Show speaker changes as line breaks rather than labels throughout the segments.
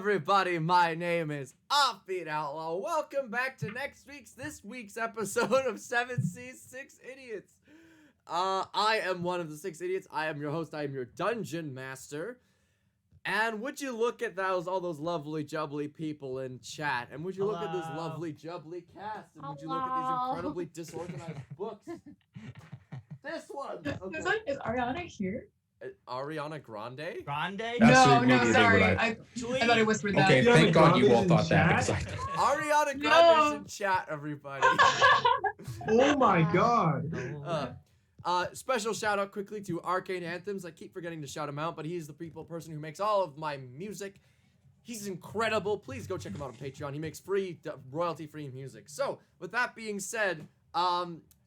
everybody, my name is Offbeat Outlaw. Welcome back to this week's episode of 7C's 6 Idiots. I am one of the 6 idiots. I am your host. I am your dungeon master. And would you look at all those lovely jubbly people in chat, and would you look at this lovely jubbly cast, and would you look at these incredibly disorganized books? This one. Okay.
Is Ariana here?
Ariana Grande?
No, sorry. I thought it was for that.
Okay, thank God you all thought that.
Ariana Grande's in chat, everybody.
Oh my God.
Special shout out quickly to Arcane Anthems. I keep forgetting to shout him out, but he's the person who makes all of my music. He's incredible. Please go check him out on Patreon. He makes royalty-free music. So, with that being said,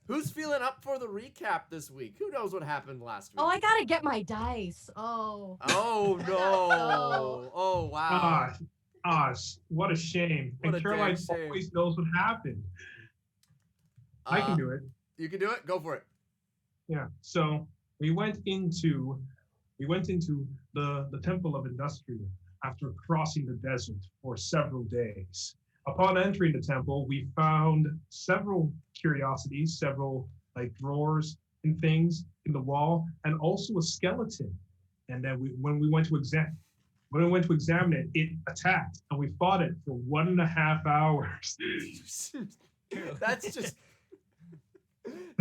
who's feeling up for the recap this week? Who knows what happened last week?
Oh, I gotta get my dice. Oh.
Oh, no. Oh, wow.
What a shame.
What
and
a
Caroline
damn shame.
always knows what happened. I can do it.
You can do it? Go for it.
Yeah. So we went into the Temple of Industria after crossing the desert for several days. Upon entering the temple, we found several curiosities, several drawers and things in the wall, and also a skeleton. And then when we went to examine it, it attacked, and we fought it for 1.5 hours.
That's just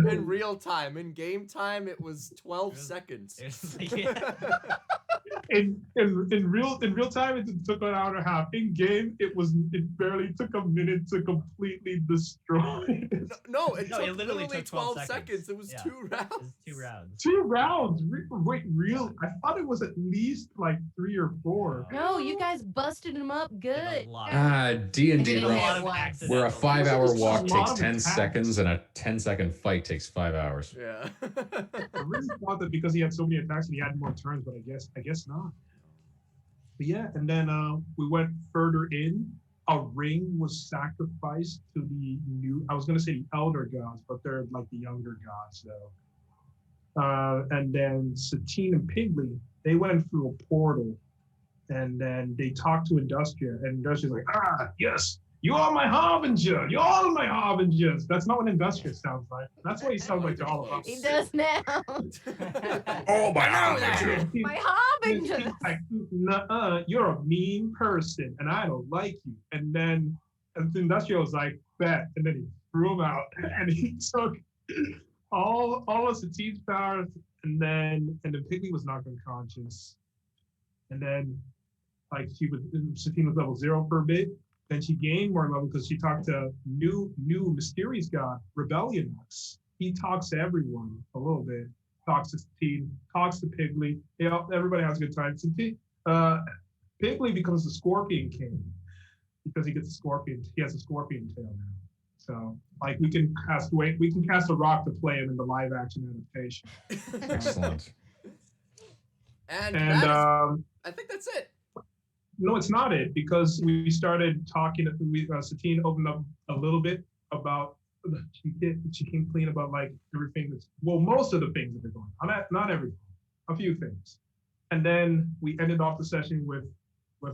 in real time. In game time, it was 12 seconds.
In real time, it took an hour and a half. In game, it barely took a minute to completely destroy it.
No, it literally took 12 seconds. It was 2 rounds.
It was 2 rounds.
2 rounds? Wait, real? I thought it was at least 3 or 4.
No, you guys busted him up good.
D&D
Didn't have
where a 5-hour walk
Just a lot
takes
of
10
attacks.
seconds and a 10-second fight takes 5 hours.
Yeah.
I really thought that because he had so many attacks and he had more turns, but I guess not. But yeah, and then we went further in. A ring was sacrificed to I was gonna say the elder gods, but they're like the younger gods though. And then Satine and Pigley, they went through a portal, and then they talked to Industria, and Industria's like, yes, you are my harbinger. You're all my harbingers. That's not what Industria sounds like. That's what he sounds like to all of us.
He does now.
Oh, my God.
My harbinger.
Like, nuh-uh, you're a mean person, and I don't like you. And then Industrial was like, bet. And then he threw him out, and he took all of Satine's powers, and then Pigley was knocked unconscious. And then, Satine was level 0 for a bit. Then she gained more level because she talked to new mysterious god, Rebellion. He talks to everyone a little bit. Talks to Satine, talks to Pigley. Everybody has a good time. Pigley becomes the Scorpion King because he has a scorpion tail now. So we can cast a rock to play him in the live action adaptation.
Excellent.
and I think that's it.
No, it's not it, because we started talking. Satine opened up a little bit about. She came clean about everything most of the things that are going on. Not everything, a few things, and then we ended off the session with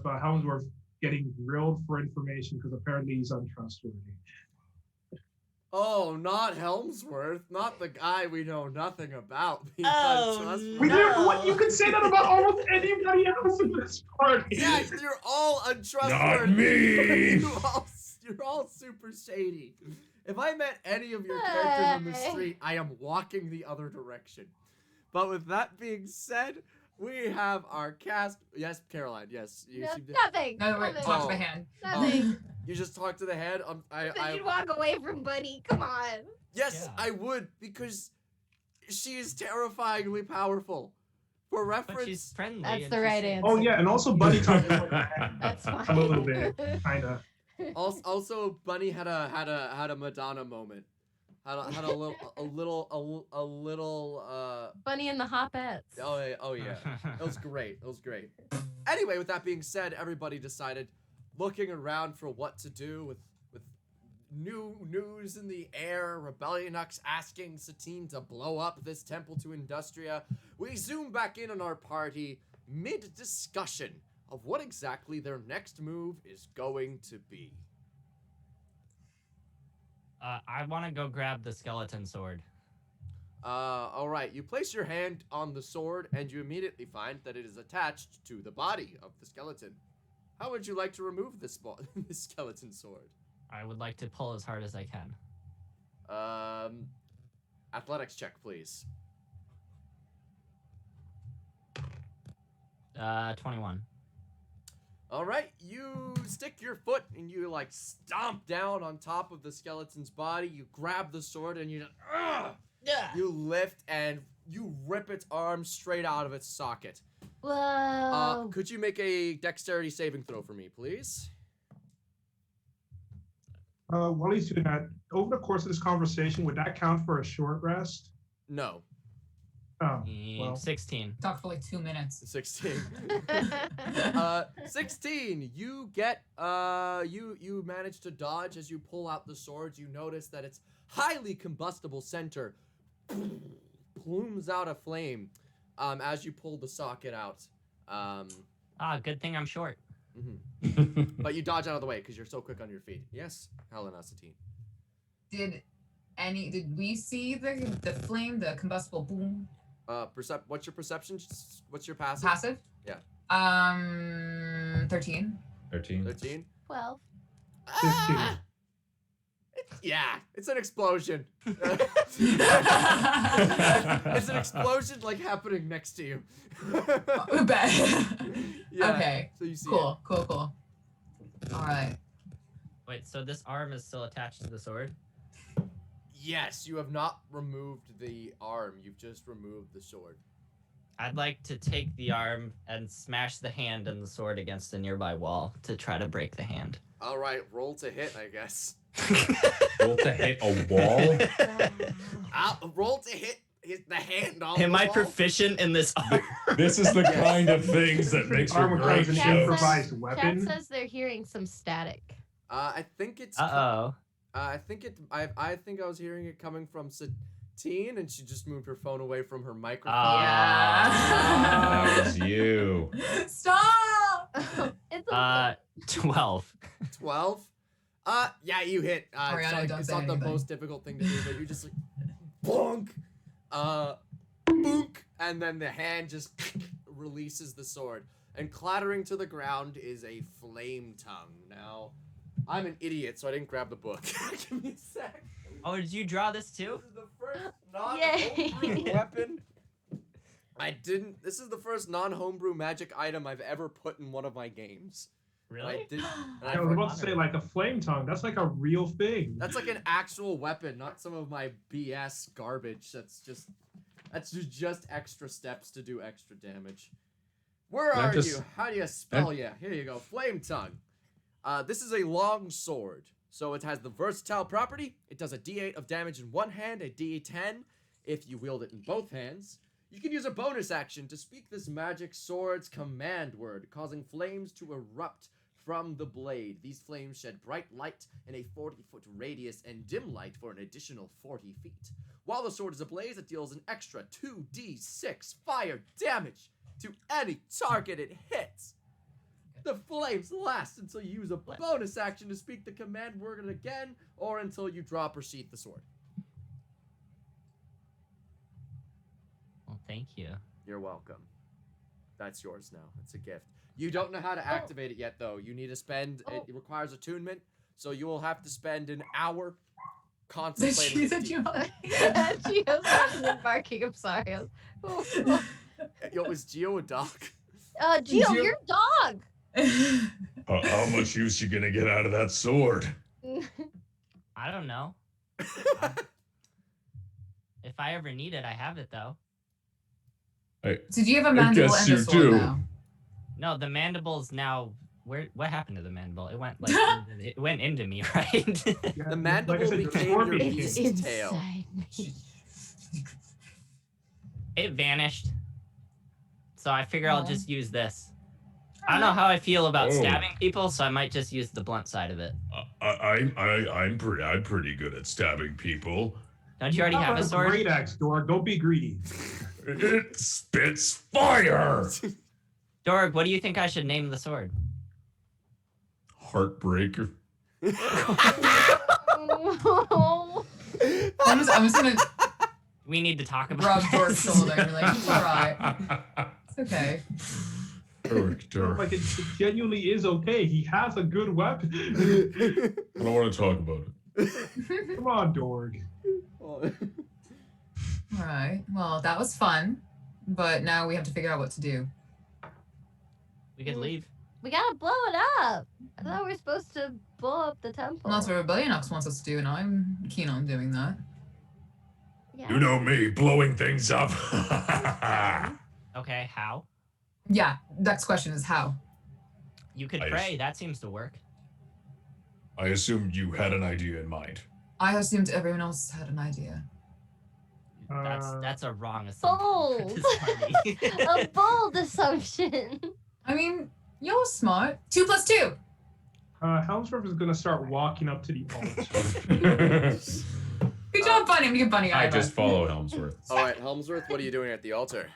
Helmsworth getting grilled for information because apparently he's untrustworthy.
Oh, not Helmsworth, not the guy we know nothing about. He's
You could say that about almost anybody else in this party.
Yeah, you're all untrustworthy.
Not me.
You're all super shady. If I met any of your characters on the street, I am walking the other direction. But with that being said, we have our cast. Yes, Caroline. Yes, you seem to.
Nothing.
No, wait, talk to the hand.
Nothing.
You just talk to the head.
You'd walk away from Buddy. Come on.
Yes,
Yeah.
I would, because she is terrifyingly powerful. For reference,
But she's friendly.
That's
and
the
she's
right
safe.
answer.
Oh yeah, and also Bunny talked to the hand.
That's fine.
A little bit, kind of.
Also, Bunny had a Madonna moment. Had a little.
Bunny and the Hopettes.
Oh yeah. It was great. Anyway, with that being said, everybody decided, looking around for what to do with new news in the air, Rebellionux asking Satine to blow up this temple to Industria. We zoom back in on our party mid-discussion of what exactly their next move is going to be.
I want to go grab the skeleton sword.
All right. You place your hand on the sword, and you immediately find that it is attached to the body of the skeleton. How would you like to remove this this skeleton sword?
I would like to pull as hard as I can.
Athletics check, please.
21.
All right, you stick your foot and you like stomp down on top of the skeleton's body. You grab the sword and you you lift and you rip its arm straight out of its socket.
Whoa.
Could you make a dexterity saving throw for me, please?
While he's doing that, over the course of this conversation, would that count for a short rest?
No.
Oh, well.
16.
Talk for like 2 minutes.
16. 16. You get you manage to dodge as you pull out the sword. You notice that its highly combustible center plumes out a flame as you pull the socket out.
Good thing I'm short.
But you dodge out of the way because you're so quick on your feet. Yes, Helena Satine.
Did we see the flame, the combustible boom?
What's your perception? What's your passive?
Passive?
Yeah.
13.
13?
12.
It's an explosion. It's an explosion like happening next to you.
Bet.
Yeah,
okay.
So you see
Cool. All right.
Wait, so this arm is still attached to the sword?
Yes, you have not removed the arm. You've just removed the sword.
I'd like to take the arm and smash the hand and the sword against a nearby wall to try to break the hand.
All right, roll to hit, I guess.
Roll to hit a wall?
Roll to hit the hand on
Am
the
I
wall.
proficient in this arm?
This is the kind of things that makes for great
an
Chat
shows.
says,
improvised
chat
weapon.
says they're hearing some static.
I think it's.
Uh-oh.
I think I was hearing it coming from Satine, and she just moved her phone away from her microphone.
That was you.
Stop!
It's okay.
12.
12. Yeah, you hit.
Ariana, don't
It's
say
not the
anything.
most difficult thing to do, but you just like bonk, boonk, and then the hand just releases the sword, and clattering to the ground is a flame tongue. Now, I'm an idiot, so I didn't grab the book. Give me a sec.
Oh, did you draw this too?
This is the first
Yay.
non-homebrew weapon. This is the first non-homebrew magic item I've ever put in one of my games.
Really?
I was about to say, like, a flame tongue. That's like a real thing.
That's like an actual weapon, not some of my BS garbage. That's just extra steps to do extra damage. Where are you? How do you spell you? Here you go. Flame tongue. This is a long sword. So it has the versatile property. It does a d8 of damage in one hand, a d10 if you wield it in both hands. You can use a bonus action to speak this magic sword's command word, causing flames to erupt from the blade. These flames shed bright light in a 40-foot radius and dim light for an additional 40 feet. While the sword is ablaze, it deals an extra 2d6 fire damage to any target it hits. The flames last until you use a bonus action to speak the command word again, or until you drop or sheath the sword.
Well, thank you.
You're welcome. That's yours now. It's a gift. You don't know how to activate it yet, though. You need to spend. It requires attunement, so you will have to spend an hour contemplating.
She's a joke.
Gio's running and barking. I'm sorry.
Yo, was Gio a dog?
Gio, your dog.
How much use you gonna get out of that sword?
I don't know. If I ever need it, I have it though.
So do you have a mandible
guess
and a
you
sword
do.
now?
No, the mandible's now. What happened to the mandible? It went like it went into me, right?
Yeah,
The mandible
like I said,
became
sword
your
became-
beast's
It's
tail.
inside me.
It vanished. So I figure I'll just use this. I don't know how I feel about stabbing people, so I might just use the blunt side of it.
I'm pretty good at stabbing people.
Don't you already have a sword?
Great axe, Sorg. Don't be greedy.
It spits fire.
Dorg, what do you think I should name the sword?
Heartbreaker.
I'm just gonna
We need to talk about
rub
this.
Dork's shoulder and be like, it's alright. It's okay.
Like it genuinely is okay. He has a good weapon.
I don't want to talk about it.
Come on, Dorg.
Alright. Well, that was fun. But now we have to figure out what to do.
We could leave.
We gotta blow it up. I thought we were supposed to blow up the temple.
Well, that's what Rebellion Ox wants us to do, and I'm keen on doing that.
Yeah.
You know me, blowing things up.
Okay, how?
Yeah, next question is how.
You could
I
pray. That seems to work.
I assumed you had an idea in mind.
I assumed everyone else had an idea.
That's a wrong assumption.
Bold.
This party.
A bold assumption.
I mean, you're smart. 2 + 2.
Helmsworth is gonna start walking up to the altar.
Good job, Bunny. I'm gonna give Bunny
I
eyebrows.
just follow Helmsworth.
All right, Helmsworth, what are you doing at the altar?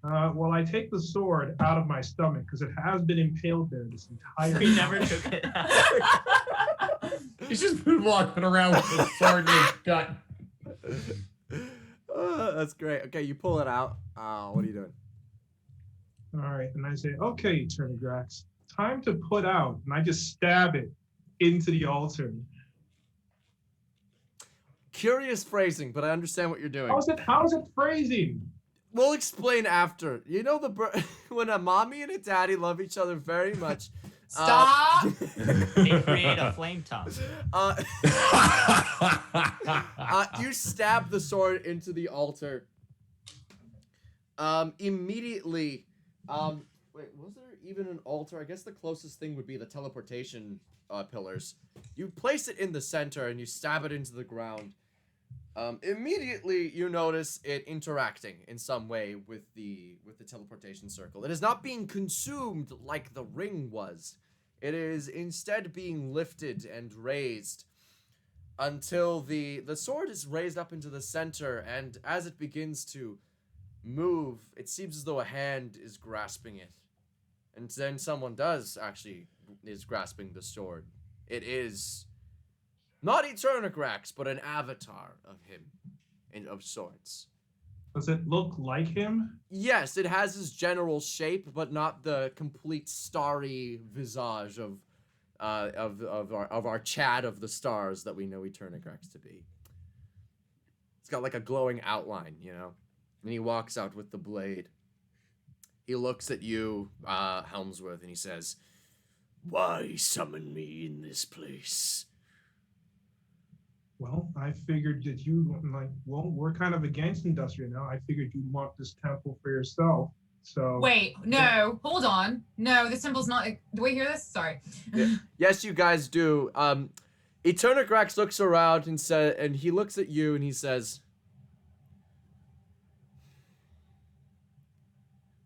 Well, I take the sword out of my stomach because it has been impaled there this entire
We
time.
never took it out.
He's just been walking around with a sword in his gut.
That's great. Okay, you pull it out. What are you doing?
All right, and I say, okay, Turnigrax, time to put out, and I just stab it into the altar.
Curious phrasing, but I understand what you're doing.
How is it phrasing?
We'll explain after. You know when a mommy and a daddy love each other very much.
Stop!
They create a flame tongue.
You stab the sword into the altar. Immediately, wait, was there even an altar? I guess the closest thing would be the teleportation pillars. You place it in the center and you stab it into the ground. Immediately you notice it interacting in some way with the teleportation circle. It is not being consumed like the ring was. It is instead being lifted and raised until the sword is raised up into the center, and as it begins to move, it seems as though a hand is grasping it. And then someone is grasping the sword. It is not Eternagrax, but an avatar of him, and of sorts.
Does it look like him?
Yes, it has his general shape, but not the complete starry visage of our Chad of the stars that we know Eternagrax to be. It's got like a glowing outline, you know? And he walks out with the blade. He looks at you, Helmsworth, and he says, "Why summon me in this place?"
Well, I figured that we're kind of against Industria now. I figured you'd want this temple for yourself. So
Wait, no, hold on. No, this temple's not. Do we hear this? Sorry.
Yeah. Yes, you guys do. Eternagrax looks around and he looks at you and he says,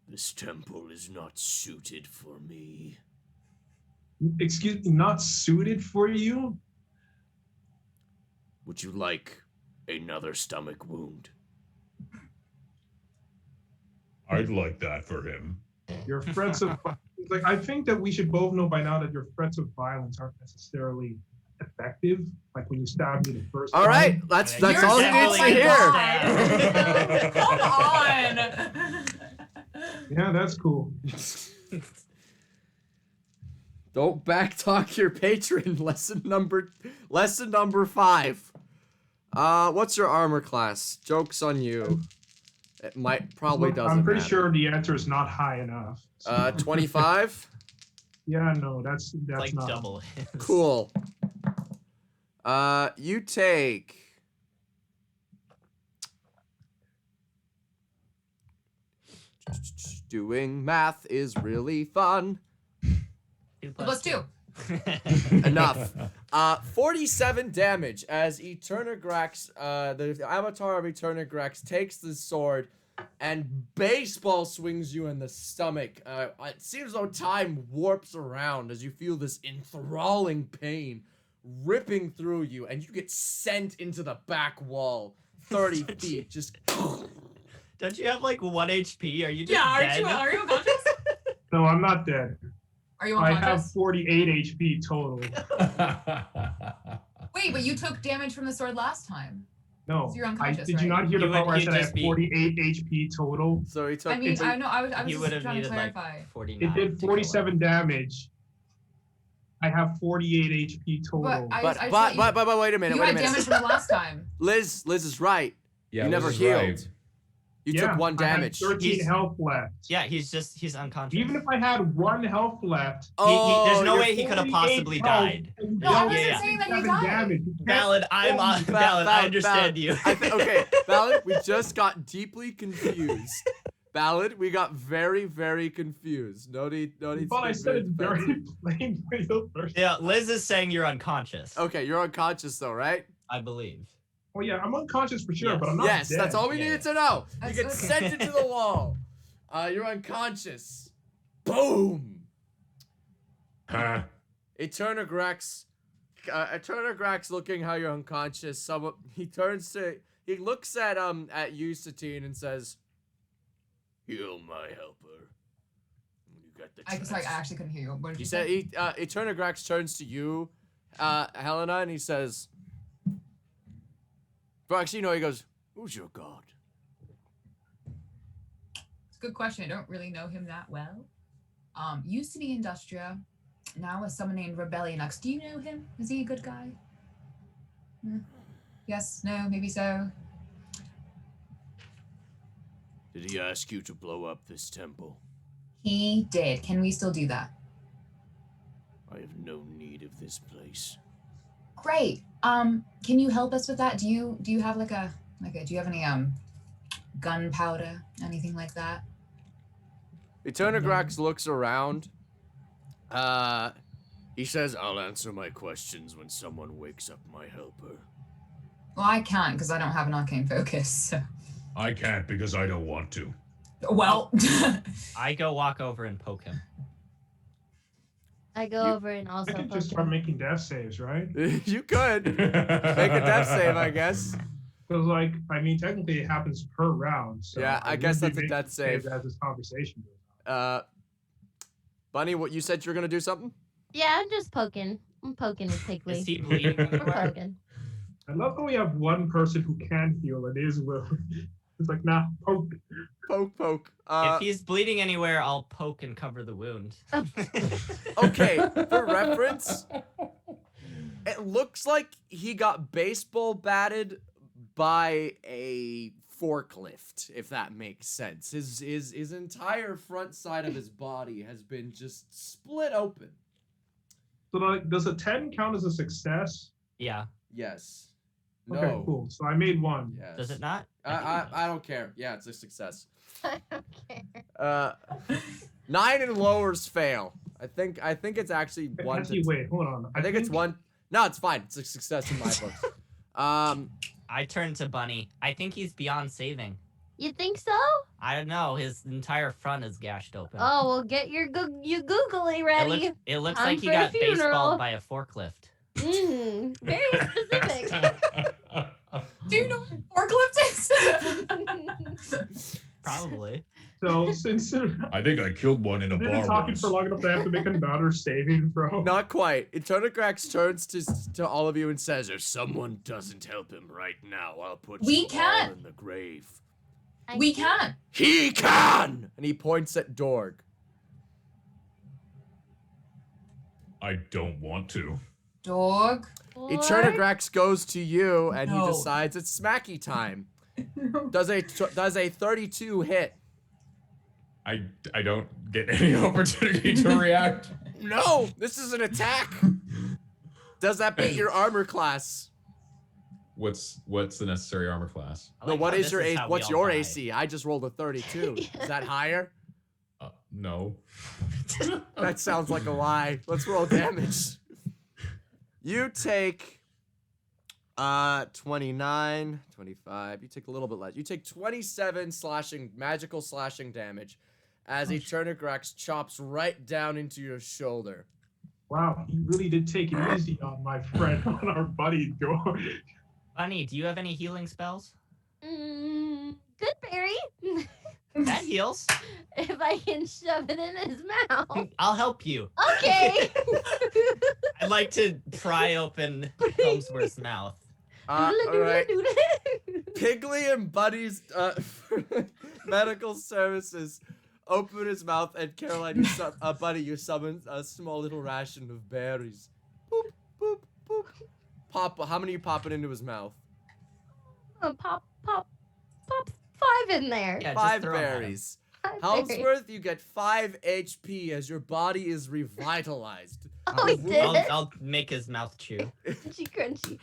"This temple is not suited for me."
Excuse me, not suited for you?
Would you like another stomach wound?
I'd like that for him.
Your threats of I think that we should both know by now that your threats of violence aren't necessarily effective. Like when you stabbed me the first
All
time.
right, that's
You're
all he needs to
definitely
hear.
Come on.
Yeah, that's cool.
Don't backtalk your patron. Lesson number 5. What's your armor class? Joke's on you. It probably doesn't.
I'm pretty
matter.
sure the answer is not high enough. So.
25.
Yeah, no, that's
Like
not
double his.
Cool. You take. Doing math is really fun.
2
+ 2.
Enough. 47 damage as Eternagrax, the avatar of Eternagrax, takes the sword and baseball swings you in the stomach. It seems though time warps around as you feel this enthralling pain ripping through you, and you get sent into the back wall 30 feet. Just
Don't you have like 1 HP? Are you just
Yeah,
dead?
are you unconscious?
No, I'm not dead.
Are you
I have
unconscious?
48 HP total.
Wait, but you took damage from the sword last time.
No,
So you're unconscious,
did you
right?
not hear the
You
part
would-
where I
you'd
said I
just
have
be-
48 HP total?
So he took.
I mean,
but-
I know. I was
He
just
would have
trying to
needed
clarify.
like 49.
It did
to kill
47
him.
damage. I have 48 HP total.
But I
but,
thought
but wait a minute.
you
Wait a
had
minute.
damage from the last time.
Liz is right.
Yeah,
You never
Liz is
healed.
right.
You
Yeah,
took 1
I had
damage.
13
He's-
health left.
Yeah, he's unconscious.
Even if I had 1 health left,
There's no
you're-
way he could have
48
possibly
health
died.
and
No, I
wasn't
dealt
saying that he
7
died.
damage. You can't-
Valid. Valid. I understand
Ballad.
you.
Okay, Ballad, we just got deeply confused. Ballad, we got very, very confused. No need to
But I
be
said it
defensive.
very plain for the first.
Yeah, Liz is saying you're unconscious.
Okay, you're unconscious though, right?
I believe.
Oh yeah, I'm unconscious for sure,
Yes.
but I'm not
Yes,
dead.
that's all we
Yeah,
needed to know. You
That's
get
okay.
sent into the wall. You're unconscious. Boom.
Huh?
Eterna Grax looking how you're unconscious. He looks at you, Satine, and says, "Heal my helper." You got the
Sorry, I
chance.
actually couldn't hear you. What did
He
you
said,
say?
Eterna Grax turns to you, Helena, and he says, well, actually, no, he goes, "Who's your god?"
It's a good question. I don't really know him that well. Used to be Industria. Now is someone named Rebellion X. Do you know him? Is he a good guy? Yes, no, maybe so.
Did he ask you to blow up this temple?
He did. Can we still do that?
I have no need of this place.
Great. Can you help us with that? Do you have do you have any gunpowder, anything like that?
Eterna Grax looks around. He says, "I'll answer my questions when someone wakes up my helper."
Well, I can't because I don't have an arcane focus. So.
I can't because I don't want to.
Well,
I go walk over and poke him.
I go
You-
over and also
I could
poke
just start
him.
making death saves, right?
You could make a death save, I guess.
Because, like, I mean, technically it happens per round. So
Yeah, I guess
would be
that's a
making
death save.
saves as this conversation goes on.
Bunny, what you said you're gonna do something?
Yeah, I'm just poking. I'm poking with
Is
Piggly.
he bleeding
We're
anywhere?
poking.
I love how we have one person who can heal, and it is Will. It's like, nah, poke.
Poke.
If he's bleeding anywhere, I'll poke and cover the wound.
Okay, for reference, it looks like he got baseball batted by a forklift, if that makes sense. His entire front side of his body has been just split open.
So, like, does a 10 count as a success?
Yeah.
Yes. No.
Okay, cool. So I made one.
Yes.
Does it not?
I don't care. Yeah, it's a success.
I don't care.
9 and lowers fail. I think it's actually one.
Actually, wait, hold on.
I think it's one. No, it's fine. It's a success in my books.
I turn to Bunny. I think he's beyond saving.
You think so?
I don't know. His entire front is gashed open.
Oh, well, get your googly ready.
It looks
Time
like he
for a
got
funeral.
baseballed by a forklift.
Very specific.
do you know what forklift is?
Probably.
So, since
I think I killed one in a
I've been
bar
talking
once.
for long enough, they have to make another saving throw.
Not quite. Eternagrax turns to all of you and says, "If someone doesn't help him right now, I'll put
We
you all
can't.
in the grave."
We can.
He can! And he points at Dorg.
I don't want to.
Dog.
Eternagrax goes to you, and he
No.
decides it's smacky time. Does a 32 hit?
I don't get any opportunity to react.
No, this is an attack. Does that beat your armor class?
What's the necessary armor class?
I
No,
like
what
how
is
this
your
how we
what's
all
your
die.
AC? I just rolled a 32. Is that higher?
No.
That sounds like a lie. Let's roll damage. You take 29, 25. You take a little bit less. You take 27 magical slashing damage as Eternagrax chops right down into your shoulder.
Wow, he really did take it easy on my friend, on our buddy George.
Bunny, do you have any healing spells?
Good berry.
That heals.
If I can shove it in his mouth.
I'll help you.
Okay.
I'd like to pry open Helmsworth's mouth.
All right. Piggly and Buddy's medical services open his mouth, and Caroline, Buddy, you summon a small little ration of berries. Boop, boop, boop. Pop. How many are you popping into his mouth?
Pop 5 in there.
Yeah,
5
just throw 'em at him.
berries.
5 berries.
Helmsworth, you get 5 HP as your body is revitalized.
Oh, he did it.
I'll make his mouth chew.
Crunchy.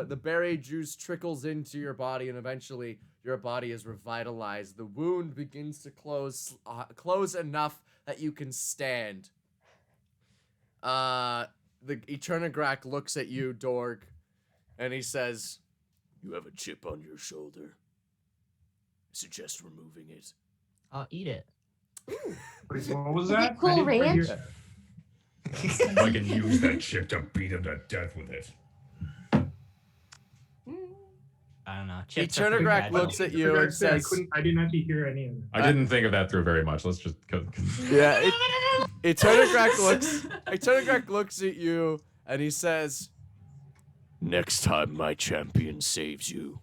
The berry juice trickles into your body, and eventually your body is revitalized. The wound begins to close enough that you can stand. The Eternograk looks at you, Dorg, and he says, "You have a chip on your shoulder. I suggest removing it."
I'll eat it.
Wait, what was
Is it
that?
Cool
I didn't quite hear
Ranch?
that.
I can use that chip to beat him to death with it.
I don't know. Chips are
Eternograk
pretty
looks
bad.
at you and says,
I didn't actually hear any of that.
I didn't think of that through very much. Let's just go.
"Yeah." Eternograk looks at you and he says, "Next time my champion saves you,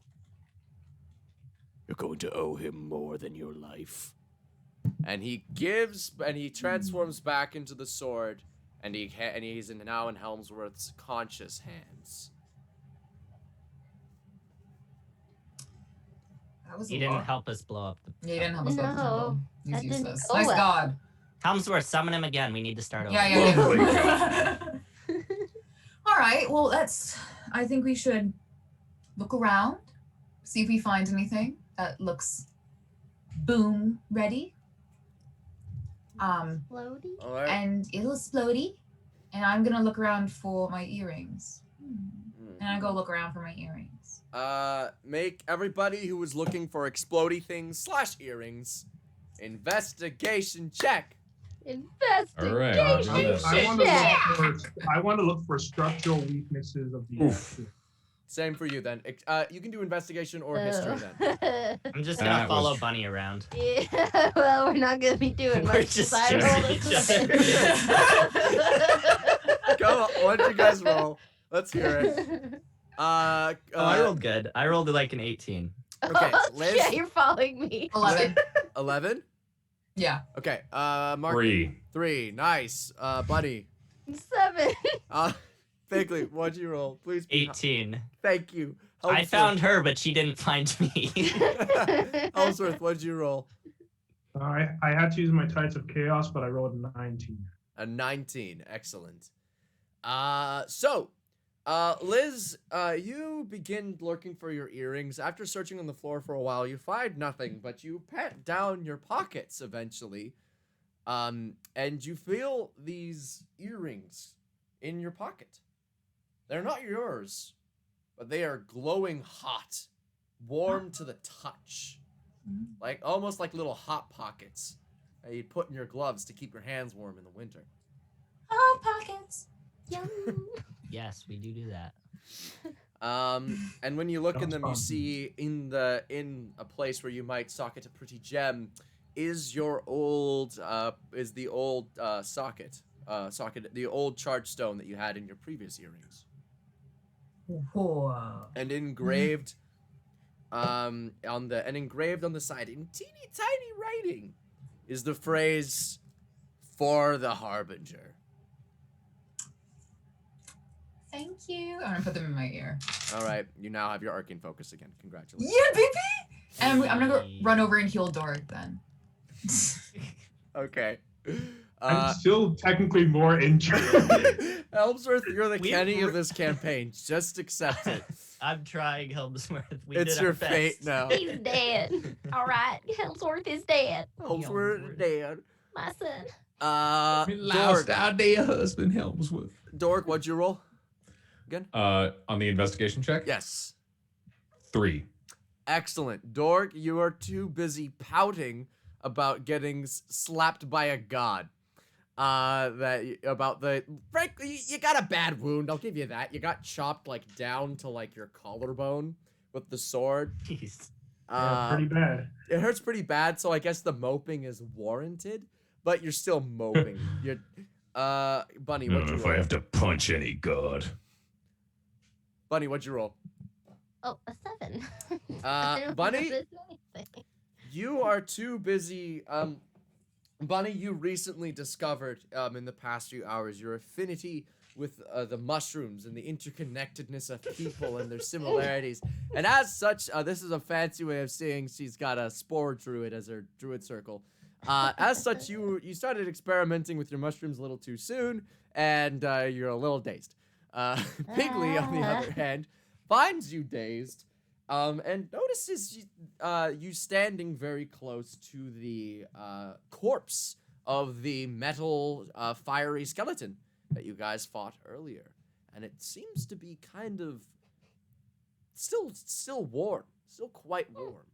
you're going to owe him more than your life." And he transforms back into the sword, and he's now in Helmsworth's conscious hands.
That was
He
a
didn't
lot.
help us blow up the.
Yeah, he didn't help us.
No,
He's
that didn't
useless.
go
Nice
well.
God.
Helmsworth, summon him again. We need to start over.
Yeah.
Oh my
All right. Well, I think we should look around, see if we find anything that looks boom ready.
Floaty?
All right.
And it'll explodey. And I'm gonna look around for my earrings. And I go look around for my earrings.
Make everybody who was looking for explodey things / earrings investigation check.
Investigation.
All right.
I want to look for structural weaknesses of the.
Oof.
Same for you then. You can do investigation or history then.
then.
I'm just
That
gonna
was
follow
tr-
Bunny around.
Yeah, well, we're not gonna be doing
We're
much.
just
I rolled a
chasing each
7.
Come on, why don't you guys roll? Let's hear it.
I rolled good. I rolled like an 18.
Okay, Liz.
Yeah, you're following me.
11.
11.
Yeah.
Okay. Mark.
3.
3. Nice. Buddy.
7.
Bigley, what'd you roll? Please.
18.
Thank you.
I found her, but she didn't find me.
Ellsworth, what'd you roll?
I had to use my Tides of Chaos, but I rolled a 19.
A 19. Excellent. Liz, you begin looking for your earrings. After searching on the floor for a while, you find nothing, but you pat down your pockets eventually. And you feel these earrings in your pocket. They're not yours, but they are glowing hot, warm to the touch. Like almost like little hot pockets that you put in your gloves to keep your hands warm in the winter.
Oh, pockets.
Yum.
Yes, we do that.
And when you look in them, you
Sounds fun.
see in a place where you might socket a pretty gem is the old socket, the old charge stone that you had in your previous earrings.
Whoa.
And engraved on the side in teeny tiny writing is the phrase "For the Harbinger."
Thank you. I'm gonna put them in my ear.
All right, you now have your arcane focus again. Congratulations.
Yeah, baby. And I'm gonna go run over and heal Dorg then.
Okay.
I'm still technically more injured.
Ellsworth, you're the
We-
Kenny of this campaign. Just accept it.
I'm trying, Helmsworth. We
It's
did
your
our best.
fate now.
He's dead. All right, Hellsworth is dead.
Ellsworth dead.
My son.
Dork.
our dear husband Helmsworth.
Dork, what'd you roll? Again?
On the investigation check?
Yes.
3.
Excellent. Dork, you are too busy pouting about getting slapped by a god. Frankly, you got a bad wound. I'll give you that. You got chopped like down to like your collarbone with the sword.
Jeez.
Pretty bad.
It hurts pretty bad, so I guess the moping is warranted, but you're still moping. You're, Bunny, what'd you roll?
If I have to punch any god.
Bunny, what'd you roll?
Oh, a 7. I don't
Bunny,
notice anything.
you are too busy. Bunny, you recently discovered in the past few hours your affinity with the mushrooms and the interconnectedness of people and their similarities. And as such, this is a fancy way of saying she's got a spore druid as her druid circle. As such, you started experimenting with your mushrooms a little too soon, and you're a little dazed. Piggly, on the other hand, finds you dazed, and notices you standing very close to the corpse of the metal fiery skeleton that you guys fought earlier. And it seems to be kind of still warm, still quite warm.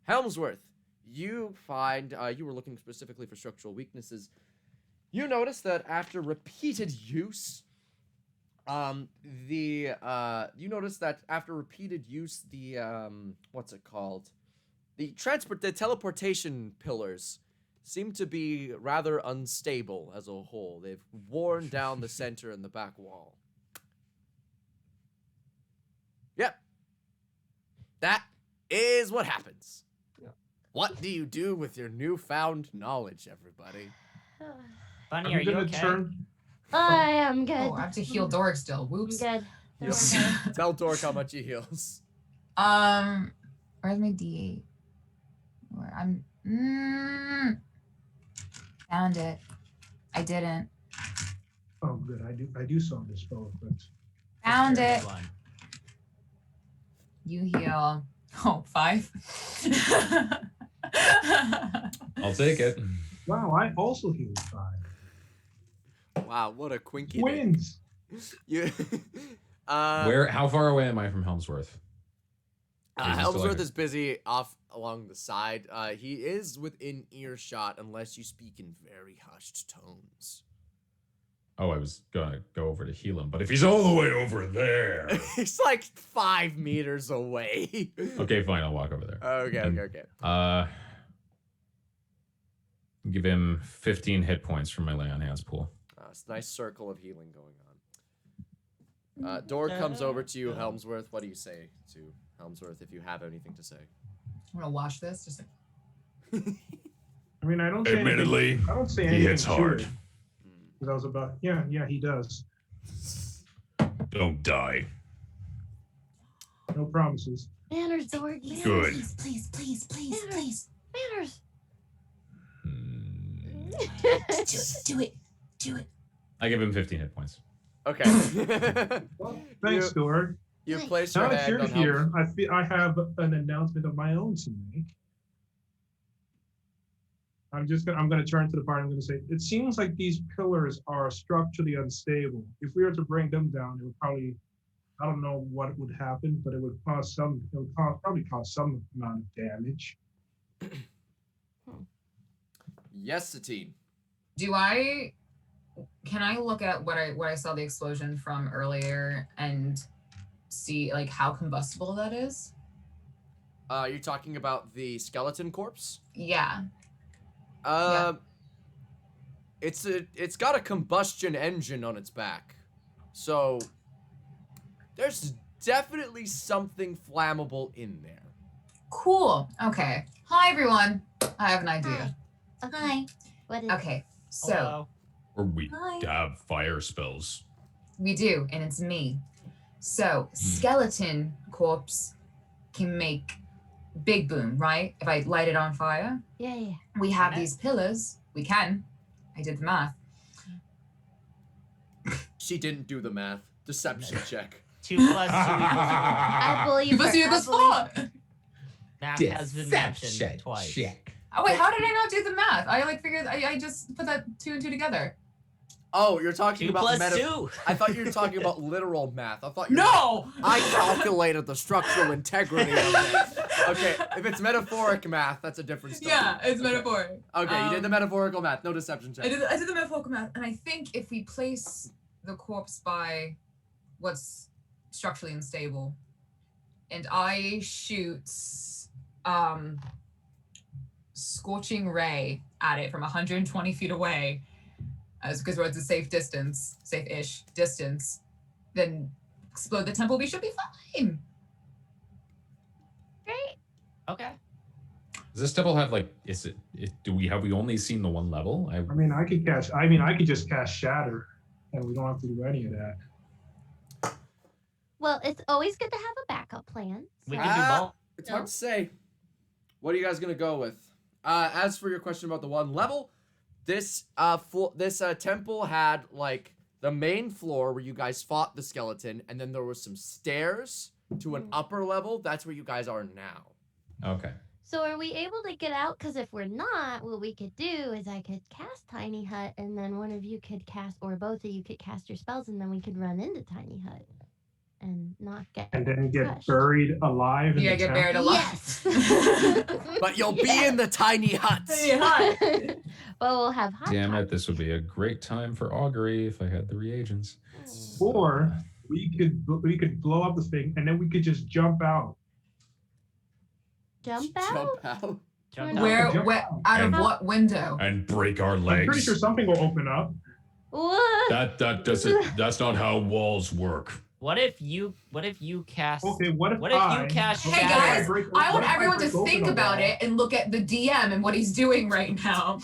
Helmsworth, you find, you were looking specifically for structural weaknesses. You notice that after repeated use, the what's it called? The teleportation pillars seem to be rather unstable as a whole. They've worn down the center and the back wall. Yep. That is what happens.
Yeah.
What do you do with your newfound knowledge, everybody?
Bunny, are you okay?
I am good.
Oh, I have to heal Dork still. Whoops.
I'm good.
Tell Dork how much he heals.
Where's my D8? Where I'm found it. I didn't.
Oh, good. I do saw this spell, but
Found
Very
it.
good one.
You heal. Oh, 5.
I'll take it.
wow, I also healed 5.
Wow, what a quinky.
Wins.
You,
How far away am I from Helmsworth? Or is he still
Helmsworth
like-
is busy off along the side. He is within earshot unless you speak in very hushed tones.
Oh, I was gonna go over to heal him, but if he's all the way over there.
He's like 5 meters away.
Okay, fine, I'll walk over there.
Okay.
Give him 15 hit points from my lay on hands pool.
It's a nice circle of healing going on. Dork comes over to you, Helmsworth. What do you say to Helmsworth if you have anything to say?
I'm gonna watch this. Just like,
I mean, I don't say
Admittedly,
anything. I don't say anything.
he hits hard.
to it, 'cause I was about, yeah, he does.
Don't die.
No promises.
Manners, Sorg. Manners.
Good.
please.
Manners.
Do it.
I give him 15 hit points.
Okay.
Well, thanks, Sorg.
You place your
Now that
hand
you're
on
here,
Helmsworth.
I have an announcement of my own to make. I'm gonna turn to the party. I'm gonna say, it seems like these pillars are structurally unstable. If we were to bring them down, it would probably, I don't know what would happen, but it would probably cause some amount of damage.
Yes, Satine.
Can I look at what I saw the explosion from earlier and see like how combustible that is?
You're talking about the skeleton corpse?
Yeah.
It's got a combustion engine on its back. So there's definitely something flammable in there.
Cool. Okay. Hi everyone. I have an idea.
Hi. What is
Okay. So
Hello.
Or we
Hi.
have fire spells.
we do, and it's me. So skeleton corpse can make big boom, right? If I light it on fire.
Yeah.
We have
Can it?
these pillars. We can. I did the math.
She didn't do the math. Deception check.
2 plus 2 equals
I believe
You
her.
must be
I
at the
believe-
spot.
math has been mentioned twice.
Oh wait, how did I not do the math? I like figured I just put that 2 and 2 together.
Oh, you're talking
2
about
plus 2.
I thought you were talking about literal math. I thought you were
No!
I calculated the structural integrity of it. Okay, if it's metaphoric math, that's a different story.
Yeah, it's metaphoric.
Okay, you did the metaphorical math. No deception check.
I did the metaphorical math, and I think if we place the corpse by what's structurally unstable, and I shoot scorching ray at it from 120 feet away, because we're at a safe distance, safe-ish distance, then explode the temple. We should be fine.
Great.
Okay.
Does this temple have like? Have we only seen the one level?
I could just cast Shatter, and we don't have to do any of that.
Well, it's always good to have a backup plan.
We can do both.
It's hard to say. What are you guys gonna go with? As for your question about the one level, this temple had like the main floor where you guys fought the skeleton, and then there was some stairs to an upper level. That's where you guys are now.
Okay.
So are we able to get out? Because if we're not, what we could do is I could cast Tiny Hut, and then one of you could cast, or both of you could cast your spells, and then we could run into Tiny Hut and not get
And then get
crushed.
buried alive.
Yeah, get buried alive.
Yes.
But you'll be in the tiny huts.
Well, we'll have hot
Damn
tub.
it! This would be a great time for augury if I had the reagents.
Or we could blow up the thing, and then we could just jump out.
Jump out?
Jump out.
Jump
Where
Jump
out of
And-
what window?
And break our
I'm pretty
legs.
sure something will open up.
What?
That doesn't. That's not how walls work.
What if you cast?
Okay, what if
What if you cast
Hey
Shatter?
guys, I want everyone to
break open
think
a
about
wall?
it and look at the DM and what he's doing right now.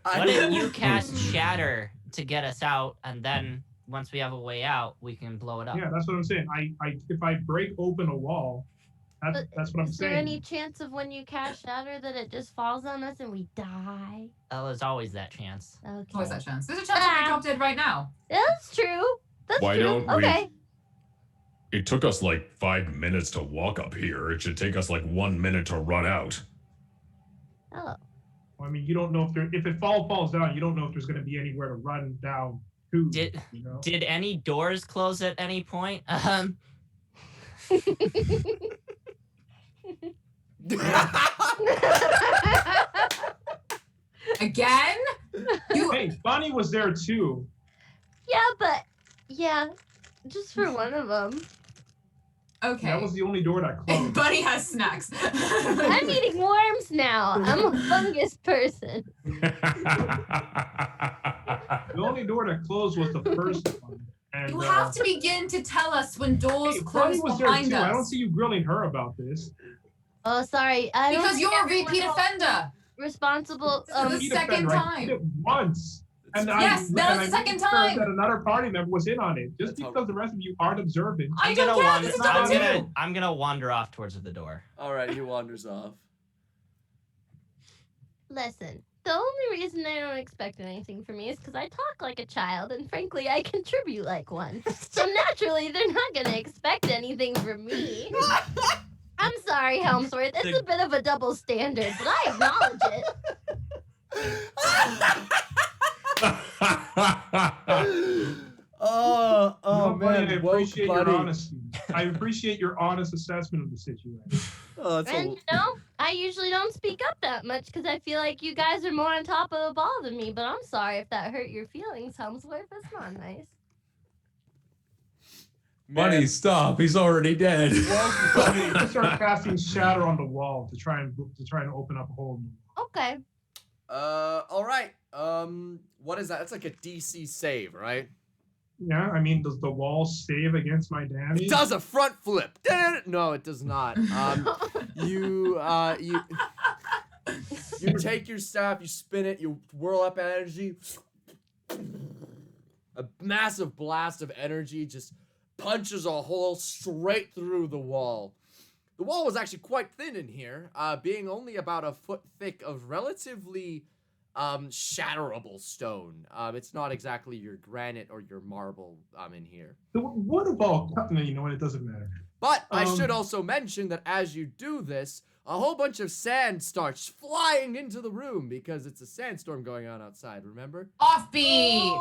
What if you cast Shatter to get us out, and then once we have a way out, we can blow it up?
Yeah, that's what I'm saying. If I break open a wall, that's what I'm
Is there
saying.
any chance of when you cast Shatter that it just falls on us and we die?
Oh, there's always that chance.
Okay.
What's that chance? There's a chance that we drop dead right now.
That's true. That's
Why
true.
don't we-
Okay.
It took us like 5 minutes to walk up here. It should take us like 1 minute to run out.
Oh.
I mean, you don't know if it falls down, you don't know if there's going to be anywhere to run down to.
Did
you know?
did any doors close at any point?
Again? You
Hey, Bunny was there too.
Yeah, just for one of them.
okay?
That was the only door that closed.
Buddy has snacks.
I'm eating worms now. I'm a fungus person.
The only door that closed was the first one. And,
You have to begin to tell us when doors
hey,
close
Bunny was there
behind
too. I don't
us.
see you grilling her about this.
Oh, sorry. I don't
Because
think
you're a
everyone
repeat
else
offender.
responsible.
This is the
Repeat
second
offender. I
time.
did it once. And
Yes, that was the second time.
That another party member was in on it. Just
That's how-
because the rest of you aren't observing.
I don't care. This is number two.
I'm gonna wander off towards the door.
All right, he wanders off.
Listen, the only reason they don't expect anything from me is because I talk like a child, and frankly, I contribute like one. So naturally, they're not gonna expect anything from me. I'm sorry, Helmsworth. It's a bit of a double standard, but I acknowledge it.
Oh
No, Bunny,
man,
I
woke
appreciate
buddy.
your honesty. I appreciate your honest assessment of the situation.
Oh, that's
And I usually don't speak up that much because I feel like you guys are more on top of the ball than me. But I'm sorry if that hurt your feelings, Helmsworth. That's not nice.
Bunny, stop! He's already dead.
Woke buddy.
I start casting shatter on the wall to try and open up a hole.
Okay.
All right. What is that? That's like a DC save, right?
Yeah, I mean, does the wall save against my damage?
It does a front flip. No, it does not. You take your staff, you spin it, you whirl up energy. A massive blast of energy just punches a hole straight through the wall. The wall was actually quite thin in here, being only about a foot thick of relatively shatterable stone. It's not exactly your granite or your marble in here.
What about? No, you know what? It doesn't matter.
But I should also mention that as you do this, a whole bunch of sand starts flying into the room because it's a sandstorm going on outside, remember?
Offbeat.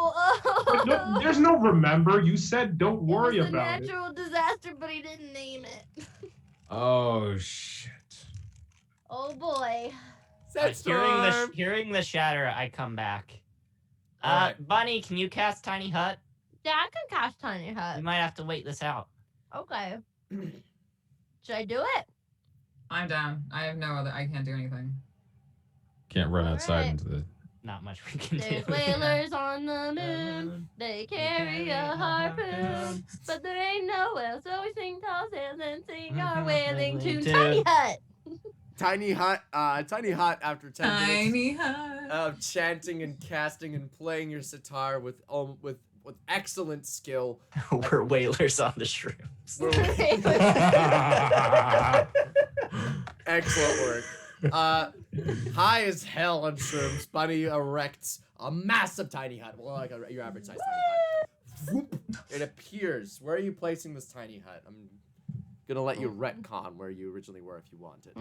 But no, there's no remember. You said don't worry
It was a
about it.
natural disaster, but he didn't name it.
Oh shit!
Oh boy.
Sandstorm!
Hearing the shatter, I come back.
Alright.
Bunny, can you cast Tiny Hut?
Yeah, I can cast Tiny
We
Hut.
might have to wait this out.
Okay. Should I do it?
I'm down. I have no other. I can't do anything.
Can't run outside
Alright.
into the.
Not much we can
There's
do.
whalers on the moon. They carry a harpoon. But there ain't no whale, so we sing tall tales and sing our whaling tune. Tiny hut.
Tiny hut after 10 minutes
Tiny hut.
of chanting and casting and playing your sitar with excellent skill.
We're whalers on the shrooms.
Excellent work. High as hell on shrooms, Bunny erects a massive tiny hut. Well, like your average size tiny hut. Whoop. It appears. Where are you placing this tiny hut? I'm gonna let you retcon where you originally were if you wanted.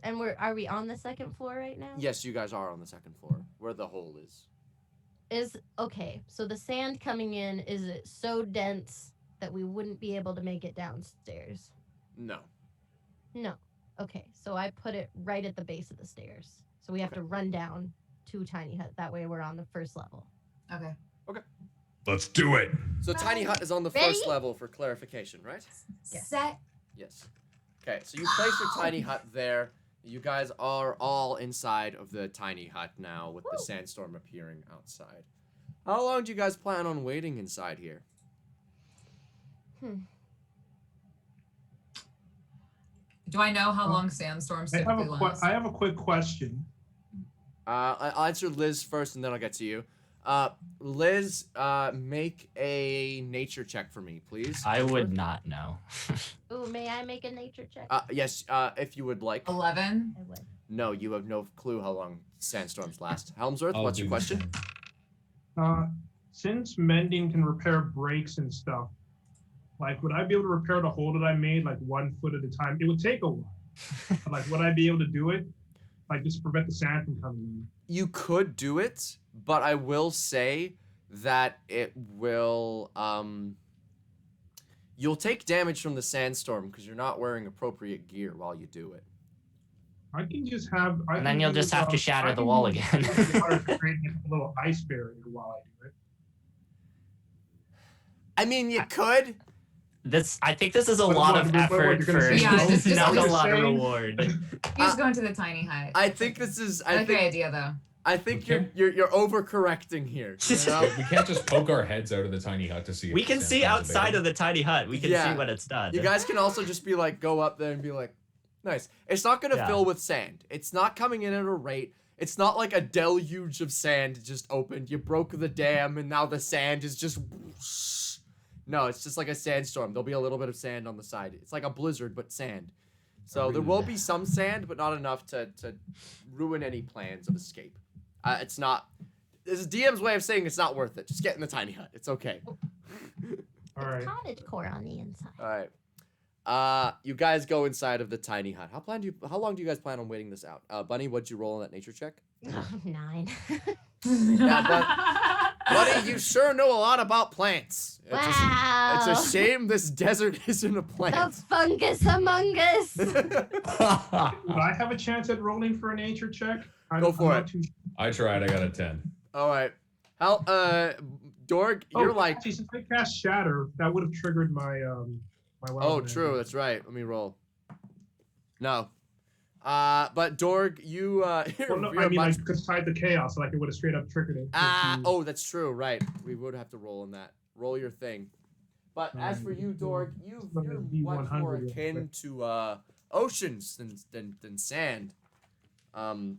And are we on the second floor right now?
Yes, you guys are on the second floor, where the hole is.
Okay, so the sand coming in, is it so dense that we wouldn't be able to make it downstairs?
No.
No. Okay, so I put it right at the base of the stairs. So we have to run down to tiny hut. That way we're on the first level.
Okay.
Let's do it.
So tiny hut is on the
Ready?
first level for clarification, right?
Set.
Yes. Okay, so you place your tiny hut there. You guys are all inside of the tiny hut now with the sandstorm appearing outside. How long do you guys plan on waiting inside here?
Do I know how long sandstorms typically last?
I have a quick question.
I'll answer Liz first and then I'll get to you. Liz, make a nature check for me, please.
I would not know.
Ooh, may I make a nature check?
Yes, if you would like.
11.
I would.
No, you have no clue how long sandstorms last. Helmsworth,
I'll
what's your
do
question?
10.
Since mending can repair breaks and stuff, like, would I be able to repair the hole that I made, like, 1 foot at a time? It would take a while. But, like, would I be able to do it? Like, just to prevent the sand from coming in?
You could do it, but I will say that it will, you'll take damage from the sandstorm because you're not wearing appropriate gear while you do it.
I can just have...
And then you'll just have to shatter the wall again.
Creating a little ice barrier while I do it.
I mean, you could.
I think this is a lot of effort for not a lot of reward.
He's going to the tiny hut.
I think this is.
I like your idea though.
I think
Okay.
you're overcorrecting here. You know?
We can't just poke our heads out of the tiny hut to see.
We can see outside of the tiny hut. We can
Yeah.
see what it's done.
You guys can also just be like, go up there and be like, nice. It's not gonna
Yeah.
fill with sand. It's not coming in at a rate. It's not like a deluge of sand just opened. You broke the dam and now the sand is just. No, it's just like a sandstorm. There'll be a little bit of sand on the side. It's like a blizzard, but sand. So there will be some sand, but not enough to ruin any plans of escape. It's not. This is DM's way of saying it's not worth it. Just get in the tiny hut. It's okay.
All right.
Cottage core on the inside.
All right. You guys go inside of the tiny hut. How long do you guys plan on waiting this out? Bunny, what'd you roll on that nature check?
Oh, 9.
Buddy, you sure know a lot about plants.
Wow.
It's a shame this desert isn't a
The
plant.
fungus among us.
Would I have a chance at rolling for a nature check?
Go for
I'm
it.
not too sure.
I tried. I got a 10.
All right. Dorg, you're like.
Actually, since I cast Shatter, that would have triggered my my.
Oh,
weapon.
true. That's right. Let me roll. No. But Dorg, you
Well, no,
you're
I mean,
much.
like, because tied to chaos, like it would have straight up triggered it.
Oh, that's true. Right. We would have to roll on that. Roll your thing. But as for you, Dorg, you're much more akin to oceans than sand.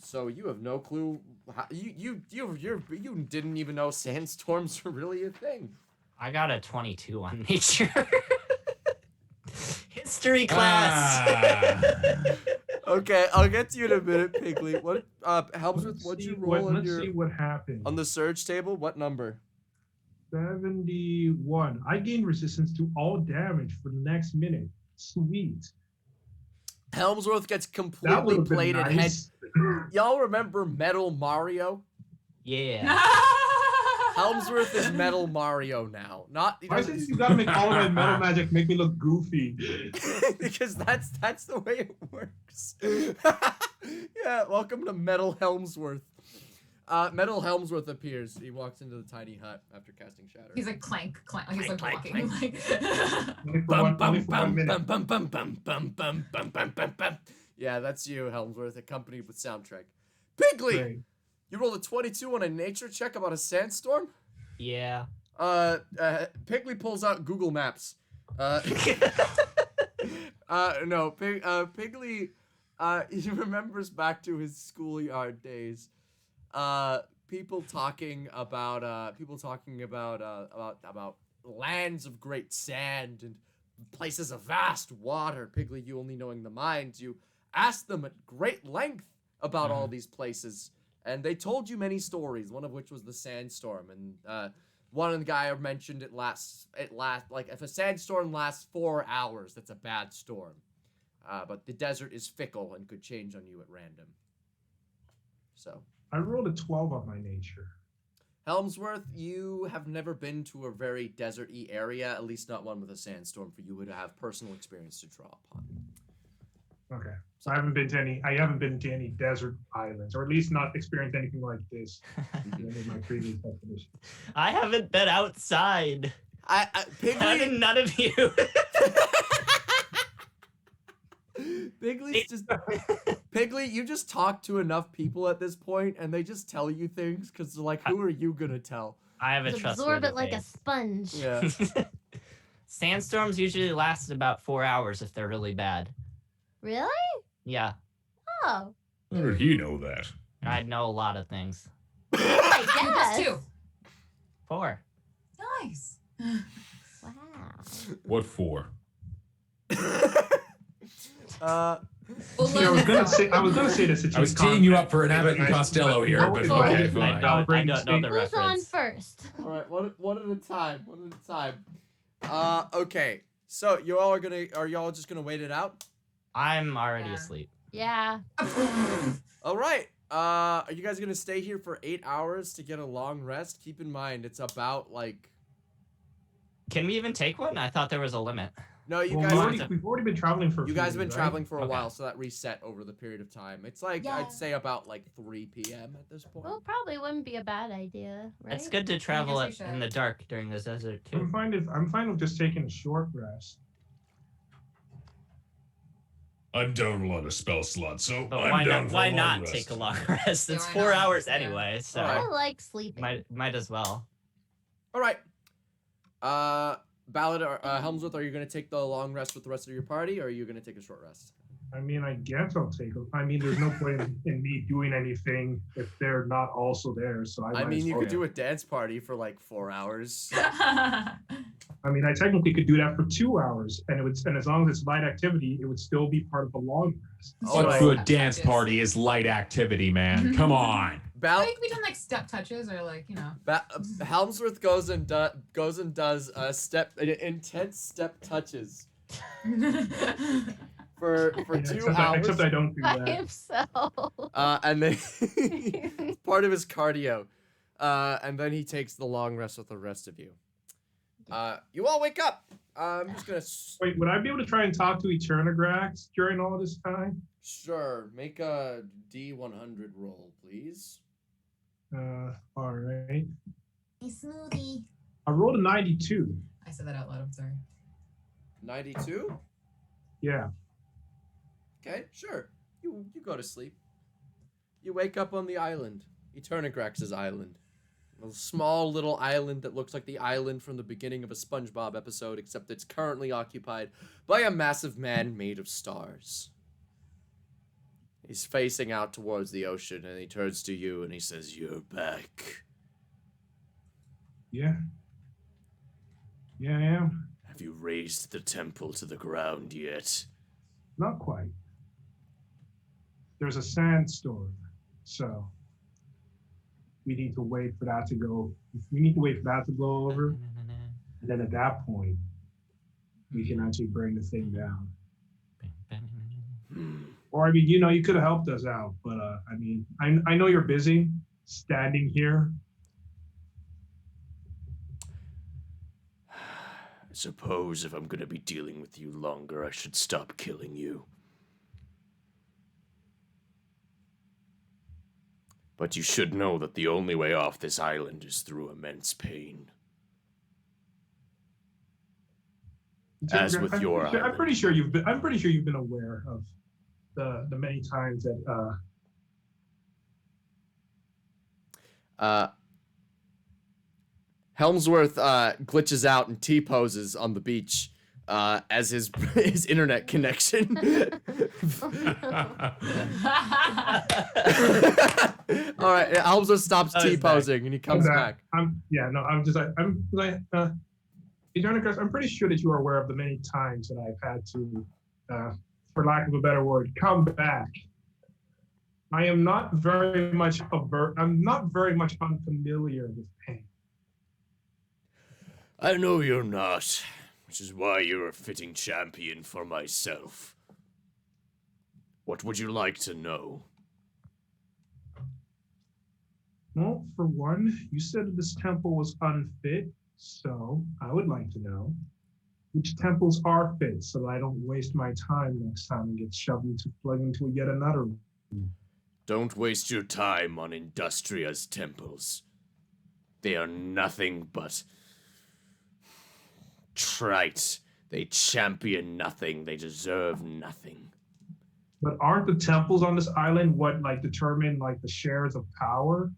So you have no clue. How, you didn't even know sandstorms are really a thing.
I got a 22 on nature. History class.
Okay, I'll get to you in a minute, Piggly. What helps with what you roll
Let's see what happened.
on the surge table? What number?
71. I gain resistance to all damage for the next minute. Sweet.
Helmsworth gets
That
completely
would have been
plated
nice.
Y'all remember Metal Mario?
Yeah.
Helmsworth is Metal Mario now. Not
Why is it you gotta make all of my metal magic make me look goofy?
because that's the way it works. Yeah, welcome to Metal Helmsworth. Metal Helmsworth appears. He walks into the tiny hut after casting Shatter.
He's like clank, clank. Like he's like
Clank,
walking.
clank,
Like
Only for one minute.
Bum. Yeah, that's you, Helmsworth, accompanied with soundtrack. Pigley,
Great.
you rolled a 22 on a nature check about a sandstorm.
Yeah.
Pigley pulls out Google Maps. Pigley, he remembers back to his schoolyard days. People talking about lands of great sand and places of vast water. Pigley, you only knowing the mines, you asked them at great length about all these places, and they told you many stories. One of which was the sandstorm, and one of the guy mentioned it lasts like if a sandstorm lasts 4 hours, that's a bad storm. But the desert is fickle and could change on you at random. So.
I rolled a 12 on my nature.
Helmsworth, you have never been to a very desert-y area, at least not one with a sandstorm for you to have personal experience to draw upon.
Okay. So I haven't been to any desert islands, or at least not experienced anything like this in any of my previous expeditions.
I haven't been outside.
Pigley,
None of you.
Pigley, you just talk to enough people at this point, and they just tell you things because they're like, who are you gonna tell?
I have a
Just
trustworthy
absorb it like a
face.
sponge.
Yeah.
Sandstorms usually last about 4 hours if they're really bad.
Really?
Yeah,
Oh.
How did he know that?
I know a lot of things.
I
Plus
guess.
2.
4.
Nice.
Wow.
What for?
We'll
See, I was gonna say this.
I was teeing you up for an Abbott and Costello here, but
Oh,
okay,
okay.
fine.
I don't know the
Who's on
reference.
first?
All right, one at a time. One at a time. Okay. So are y'all just gonna wait it out?
I'm already
Yeah.
asleep.
Yeah.
All right. Are you guys gonna stay here for 8 hours to get a long rest? Keep in mind, it's about like.
Can we even take one? I thought there was a limit.
No, you
Well,
guys.
we've already been traveling for.
You guys have been traveling for a
Okay.
while, so that reset over the period of time. It's like
Yeah.
I'd say about like 3 p.m. at this point.
Well, probably wouldn't be a bad idea, right?
It's good to travel
we
in
should.
the dark during the desert too.
I'm fine with just taking a short rest.
I'm down a lot of spell slots, so
But
I'm
why
down
not?
for
Why
a long
not
rest.
take a long rest?
Yeah,
It's
why
4
not?
hours
Yeah.
anyway, so
Alright.
I like sleeping.
might as well.
All right. Ballad or Helmsworth, are you gonna take the long rest with the rest of your party, or are you gonna take a short rest?
I mean, I guess I'll take. There's no point in me doing anything if they're not also there. So
I mean, you could do a dance party for like 4 hours.
I mean, I technically could do that for 2 hours, and as long as it's light activity, it would still be part of the long rest.
All
What
right.
good dance party is light activity, man? Come on.
Like we done like step touches or like,
Helmsworth goes and does intense step touches for
Yeah,
2 hours.
except I don't do
By
that.
himself.
And then it's part of his cardio. And then he takes the long rest with the rest of you. You all wake up. I'm just gonna.
Wait, would I be able to try and talk to Eternagrax during all this time?
Sure. Make a D100 roll, please.
All right.
Hey, smoothie.
I rolled a 92.
I said that out loud. I'm sorry.
92.
Yeah.
Okay, sure. You go to sleep. You wake up on the island, Eternagrax's island. A small little island that looks like the island from the beginning of a SpongeBob episode, except it's currently occupied by a massive man made of stars. He's facing out towards the ocean, and he turns to you and he says, "You're back.
Yeah. Yeah, I am.
Have you raised the temple to the ground yet?"
Not quite. There's a sandstorm, so we need to wait for that to go. We need to wait for that to blow over, and then at that point, we can actually bring the thing down. Or I mean, you could have helped us out, but I mean, I know you're busy standing here.
I suppose if I'm gonna be dealing with you longer, I should stop killing you. But you should know that the only way off this island is through immense pain. As with your
I'm
island.
pretty sure you've been aware of the many times that
Helmsworth glitches out and T-poses on the beach as his internet connection. All right, Helmsworth stops T-posing and he comes back.
I'm pretty sure that you are aware of the many times that I've had to, for lack of a better word, come back. I am not very much unfamiliar with pain.
I know you're not, which is why you're a fitting champion for myself. What would you like to know?
Well, for one, you said that this temple was unfit, so I would like to know which temples are fit so that I don't waste my time next time and get plugged into yet another one.
Don't waste your time on Industria's temples. They are nothing but trite. They champion nothing. They deserve nothing.
But aren't the temples on this island what determine the shares of power?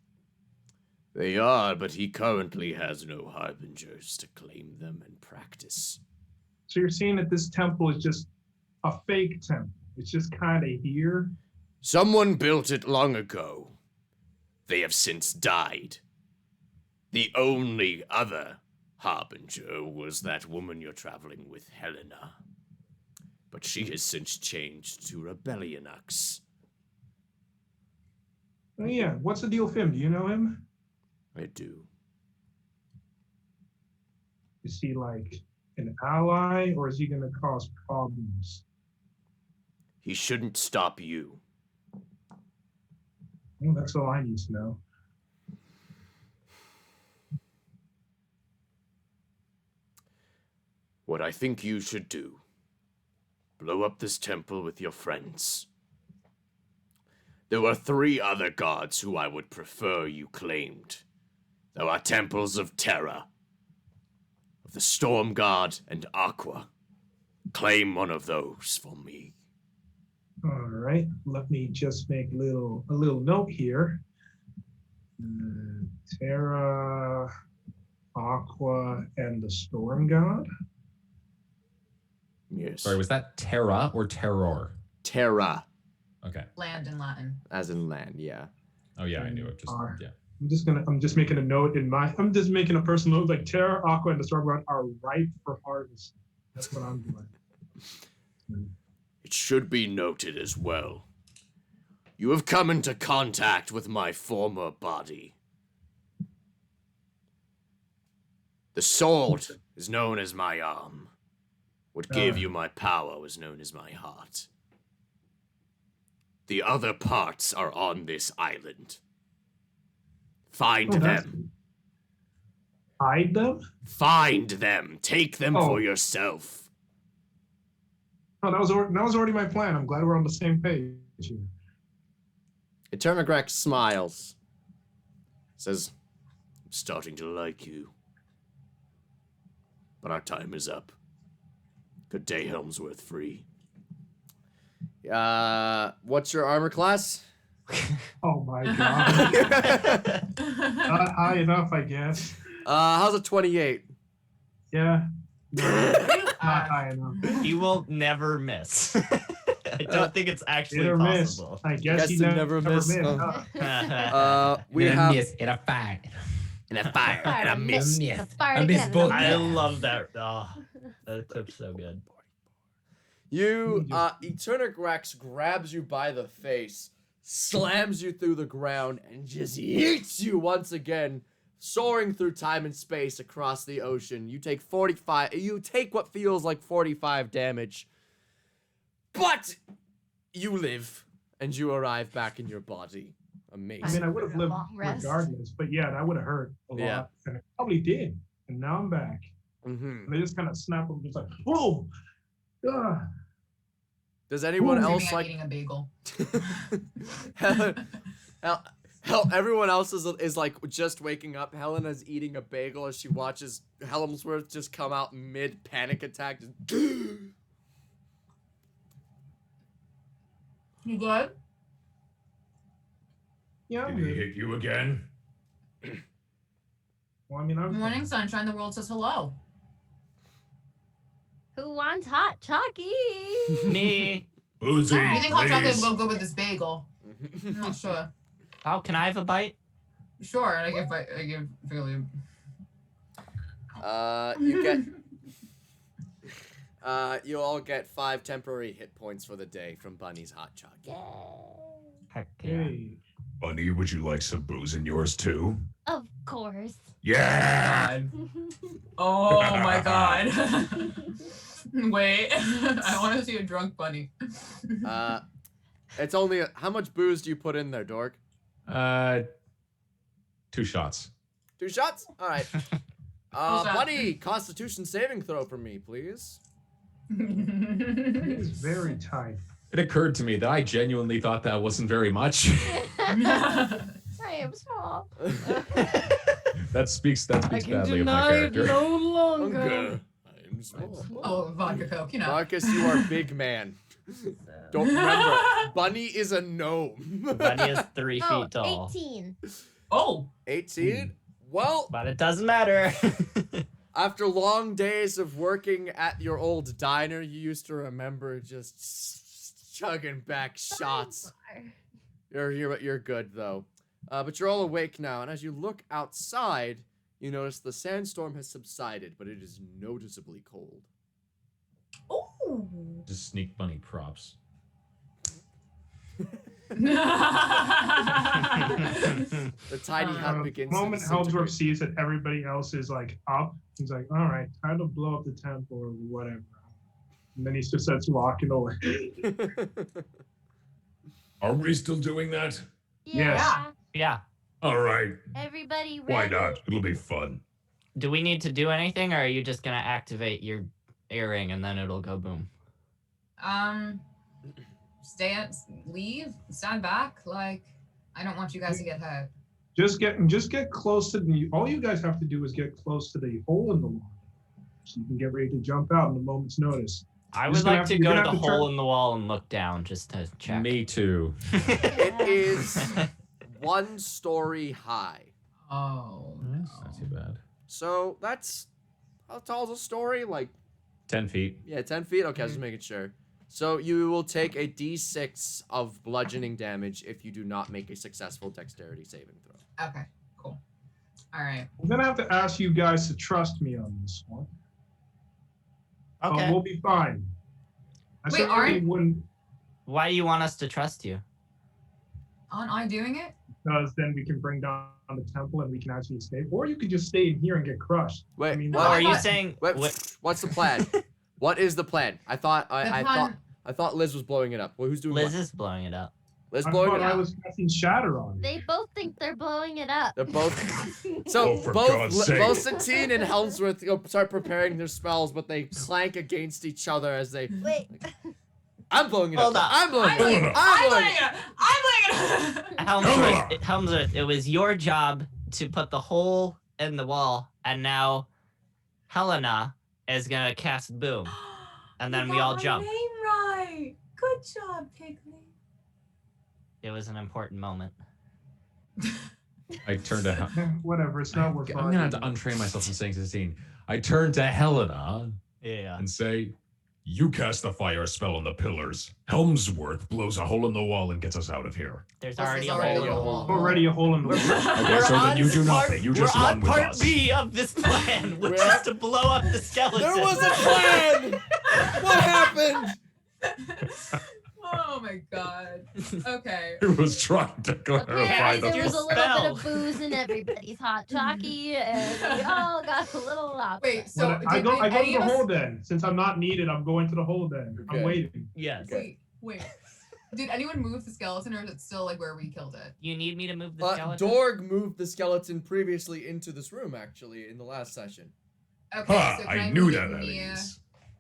They are, but he currently has no harbingers to claim them and practice.
So you're saying that this temple is just a fake temple? It's just kind of here?
Someone built it long ago. They have since died. The only other harbinger was that woman you're traveling with, Helena. But she has since changed to Rebellionux.
Oh yeah, what's the deal with him? Do you know him?
I do.
Is he an ally, or is he going to cause problems?
He shouldn't stop you.
Well, that's all I need to know.
What I think you should do, blow up this temple with your friends. There are 3 other gods who I would prefer you claimed. There are temples of Terra, of the Storm God, and Aqua. Claim one of those for me.
All right, let me just make a little note here. Terra, Aqua, and the Storm God.
Yes.
Sorry, was that Terra or Terror?
Terra,
Okay.
Land in Latin.
as in land, yeah.
Oh yeah, I knew it. Yeah.
I'm just making a note I'm just making a personal note, Terra, Aqua, and the Storm God are ripe for harvest. That's what I'm doing.
It should be noted as well. You have come into contact with my former body. The sword is known as my arm. What gave you my power was known as my heart. The other parts are on this island. Find them.
Hide them?
Find them. Take them for yourself.
Oh, that was already my plan. I'm glad we're on the same page here.
Eternagrax smiles. Says, I'm starting to like you. But our time is up. Good day, Helmsworth Free. What's your armor class?
Oh my god. Not high enough, I guess.
How's a 28?
Yeah. No, not high enough.
He will never miss. I don't think it's actually
Hit or miss.
possible.
I guess he never missed.
Oh. We have
miss in a fire.
in a fire and a miss.
Miss.
Fired
I miss
again.
both.
I love that. Oh, that clip's so good.
You, Eternagrax grabs you by the face, slams you through the ground, and just yeets you once again, soaring through time and space across the ocean. You take what feels like 45 damage, but you live, and you arrive back in your body. Amazing.
I mean, I would have lived
Long rest.
regardless, but yeah, that would have hurt a lot.
Yeah.
And it probably did. And now I'm back.
Mm-hmm.
And they just kind of snap them, just like, whoa! Ah.
Does anyone
Maybe
else
I'm
like...
eating a bagel.
Everyone else is like just waking up. Helena's eating a bagel as she watches Helmsworth just come out mid panic attack.
You good?
Yeah, I'm
Did he
good.
hit you again?
Well, I mean, I'm
Morning sunshine, the world says hello.
Who wants hot chalky?
Me.
Boozy,
I think hot chocolate
please.
will go with this bagel. I'm not sure.
Oh, can I have a bite?
Sure, and I give Philly.
You get. You all get 5 temporary hit points for the day from Bunny's hot chocolate.
Heck yeah.
Hey.
Bunny, would you like some booze in yours too?
Of course.
Yeah.
God. Oh my god. Wait, I want to see a drunk bunny.
It's only how much booze do you put in there, Dork?
2 shots.
2 shots? All right.
What's that?
Bunny, Constitution saving throw for me, please.
It's very tight.
It occurred to me that I genuinely thought that wasn't very much.
I am small.
that speaks
I can
badly of my
deny it
character.
no longer.
I'm small.
Oh, vodka coke, you know.
Marcus, you are big man. Don't remember, Bunny is a gnome.
Bunny is 3
Oh,
feet tall.
18.
Oh,
18? Well,
But it doesn't matter.
after long days of working at your old diner, you used to remember just chugging back shots. You're good though. But you're all awake now, and as you look outside, you notice the sandstorm has subsided, but it is noticeably cold.
oh.
Just sneak Bunny props.
The tiny hut
The
begins
The
to
moment Helmsworth
disintegrate.
sees that everybody else is like up, he's like, all right, time to blow up the temple or whatever. And then he just starts walking away.
Are we still doing that?
Yeah.
Yeah.
All right.
Everybody ready?
Why not? It'll be fun.
Do we need to do anything, or are you just gonna activate your earring and then it'll go boom?
Leave, stand back. Like, I don't want you guys to get hurt.
Just get close to the. All you guys have to do is get close to the hole in the wall, so you can get ready to jump out in a moment's notice.
I
You're
would
just gonna
like
have
to
to-
go
you're
to
gonna
the
have to
hole
turn-
in the wall and look down just to check.
Me too.
It is 1 story high.
Oh,
That's not too bad.
So that's how tall is a story? Like
10 feet.
yeah, 10 feet. Okay, I was just making sure. So you will take a d6 of bludgeoning damage if you do not make a successful dexterity saving throw.
Okay, cool. All right.
I'm gonna have to ask you guys to trust me on this one. But
Okay.
we'll be fine. I
Wait,
certainly
aren't-
wouldn't,
Why do you want us to trust you?
Aren't I doing it?
because then we can bring down the temple and we can actually escape. Or you could just stay in here and get crushed.
Wait,
I mean,
No,
Oh,
what,
I
are you
thought-
saying?
wait, what's the plan? What is the plan? I thought
The
I
plan-
thought Liz was blowing it up. Well, who's doing
Liz
what?
is blowing it up.
Liz
I
blowing
thought
it
I
up.
was casting shatter on it.
They both think they're blowing it up.
They're both. So
Oh, for God's sake.
both Satine and Helmsworth go start preparing their spells, but they clank against each other as they.
Wait.
I'm blowing it
Hold
up.
up.
I'm blowing
I'm
it
blowing
up.
it.
I'm
I'm
blowing
blowing
it.
it. I'm blowing it.
Helmsworth, it was your job to put the hole in the wall, and now Helena is gonna cast boom, and then
You
we
got
all
my
jump.
Name right. Good job, Piggly.
It was an important moment.
I turned to
Whatever, it's not worth
I'm gonna have to untrain myself from saying 16. I turn to Helena
Yeah.
and say, "You cast the fire spell on the pillars. Helmsworth blows a hole in the wall and gets us out of here."
There's
This
already
is
a
already
hole in
a
the
hole.
wall.
Already a hole in the wall.
Okay, so then you do nothing. You just
we're
run
on
with
part
us.
B of this plan, which
We're-
is to blow up the skeleton.
There was a plan. What happened?
Oh my god. Okay.
He was trying to clarify
Apparently
the
there was a
Your
little bit
spell.
of booze in everybody's hot chalky, and we all got a little lopsided.
Wait, so
Well, I
did
go to
any
the
of us-
hole then. Since I'm not needed, I'm going to the hole then.
Okay.
I'm waiting.
Yes.
Wait. Did anyone move the skeleton, or is it still like where we killed it?
You need me to move the skeleton?
Dorg moved the skeleton previously into this room, actually, in the last session.
Okay,
Ha!
so can
I
I
knew
move
that
it
at
near?
least.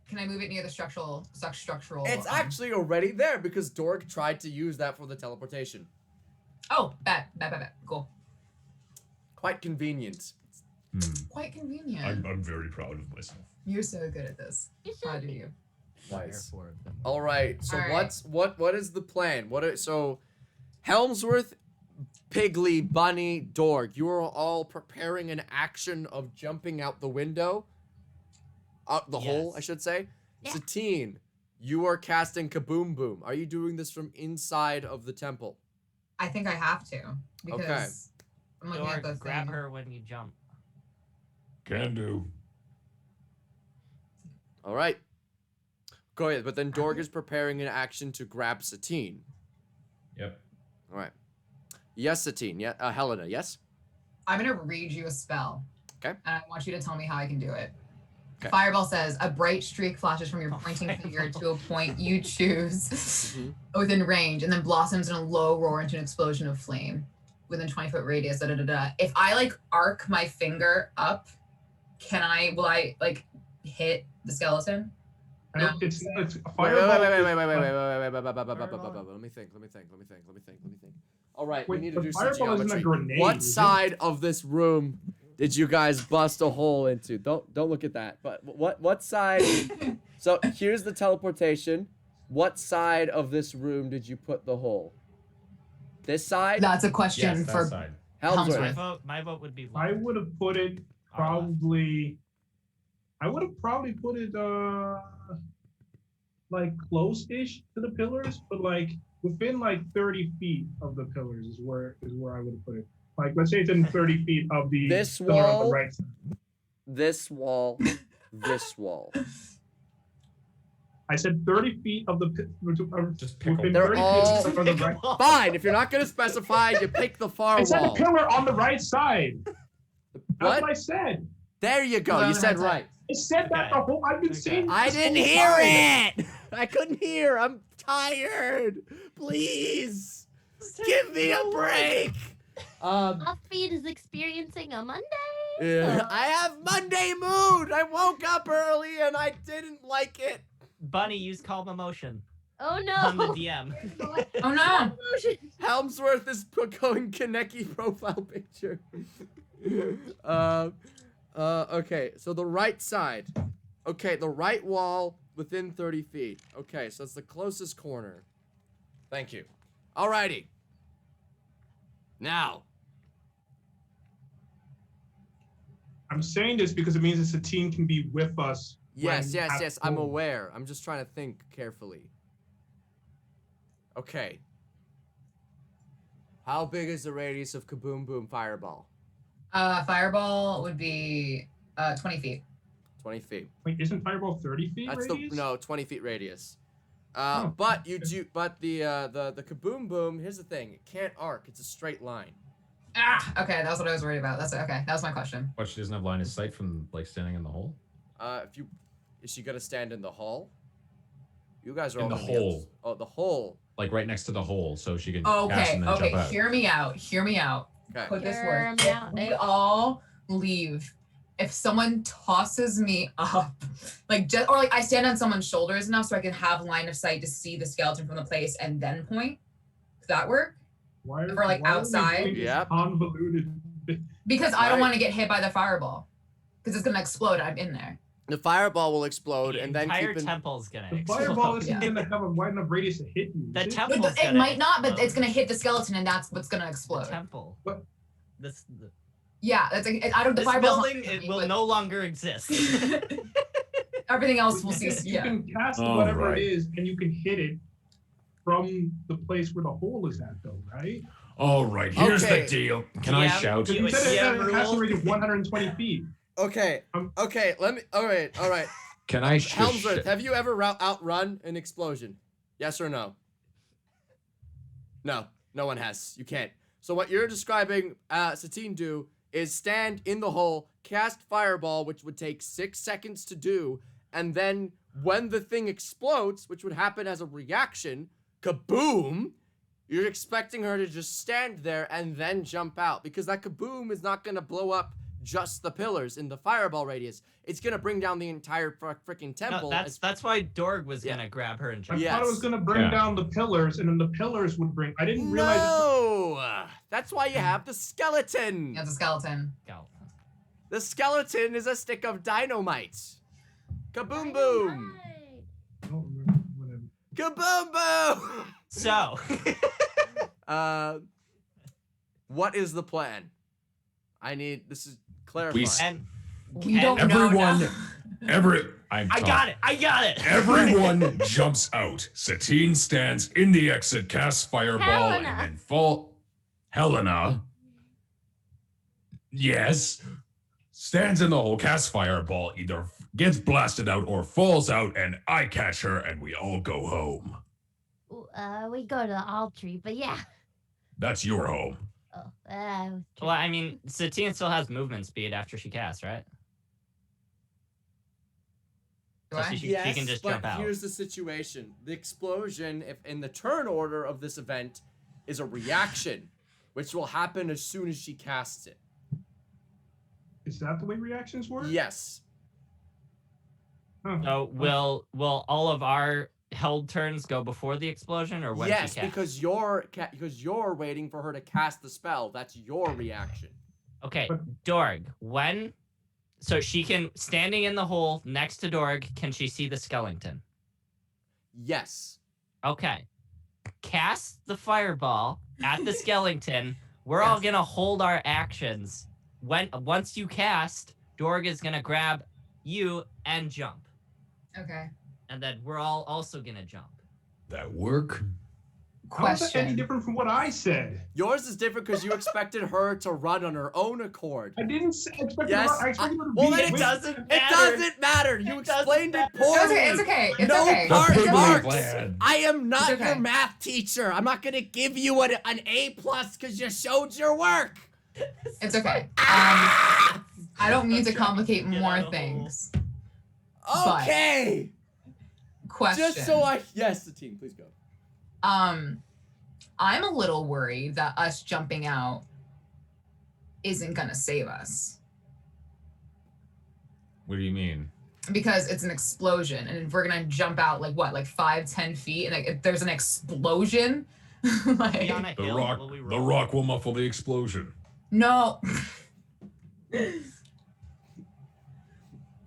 Can I move it near the structural?
It's actually already there because Dorg tried to use that for the teleportation.
Oh, bet. Cool.
Quite convenient.
Quite convenient.
I'm very proud of myself.
You're so good at this.
You
How
should
do
be.
you?
Nice.
Four of them.
All right. So
All right.
what is the plan? So Helmsworth, Piggly, Bunny, Dorg, you are all preparing an action of jumping out the window. Out the hole,
Yes.
I should say.
Yeah.
Satine, you are casting Kaboom Boom. Are you doing this from inside of the temple?
I think I have to because I'm looking at the
Dorg, grab
thing.
her when you jump.
Can do.
All right. Go ahead. But then Dorg is preparing an action to grab Satine.
Yep.
All right. Yes, Satine. Yeah, Helena. Yes.
I'm gonna read you a spell.
Okay.
And I want you to tell me how I can do it.
Okay.
Fireball says, a bright streak flashes from your pointing finger to a point you choose
Mhm.
within range, and then blossoms in a low roar into an explosion of flame within 20-foot radius. Da, da, da, da. If I like arc my finger up, will I like hit the skeleton?
I don't, it's
Wait.
fireball.
Let me think. All right, we
Wait,
need to
but
do some
fireball isn't a
geometry.
grenade,
What
is it?
side of this room did you guys bust a hole into? Don't look at that. But what side? So here's the teleportation. What side of this room did you put the hole? This side?
That's a question
Yes,
for
that side.
Helmsworth.
My vote would be.
I would have put it probably. I would have probably put it like close-ish to the pillars, but like within like 30 feet of the pillars is where I would have put it. Like let's say it's in 30 feet of the
This
pillar on
wall?
the right side.
This wall. This wall.
I said 30 feet of the
Just pickle.
within
They're
30
all-
feet of the right.
Fine. If you're not gonna specify, you pick the far
I said the
wall.
pillar on the right side. That's
What?
what I said.
There you go.
Pillar
You
on the
said
right
right.
I said that the whole. I've been
Okay.
saying.
I
this
didn't
whole
hear
time.
it. I couldn't hear. I'm tired. Please give me a break.
Offbeat is experiencing a Monday.
Yeah, I have Monday mood. I woke up early and I didn't like it.
Bunny, use calm emotion
Oh
on the
no.
DM.
Oh no!
Helmsworth is going Kaneki profile picture. Okay, so the right side. Okay, the right wall within 30 feet. Okay, so it's the closest corner. Thank you. Alrighty. Now.
I'm saying this because it means that the team can be with us.
Yes,
when at
yes, I'm
home.
aware. I'm just trying to think carefully. Okay. How big is the radius of Kaboom Boom Fireball?
Fireball would be 20 feet.
20 feet.
Wait, isn't fireball 30 feet
That's
radius?
the no 20 feet radius.
Oh,
But you do. But the Kaboom Boom. Here's the thing. It can't arc. It's a straight line.
Ah, okay, that's what I was worried about. That's okay. That was my question.
What, she doesn't have line of sight from like standing in the hole?
Is she gonna stand in the hall? You guys are
In
all
the
on other-
hole.
Oh, the hole.
Like right next to the hole, so she can cast
Okay,
and then
okay.
jump out.
Hear me out. Hear me out.
Okay.
Put this
Hear
word.
me out,
We
eh?
all leave. If someone tosses me up, like just or like I stand on someone's shoulders enough so I can have line of sight to see the skeleton from the place and then point. Does that work?
Why are,
Or, like,
why are we
outside?
doing this
Yep.
Convoluted.
Because I don't
Right.
want to get hit by the fireball. Because it's gonna explode. I'm in there.
The fireball will explode,
The
and then
entire
keep in.
temple's gonna
The
explode.
fireball isn't
Yeah.
going to have a wide enough radius to hit you.
The
is it?
temple-
It,
gonna
might not, but
explode.
it's gonna hit the skeleton, and that's what's gonna
The
explode.
temple.
What?
The
Yeah, that's like, I don't. The
this
fireball's
building
not
it
me,
will
but
no longer exist.
everything else will cease.
You
Yeah.
can cast
All
whatever
right.
it is, and you can hit it from the place where the hole is at, though, right?
All right, here's
Okay.
the deal. Can I
Yeah.
shout?
Because you
Wait,
said it
yeah,
had a casting
rule.
radius of 120 feet.
Okay. Okay. Let me. All right. All right.
Can I
Helmsworth, have you ever outrun an explosion? Yes or no? No. No one has. You can't. So what you're describing Satine do is stand in the hole, cast fireball, which would take 6 seconds to do, and then when the thing explodes, which would happen as a reaction, kaboom, you're expecting her to just stand there and then jump out, because that kaboom is not going to blow up just the pillars in the fireball radius. It's going to bring down the entire freaking temple.
No, that's why Dorg was
Yeah.
gonna grab her and
I
jump.
thought it was
Yes.
going to bring
Yeah.
down the pillars, and then the pillars would bring. I didn't realize.
No! That's why you have the skeleton.
Yeah, it's a skeleton.
Go.
The skeleton is a stick of dynamite. Kaboom boom.
don't remember. Whatever.
Kaboom boom!
So,
What is the plan? This is clarifying.
and
We don't know.
Everyone,
now.
I got it.
Everyone jumps out. Satine stands in the exit, casts fireball,
Helena.
and then Helena. Yes. Stands in the hole, casts fireball, either gets blasted out or falls out, and I catch her, and we all go home.
We go to the altar, but yeah.
That's your home.
Oh,
Well, I mean, Satine still has movement speed after she casts, right?
Do
So
I?
she
Yes,
can just
but
jump out.
here's the situation. The explosion, if in the turn order of this event, is a reaction, which will happen as soon as she casts it.
Is that the way reactions work?
Yes.
Huh.
So will all of our held turns go before the explosion or when
Yes,
she casts?
because you're waiting for her to cast the spell. That's your reaction.
Okay,
But-
Dorg, when... So she can, standing in the hole next to Dorg, can she see the skeleton?
Yes.
Okay. Cast the fireball at the skeleton. We're all
Yes.
gonna hold our actions. Once you cast, Dorg is gonna grab you and jump.
Okay.
And then we're all also gonna jump.
That work?
How is that any
Question.
different from what I said?
Yours is different because you expected her to run on her own accord.
I didn't expect
Yes,
her. I expected her to
well,
be
then it
with-
doesn't
It
matter.
doesn't matter. You
It doesn't
explained it
matter.
poorly.
It's okay. It's
No
okay.
part
The
marks.
plan.
I am not
It's okay.
your math teacher. I'm not gonna give you an A+ because you showed your work.
It's okay. I don't mean to complicate
Get out
more
of the hole.
things.
Okay.
Question.
Just so yes, the team, please go.
I'm a little worried that us jumping out isn't gonna save us
What do you mean?
because it's an explosion, and if we're gonna jump out like 5-10 feet, and like if there's an explosion,
Be
like
on a
The
hill,
rock,
will we
the
roll?
rock will muffle the explosion.
no.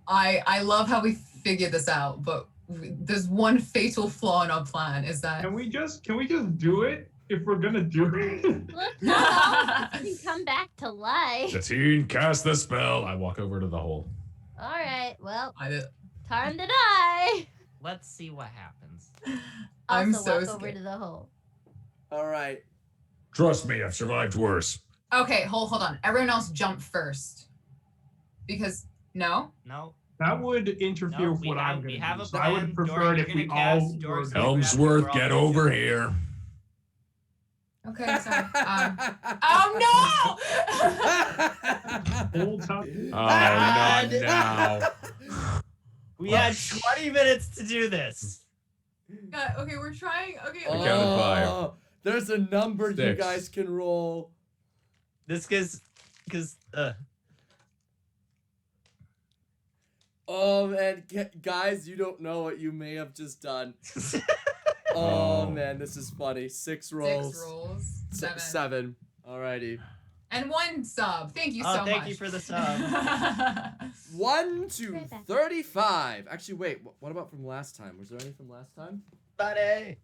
I love how we figured this out, but there's one fatal flaw in our plan is that
Can we just do it if we're gonna do it?
Look, not all of us can come back to life.
Satine, cast the spell. I walk over to the hole.
All right, well,
I,
time to die.
Let's see what happens.
I'm
Also
so
walk over
scared.
to the hole.
All right.
Trust me, I've survived worse.
Okay, hold on. Everyone else jump first. Because no?
No.
That would interfere
No,
with what I'm
we
gonna
have
do.
a
So I
plan.
would prefer
Dorg,
it if
you're
we
gonna
all
cast.
were.
Dorg's gonna
Helmsworth,
grab you,
get
we're all
over
gonna
here.
Okay, sorry. Oh
Whole time.
Oh, not now.
We had 20 minutes to do this.
no! Okay, we're trying. Okay.
I counted 5.
Oh, there's a number you
6.
guys can roll.
This because
Oh man, guys, you don't know what you may have just done. Oh man, this is funny. 6 rolls.
6 rolls. 7.
7. Alrighty.
And 1 sub. Thank you so much.
thank you for the sub.
1 to
Right back.
35. Actually, wait. What about from last time? Was there any from last time?
Buddy.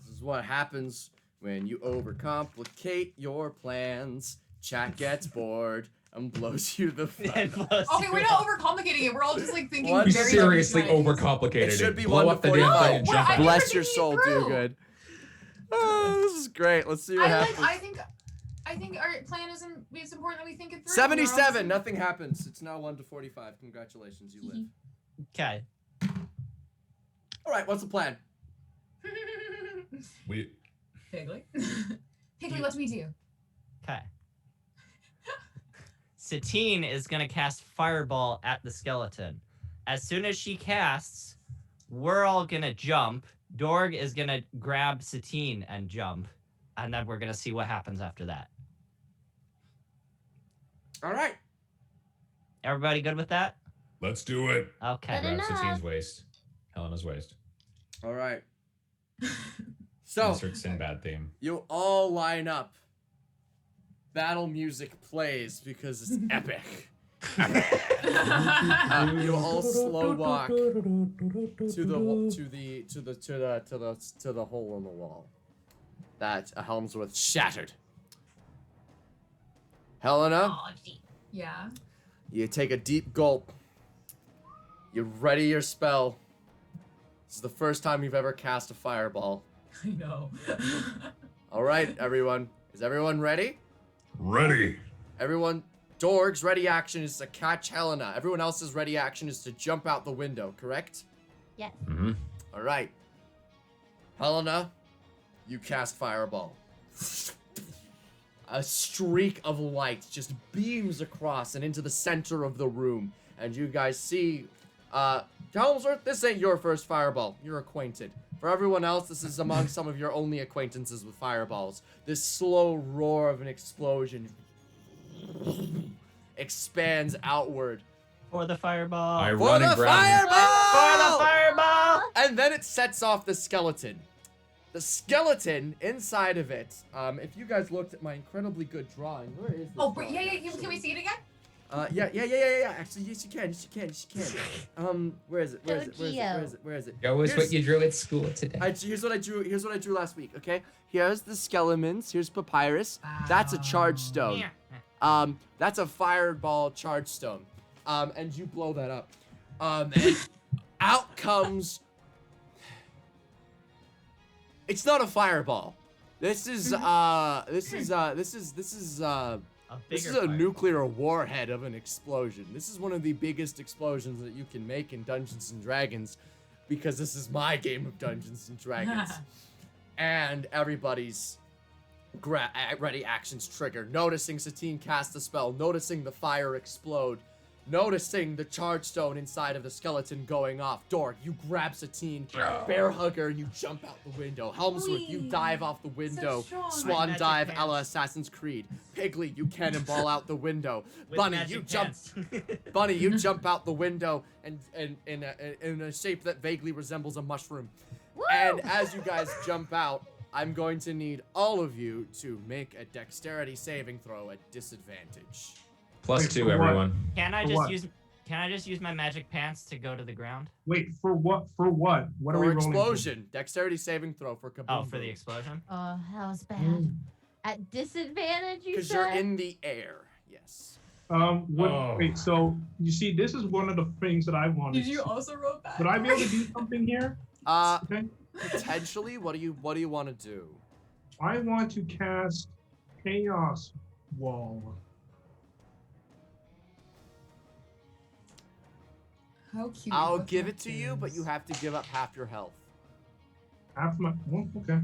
This is what happens when you overcomplicate your plans. Chat gets bored and blows you the fuck up.
Okay, we're not overcomplicating it. We're all just like thinking
What?
We
very
seriously
different things.
overcomplicated
It should be
Blow
1
up
to
the damn
45.
thing and
No,
jump
I
out.
think
Bless
we're
your
thinking
soul,
it
do
through.
good. Oh, this is great. Let's see what happens.
I think our plan isn't. It's important that we think it through.
77. Nothing happens. It's now 1 to 45. Congratulations, you live.
Okay.
All right, what's the plan?
We
Piggly. Piggly, what do we do?
Okay. Satine is gonna cast Fireball at the skeleton. As soon as she casts, we're all gonna jump. Dorg is gonna grab Satine and jump, and then we're gonna see what happens after that.
All right.
Everybody good with that?
let's do it.
Okay.
Good
Grab
enough.
Satine's waist. Helena's waist.
All right. So
Insert Sinbad theme.
you all line up. Battle music plays because it's epic. You all slow walk to the hole in the wall that Helmsworth shattered. Helena,
Yeah.
you take a deep gulp. You ready your spell. This is the first time you've ever cast a fireball.
I know.
All right, everyone. Is everyone ready?
Ready.
Everyone, Dorg's ready action is to catch Helena. Everyone else's ready action is to jump out the window, correct?
Yes.
Mm-hmm.
All right. Helena, you cast fireball. A streak of light just beams across and into the center of the room. And you guys see, Helmsworth, this ain't your first fireball. You're acquainted. For everyone else, this is among some of your only acquaintances with fireballs. This slow roar of an explosion expands outward.
For the fireball.
I
For
run
the
and grab it.
fireball!
For the fireball.
And then it sets off the skeleton. The skeleton inside of it. If you guys looked at my incredibly good drawing, where is this?
Oh,
drawing,
yeah.
actually?
Can we see it again?
Yeah. Actually, yes, you can. Where is it? Where is it?
Show us
Here's-
what you drew at school today.
Here's what I drew. Here's what I drew last week. Okay. Here's the skeletons. Here's papyrus. That's a charge stone. That's a fireball charge stone. And you blow that up. And out comes. It's not a fireball. This is a nuclear warhead of an explosion. This is one of the biggest explosions that you can make in Dungeons and Dragons, because this is my game of Dungeons and Dragons. And everybody's ready actions trigger. Noticing Satine cast the spell, noticing the fire explode, noticing the charge stone inside of the skeleton going off. Dorg, you grab Satine, bear hug her, and you jump out the window. Helmsworth, you dive off the window.
strong.
Swan
Magic
dive a
hands.
la Assassin's Creed. Piggly, you cannonball out the window.
With
Bunny,
magic
you jump.
hands.
Bunny, you jump out the window and in a shape that vaguely resembles a mushroom.
Woo!
And as you guys jump out, I'm going to need all of you to make a dexterity saving throw at disadvantage.
Plus
Wait,
2,
for what?
everyone.
Can I
For
just
what?
use? Can I just use my magic pants to go to the ground?
Wait, for what? For what? What are we
For
rolling?
explosion, dexterity saving throw for kaboom.
Oh, for the explosion.
Oh, that was bad. At disadvantage, you
Because
said?
you're in the air. Yes.
What?
Oh.
Wait. So you see, this is one of the things that I wanted.
Did you also roll that?
Would I be able to do something here? Okay.
Potentially. What do you want to do?
I want to cast Chaos Wall.
How cute.
I'll
What's
give
that
it to you, but you
is?
have to give up half your health.
Half my. Oh, okay.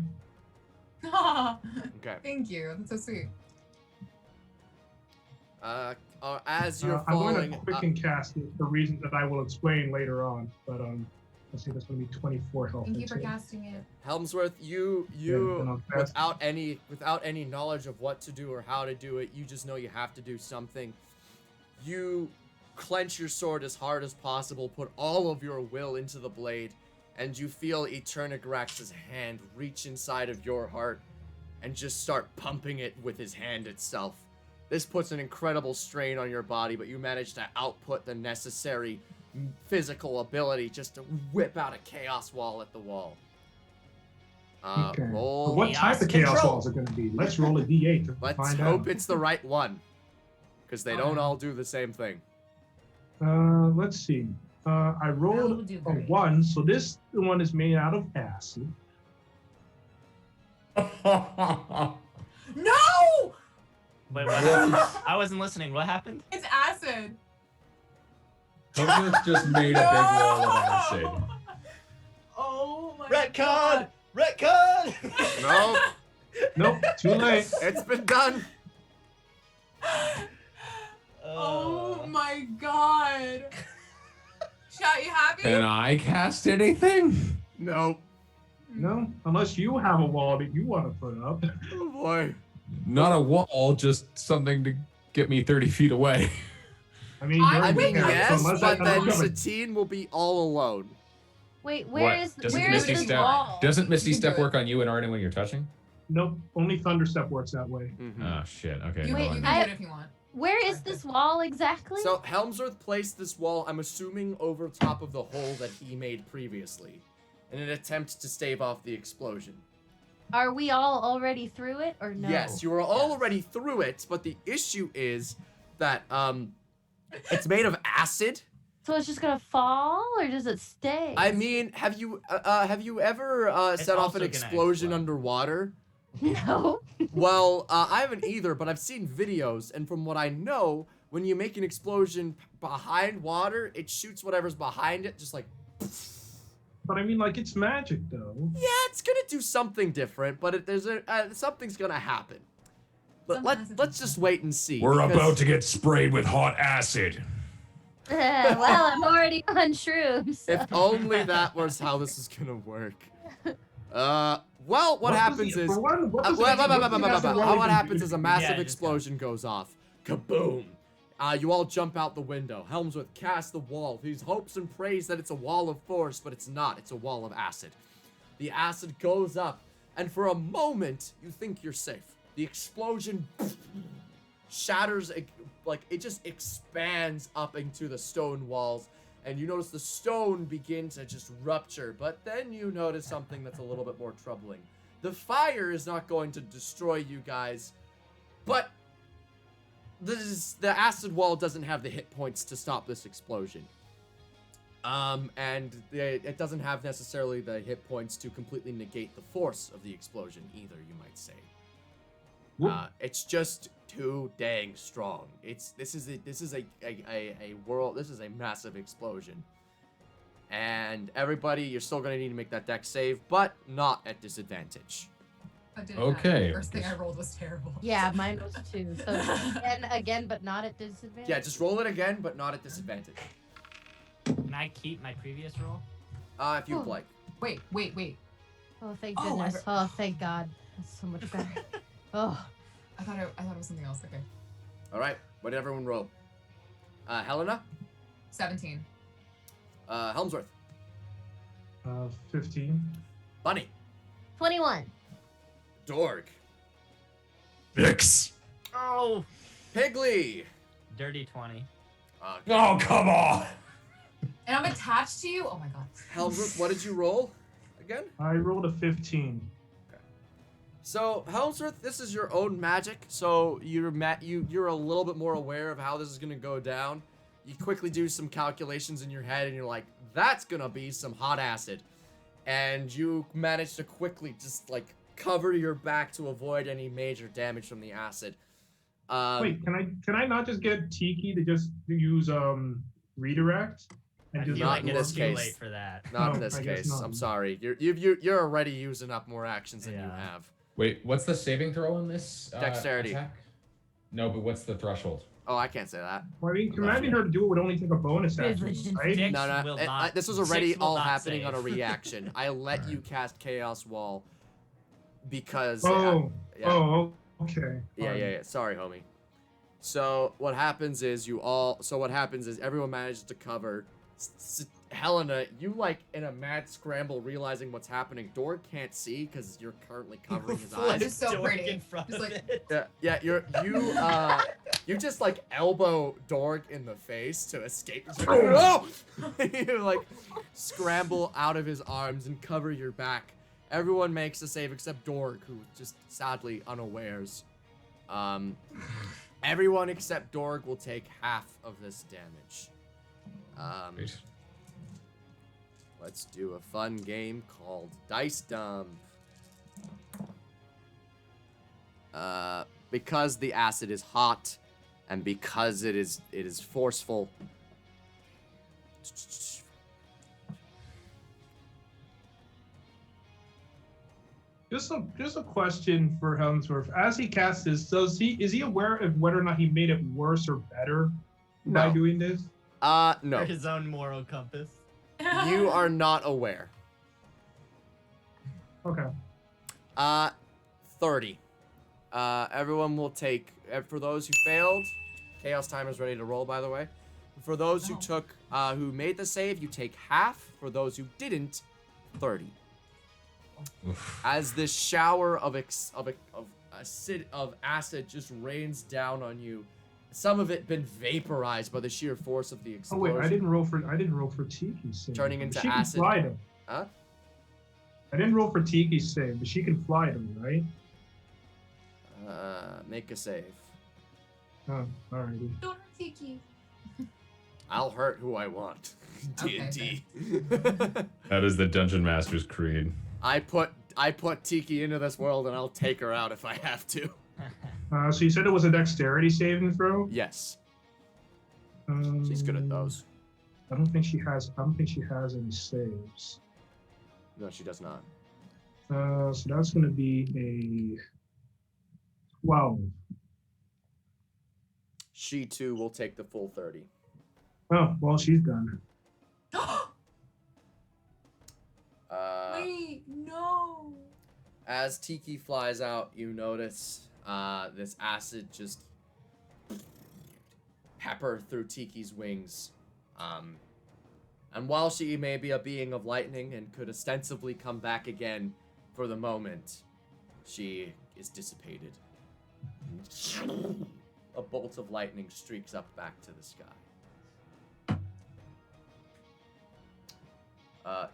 Okay.
Thank you. That's so sweet.
As you're
I'm going
falling.
to quicken cast it for reasons that I will explain later on. But let's see, that's going to be 24 health.
Thank you for
I'd say.
casting it.
Helmsworth, you
then I'll cast-
without any knowledge of what to do or how to do it, you just know you have to do something. You clench your sword as hard as possible, put all of your will into the blade, and you feel Eternigrax's hand reach inside of your heart and just start pumping it with his hand itself. This puts an incredible strain on your body, but you manage to output the necessary physical ability just to whip out a chaos wall at the wall.
Okay.
Roll.
What type of chaos
control.
walls are going to be? Let's roll a d8 to
Let's
find
hope
out.
it's the right one, because they don't all do the same thing.
Let's see. I rolled
will do
a
great.
1, so this one is made out of acid.
No!
Wait, what happened? I wasn't listening. What happened?
It's acid.
Helmsworth just made a big wall of acid.
Oh my
Retcon! Retcon!
No,
Nope, too late.
it's been done.
Oh my god. Shout, you happy?
Can I cast anything?
No.
No, unless you have a wall that you want to put up.
Oh boy.
Not a wall, just something to get me 30 feet away.
I mean,
I
you're
I
in the
mean,
think
air, so
yes,
unless I
but then
cover-
Satine will be all alone.
Wait,
What?
where is
Doesn't
where is
Misty
the
Step
wall?
Doesn't Misty
You can
Step
do it.
work on you and Arden when you're touching?
Nope, only Thunderstep works that way.
Mhm.
Oh shit. Okay.
You,
never
you
mind.
can do it if you want.
Where is this wall exactly?
So Helmsworth placed this wall, I'm assuming, over top of the hole that he made previously, in an attempt to stave off the explosion.
Are we all already through it or no?
Yes, you are all already through it, but the issue is that it's made of acid.
So it's just gonna fall, or does it stay?
I mean, have you ever set off
also
an
gonna
explosion
explode.
underwater?
No.
Well, I haven't either, but I've seen videos, and from what I know, when you make an explosion behind water, it shoots whatever's behind it, just like.
But I mean, like, it's magic, though.
Yeah, it's gonna do something different, but something's gonna happen. But let's just wait and see.
We're
because-
about to get sprayed with hot acid.
Well, I'm already on shrooms. So.
If only that was how this is gonna work. Well, what happens is. What happens is a massive
Yeah, just
explosion goes off. Kaboom! You all jump out the window. Helmsworth casts the wall. He hopes and prays that it's a wall of force, but it's not. It's a wall of acid. The acid goes up, and for a moment, you think you're safe. The explosion shatters, like it just expands up into the stone walls, and you notice the stone begin to just rupture. But then you notice something that's a little bit more troubling. The fire is not going to destroy you guys, but the acid wall doesn't have the hit points to stop this explosion. And it doesn't have necessarily the hit points to completely negate the force of the explosion either, you might say. It's just too dang strong. This is a massive explosion. And everybody, you're still gonna need to make that dex save, but not at disadvantage.
I didn't
Okay.
The first thing I rolled was terrible.
Yeah, mine was too. So again, but not at disadvantage.
Yeah, just roll it again, but not at disadvantage.
Can I keep my previous roll?
If you'd
Oh.
like.
Wait.
Oh, thank
Oh,
goodness. Oh, thank God. That's so much better. Oh.
I thought it was something else. Okay.
All right, what did everyone roll? Helena,
17.
Helmsworth,
15.
Bunny,
21.
Dorg,
Vix.
Oh,
Piggly.
dirty 20.
Oh, come on.
And I'm attached to you? Oh my god.
Helmsworth, what did you roll again?
I rolled a 15.
So Helmsworth, this is your own magic, so you're a little bit more aware of how this is gonna go down. You quickly do some calculations in your head, and you're like, "That's gonna be some hot acid," and you manage to quickly just like cover your back to avoid any major damage from the acid.
Wait, can I not just get Tiki to just use redirect?
I
And
feel
not
like
in
it's
this
too
case.
late for that.
Not in
No,
this
I guess
case.
not.
I'm sorry. You're already using up more actions than you
Yeah.
have.
Wait, what's the saving throw on this?
Dexterity.
Attack? No, but what's the threshold?
Oh, I can't say that.
Well, I mean, commanding her to do it would only take a bonus action,
Privileged
right?
Six
No,
will
it-
not-
this was already
six will
all
not
happening on a
save.
reaction. I let you cast Chaos Wall because.
Oh,
yeah.
oh, okay.
Yeah. Sorry, homie. So what happens is everyone manages to cover. Helena, you like in a mad scramble, realizing what's happening. Dorg can't see because you're currently covering his
It's
eyes.
just so
Dork
pretty.
in front
Just
of
like-
it.
Yeah. You just like elbow Dorg in the face to escape. He's like, "No!" You like scramble out of his arms and cover your back. Everyone makes a save except Dorg, who is just sadly unawares. Everyone except Dorg will take half of this damage.
Wait.
Let's do a fun game called Dice Dump. Because the acid is hot, and because it is forceful.
Just a question for Helmsworth. As he casts this, is he aware of whether or not he made it worse or better by
No.
doing this?
For
No.
his own moral compass.
You are not aware.
Okay.
30. Everyone will take, for those who failed, Chaos Timer's ready to roll, by the way. For those who who made the save, you take half. For those who didn't, 30.
Oof.
As this shower of acid just rains down on you, some of it been vaporized by the sheer force of the
Oh
explosion.
wait, I didn't roll for Tiki's save.
Turning into
she
acid.
Can fly though.
Huh?
I didn't roll for Tiki's save, but she can fly them, right?
Make a save.
Oh, alrighty.
Don't hurt Tiki.
I'll hurt who I want. D&D.
That is the Dungeon Master's creed.
I put Tiki into this world and I'll take her out if I have to.
So you said it was a dexterity saving throw?
Yes. She's good at those.
I don't think she has any saves.
No, she does not.
So that's gonna be a 12.
She too will take the full 30.
Oh, well, she's done.
Wait, no.
As Tiki flies out, you notice this acid just pepper through Tiki's wings. And while she may be a being of lightning and could ostensibly come back again for the moment, she is dissipated. A bolt of lightning streaks up back to the sky.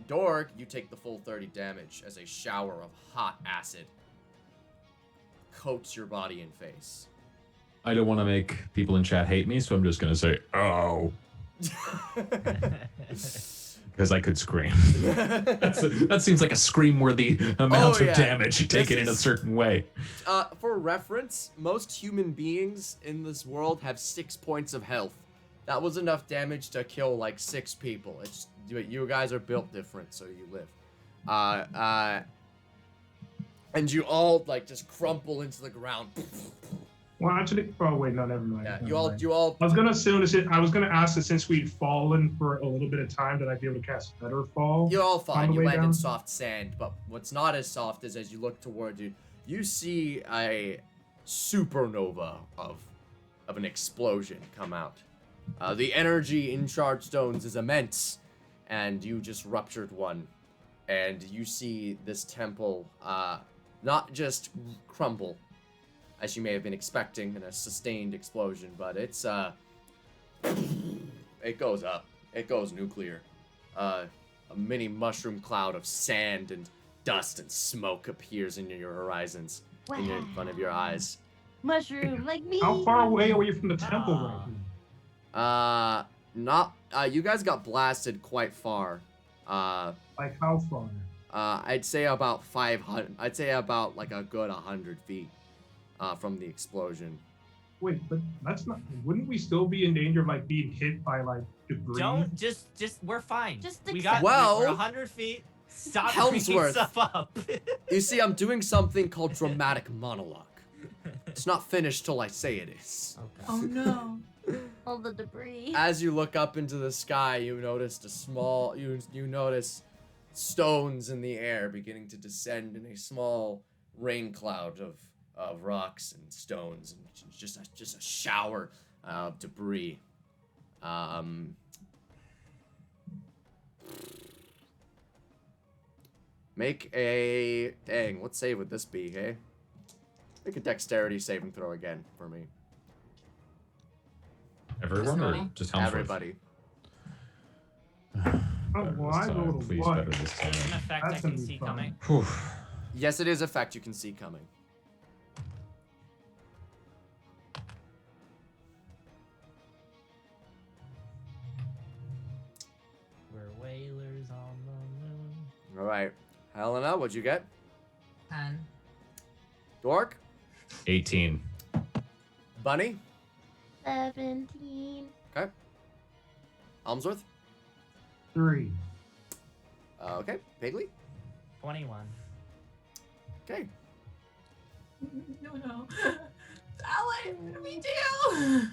Dorg, you take the full 30 damage as a shower of hot acid coats your body and face.
I don't want to make people in chat hate me, so I'm just going to say, oh. Because I could scream. That seems like a scream-worthy amount of damage taken in a certain way.
For reference, most human beings in this world have 6 points of health. That was enough damage to kill like 6 people. It's you guys are built different, so you live. And you all like just crumple into the ground.
Well, actually, oh wait, no, never mind.
Yeah,
never
you
mind.
all.
I was gonna ask that since we'd fallen for a little bit of time, that I'd be able to cast Better Fall.
You're all fine.
on the
You
way
land in
down?
soft sand, but what's not as soft is as you look toward you, you see a supernova of an explosion come out. The energy in charged stones is immense, and you just ruptured one, and you see this temple not just crumble, as you may have been expecting in a sustained explosion, but it's it goes up. It goes nuclear. A mini mushroom cloud of sand and dust and smoke appears in your horizons, in front of your eyes.
Mushroom, like me.
How far away are you from the temple right now?
You guys got blasted quite far.
Like how far?
I'd say about 500. I'd say about like a good 100 feet from the explosion.
Wait, but that's not. Wouldn't we still be in danger of like being hit by like debris?
Don't just we're fine.
Just
we
accept-
got
Well,
we're 100 feet. Stop bringing
Helmsworth.
stuff up.
You see, I'm doing something called dramatic monologue. It's not finished till I say it is.
Okay.
Oh no.
All the debris.
As you look up into the sky, you notice you notice stones in the air beginning to descend in a small rain cloud of rocks and stones, and just a shower of debris. Make a what save would this be, hey? Make a dexterity saving throw again for me.
Everyone or
Everybody?
just Helmsworth?
Everybody.
Oh, well, I rolled a
Please
one.
better this
An
time.
effect I
That's
can
gonna be
see
fun.
coming.
Whew.
Yes, it is a fact you can see coming.
We're whalers on the moon.
All right, Helena, what'd you get?
10.
Dork,
18.
Bunny,
17.
okay. Helmsworth,
3.
okay. Pigley,
21.
okay.
No. Ballad, what do we do?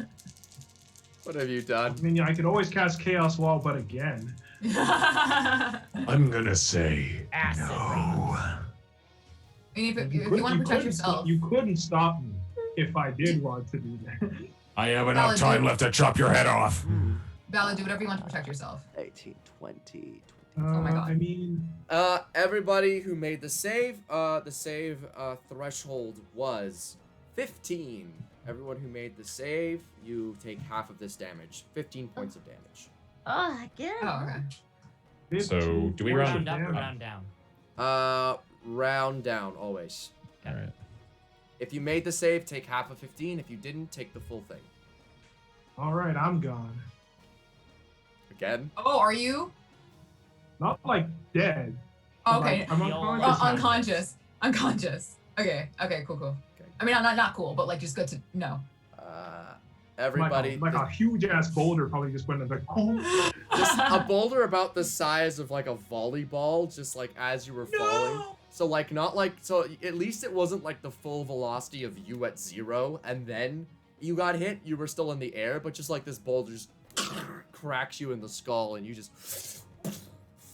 What have you
I
done?
mean, I could always cast Chaos Wall, but again.
I'm gonna say
Acid.
no.
I mean, if you want to protect
couldn't
yourself.
You couldn't stop me if I did want to do that.
I have enough
Valid,
time
dude.
left to chop your head off.
Ballad, do whatever you want to protect yourself.
18, 20.
Oh my God.
I mean,
Everybody who made the save threshold was 15. Everyone who made the save, you take half of this damage. 15 points of damage.
Oh, again.
Oh, okay.
So, do we
Round up or
damage.
round down?
Round down, always.
All right.
If you made the save, take half of 15. If you didn't, take the full thing.
All right, I'm gone.
Again?
Oh, are you?
Not like dead.
Oh, okay.
I'm
You'll-
unconscious.
Unconscious. Unconscious. Okay. Okay. Cool. Cool.
Okay.
I mean, not cool, but like just good to know.
Everybody,
like a huge ass boulder probably just went in like, oh.
just a boulder about the size of like a volleyball, just like as you were falling. So like not like so at least it wasn't like the full velocity of you at 0 and then you got hit. You were still in the air, but just like this boulder just cracks you in the skull and you just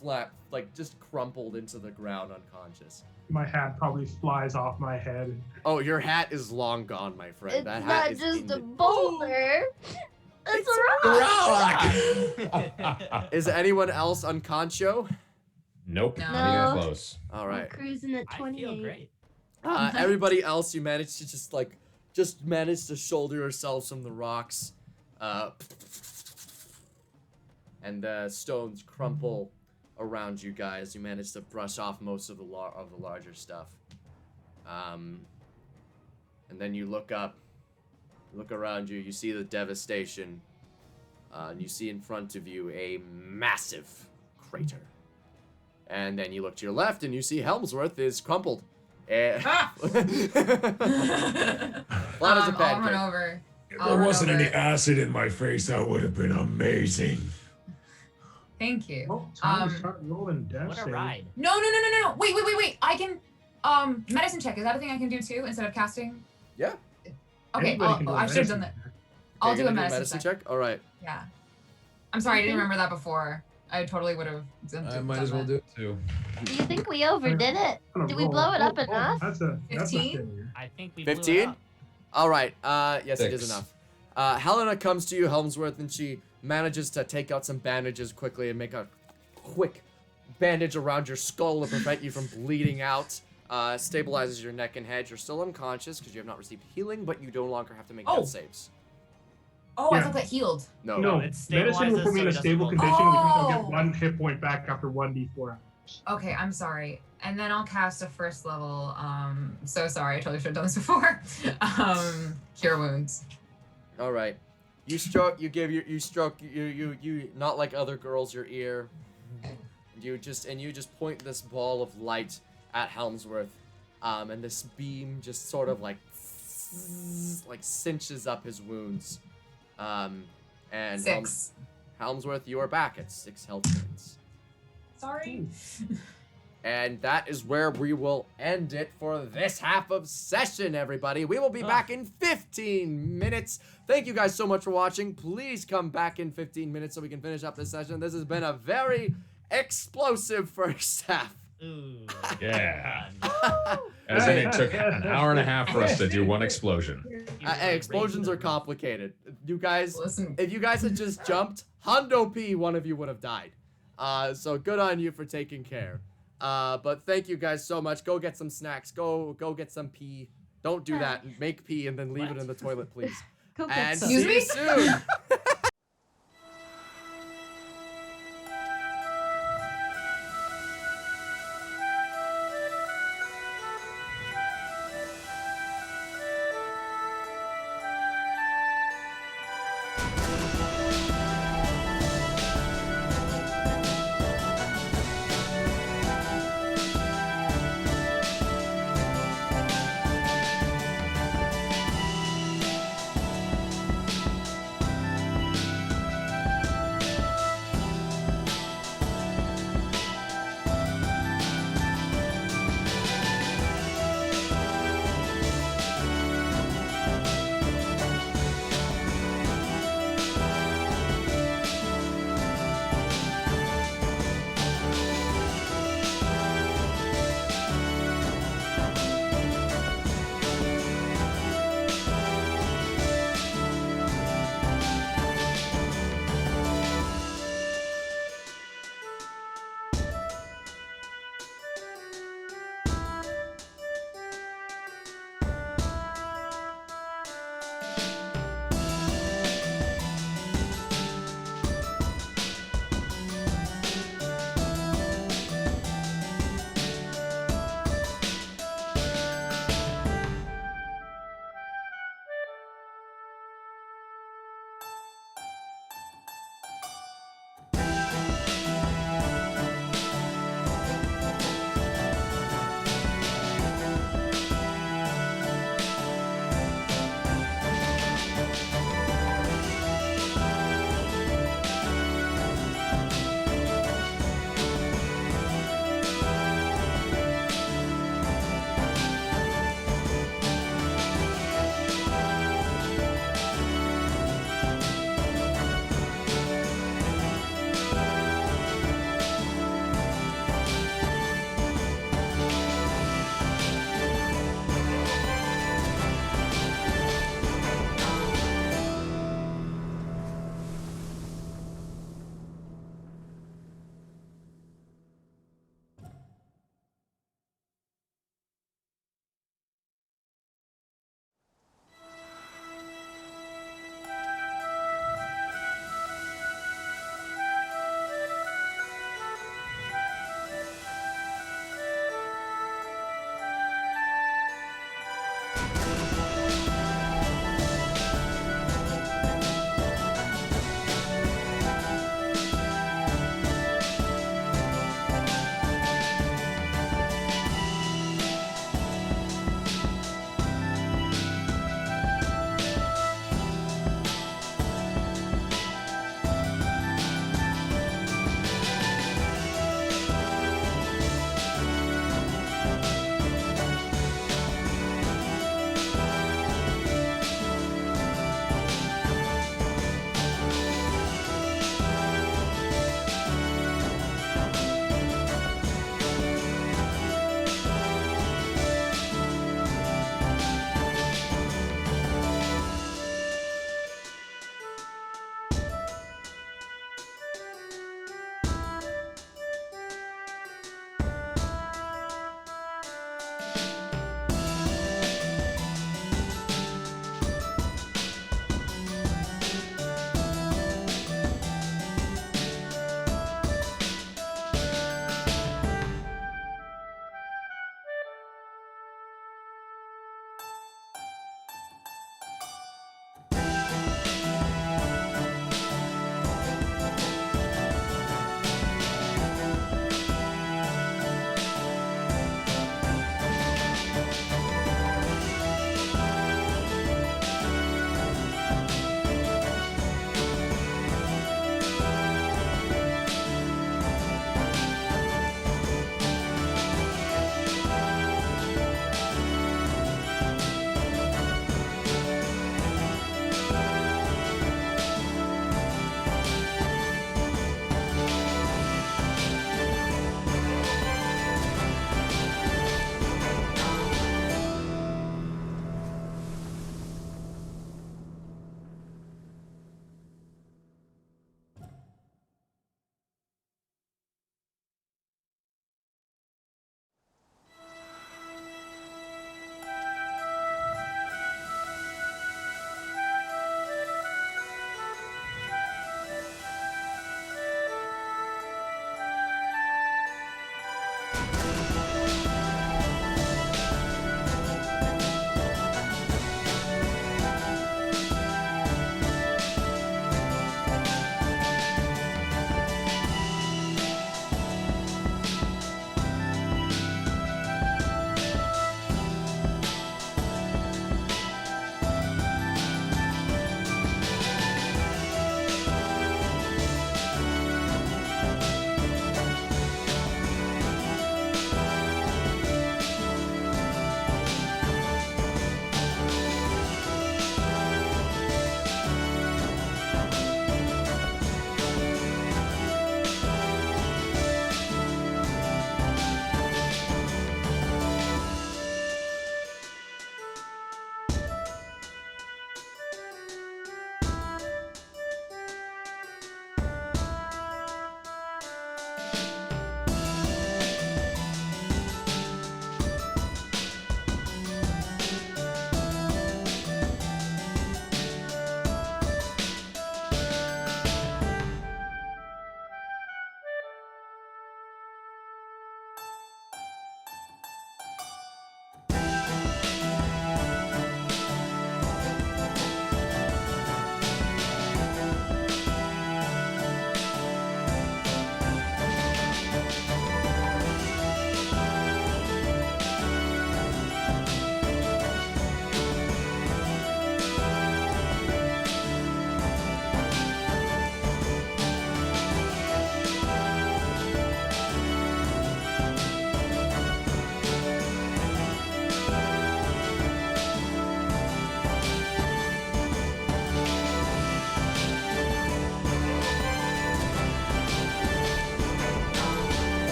flat like just crumpled into the ground unconscious.
My hat probably flies off my head.
Oh, your hat is long gone, my friend.
It's
that hat
not
is
just
in
a
the-
boulder. It's a rock.
Is anyone else unconscio?
Nope.
No.
Not even close.
All
I'm
right.
cruising at
I
28.
feel great.
Everybody else, you managed to just managed to shoulder yourselves from the rocks, and the stones crumple around you guys. You managed to brush off most of the larger stuff, and then you look up, look around you. You see the devastation, and you see in front of you a massive crater. And then you look to your left, and you see Helmsworth is crumpled.
Ah!
Flat as a
I'll run
pancake.
over.
If
I'll
there
run
wasn't
over.
any acid in my face, that would have been amazing.
Thank you.
Oh, time to start rolling death
What a
save.
ride.
No. Wait. I can medicine check. Is that a thing I can do too instead of casting?
Yeah.
Okay.
Anybody can do a
I should have done
medicine
that.
check.
I'll
Okay,
do
you're
a
gonna
medicine check.
check. All right.
Yeah. I'm sorry, I didn't remember that before. I totally would have.
I might as well do it too.
Do you think we overdid it?
I'm gonna
Did we
roll.
blow it up
Oh,
enough?
That's a
15?
failure.
I think we blew it
15?
up.
All right. Yes, it is
6.
enough. Helena comes to you, Helmsworth, and she manages to take out some bandages quickly and make a quick bandage around your skull to prevent you from bleeding out. Stabilizes your neck and head. You're still unconscious because you have not received healing, but you no longer have to make
Oh.
death saves.
Oh, I
Yeah.
thought that healed.
No.
No,
it
medicine will
stabilizes
put me in
so
a
it doesn't
stable
hold-
condition, which means I'll
Oh.
get 1 hit point back after 1d4 hours.
Okay, I'm sorry. And then I'll cast a first level. So sorry, I totally should have done this before. Cure wounds.
All right. You stroke. You give your. You stroke. You. Not like other girls. Your ear. You just point this ball of light at Helmsworth, and this beam just sort of like cinches up his wounds, and
6.
Helmsworth, you are back at 6 health points.
Sorry.
And that is where we will end it for this half of session, everybody. We will be back in 15 minutes. Thank you guys so much for watching. Please come back in 15 minutes so we can finish up this session. This has been a very explosive first half.
Ooh.
Yeah.
fun.
As in, it took an hour and a half for us to do one explosion.
Hey, explosions are complicated. You guys,
Listen.
if you guys had just jumped, Hundo P, one of you would have died. So good on you for taking care. But thank you guys so much. Go get some snacks. Go get some pee. Don't do that. Make pee and then leave it in the toilet, please.
Go get
And
some.
see you
Excuse me?
soon.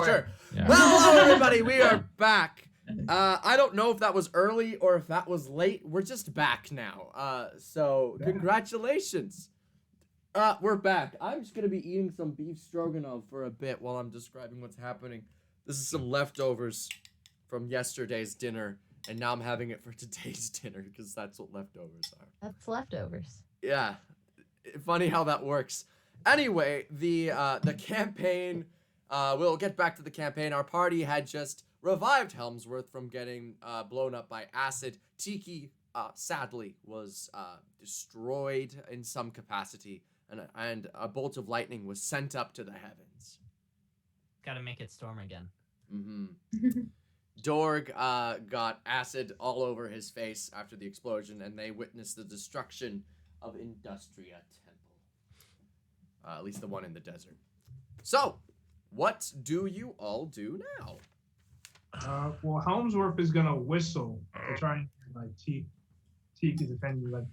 for
sure.
it.
Yeah.
Well, hello everybody, we are back. I don't know if that was early or if that was late. We're just back now. So congratulations. We're back. I'm just gonna be eating some beef stroganoff for a bit while I'm describing what's happening. This is some leftovers from yesterday's dinner, and now I'm having it for today's dinner because that's what leftovers are.
That's leftovers.
Yeah, funny how that works. Anyway, the campaign. We'll get back to the campaign. Our party had just revived Helmsworth from getting blown up by acid. Tiki, sadly, was destroyed in some capacity, and a bolt of lightning was sent up to the heavens.
Gotta make it storm again.
Mm-hmm. Dorg got acid all over his face after the explosion, and they witnessed the destruction of Industria Temple. At least the one in the desert. So, what do you all do now?
Well, Helmsworth is gonna whistle to try and like Tiki's attention.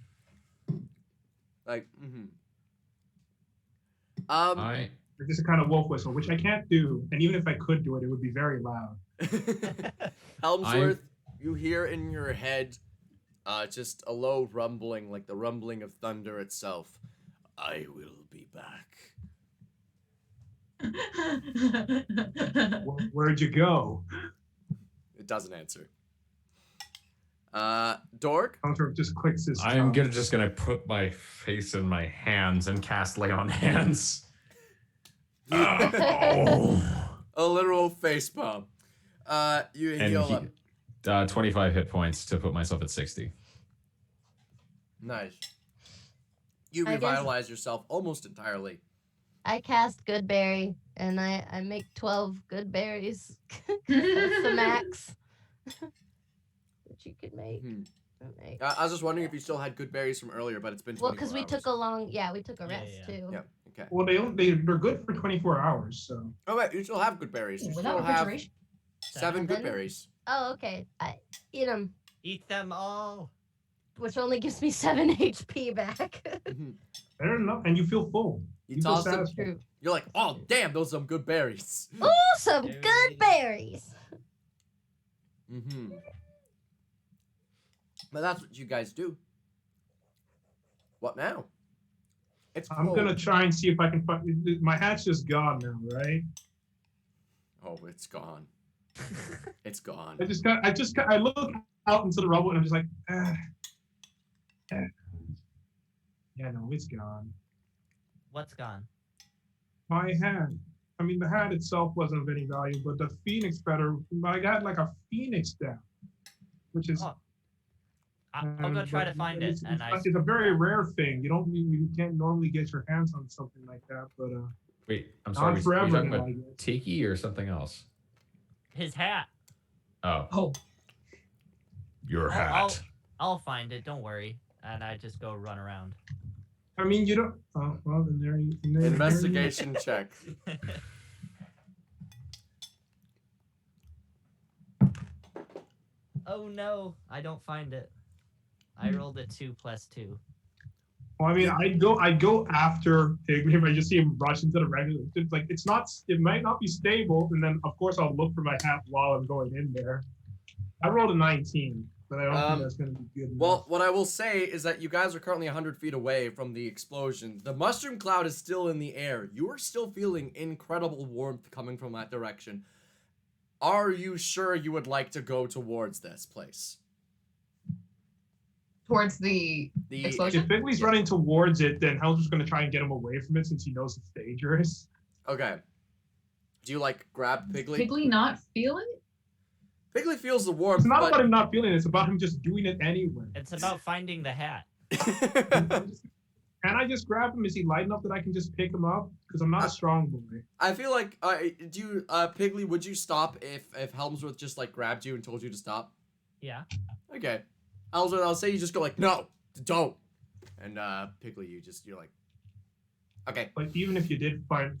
Just a kind of wolf whistle, which I can't do, and even if I could do it, it would be very loud.
Helmsworth, you hear in your head just a low rumbling, like the rumbling of thunder itself. I will be back.
Where'd you go?
It doesn't answer. Dorg?
Helmsworth just clicks his
I'm
tongue.
just gonna put my face in my hands and cast Lay on Hands. Oh.
A literal facepalm. You heal up.
25 hit points to put myself at 60.
Nice. You
I guess-
revitalize yourself almost entirely.
I cast good berry, and I make 12 good berries. That's the max that you could make.
I was just wondering if you still had good berries from earlier, but it's been 24
Well, because we
hours.
took we took a rest
yeah.
too.
Yeah, okay.
Well, they're good for 24 hours, so.
Oh, wait, you still have good berries. You
Without
still have
refrigeration.
7 good
Then-
berries.
Oh, okay. I eat them,
Eat them all.
which only gives me 7 HP back.
Better enough, and you feel full.
You
You feel
toss them.
satisfied.
True.
You're like, oh, damn, those are some good berries.
Ooh, some good berries.
Mm-hmm. But that's what you guys do. What now? It's
I'm
cold.
gonna try and see if I can find. My hat's just gone now, right?
Oh, it's gone. It's gone.
I look out into the rubble and I'm just like, yeah, no, it's gone.
What's gone?
My hat. I mean, the hat itself wasn't of any value, but the phoenix feather. I got like a phoenix down, which is.
Oh. I'll go try to find it. And
It's a very rare thing. You can't normally get your hands on something like that, but
Wait, I'm
not
sorry. Are you
forever
talking
now,
about
I guess.
Tiki or something else?
his hat.
Oh,
Oh,
your
I'll-
hat.
I'll find it. Don't worry. And I just go run around.
I mean, you don't. Oh, well, then there you.
Investigation check.
Oh no, I don't find it. I rolled a 2 + 2.
Well, I mean, I go after Higley if I just see him rush into the regular. It's like it might not be stable, and then of course I'll look for my hat while I'm going in there. I rolled a 19, but I don't think that's gonna be good enough.
Well, what I will say is that you guys are currently 100 feet away from the explosion. The mushroom cloud is still in the air. You are still feeling incredible warmth coming from that direction. Are you sure you would like to go towards this place?
towards the explosion.
if Higley's running towards it, then Hell's just gonna try and get him away from it since he knows it's dangerous.
Okay. Do you like grab Piggly?
Higley not feel it?
Piggly feels the warmth,
It's not
but...
about him not feeling it, it's about him just doing it anyway.
It's about finding the hat.
Can I just grab him? Is he light enough that I can just pick him up? Because I'm not a strong boy.
I feel like, Piggly, would you stop if Helmsworth just, like, grabbed you and told you to stop?
Yeah.
Okay. Helmsworth, I'll say you just go like, no, don't. And, Piggly, you're like, okay.
But even if you did find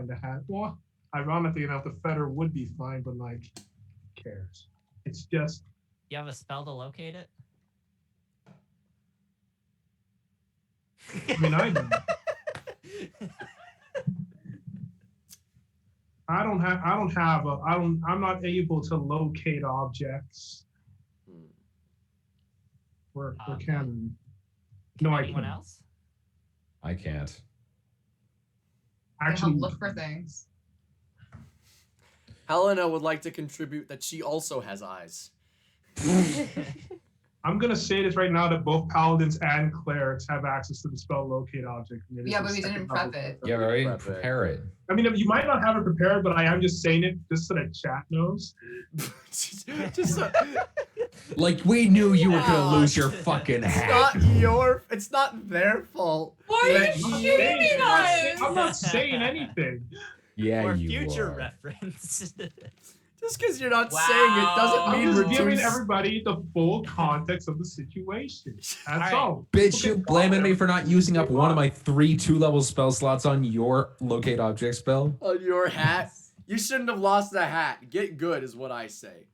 the hat, well, ironically enough, the feather would be fine, but like, who cares? It's just.
You have a spell to locate it?
I mean, I do. I'm not able to locate objects. Or can I? No, I
Anyone
can't.
else?
I can't.
Actually,
look for things.
Helena would like to contribute that she also has eyes.
I'm gonna say this right now that both paladins and clerics have access to the spell locate object. And it is
Yeah,
a
but we
second
didn't
level
prep it.
spell.
Yeah, but I didn't
Prep it.
prepare it.
I mean, you might not have it prepared, but I am just saying it just so that chat knows.
Just so,
Like, we knew you were
Yeah.
gonna lose your fucking hat.
it's not their fault.
Why are
that
you
you-
shaming us?
I'm not saying anything.
Yeah,
For
you
future
are.
reference.
Just because you're not
Wow.
saying it doesn't
I'm
mean
just
reduce.
giving everybody the full context of the situation. That's all.
Bitch, you blaming me for not using up one of my 3 2-level spell slots on your locate object spell?
On your hat. You shouldn't have lost the hat. Get good is what I say.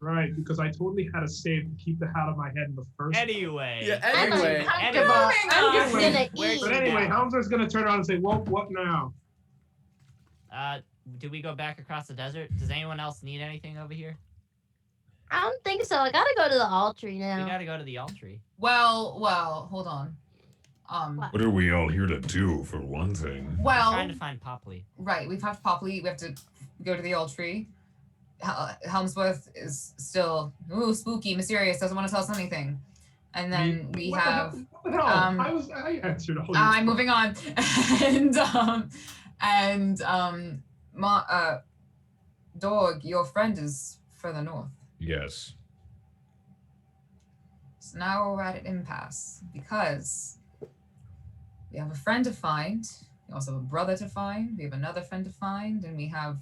Right, because I totally had a save to keep the hat on my head in the first.
Anyway.
Yeah,
I'm
anyway.
uncomfortable.
Anyway.
I'm just gonna
Where'd
eat.
But anyway,
down.
Helmser's gonna turn around and say, "Well, what now?"
Do we go back across the desert? Does anyone else need anything over here?
I don't think so. I gotta go to the altar
We
now.
gotta go to the Altry.
Well, hold on.
What?
What are we all here to do, for one thing?
We're
Well,
trying to find Popley.
right, we have Popley. We have to go to the old tree. Helmsworth is still spooky, mysterious, doesn't want to tell us anything. And then we
What the
have.
hell? What the hell? I answered all your
I'm moving on, Dog, your friend is further north.
Yes.
So now we're at an impasse because we have a friend to find, we also have a brother to find, we have another friend to find, and we have.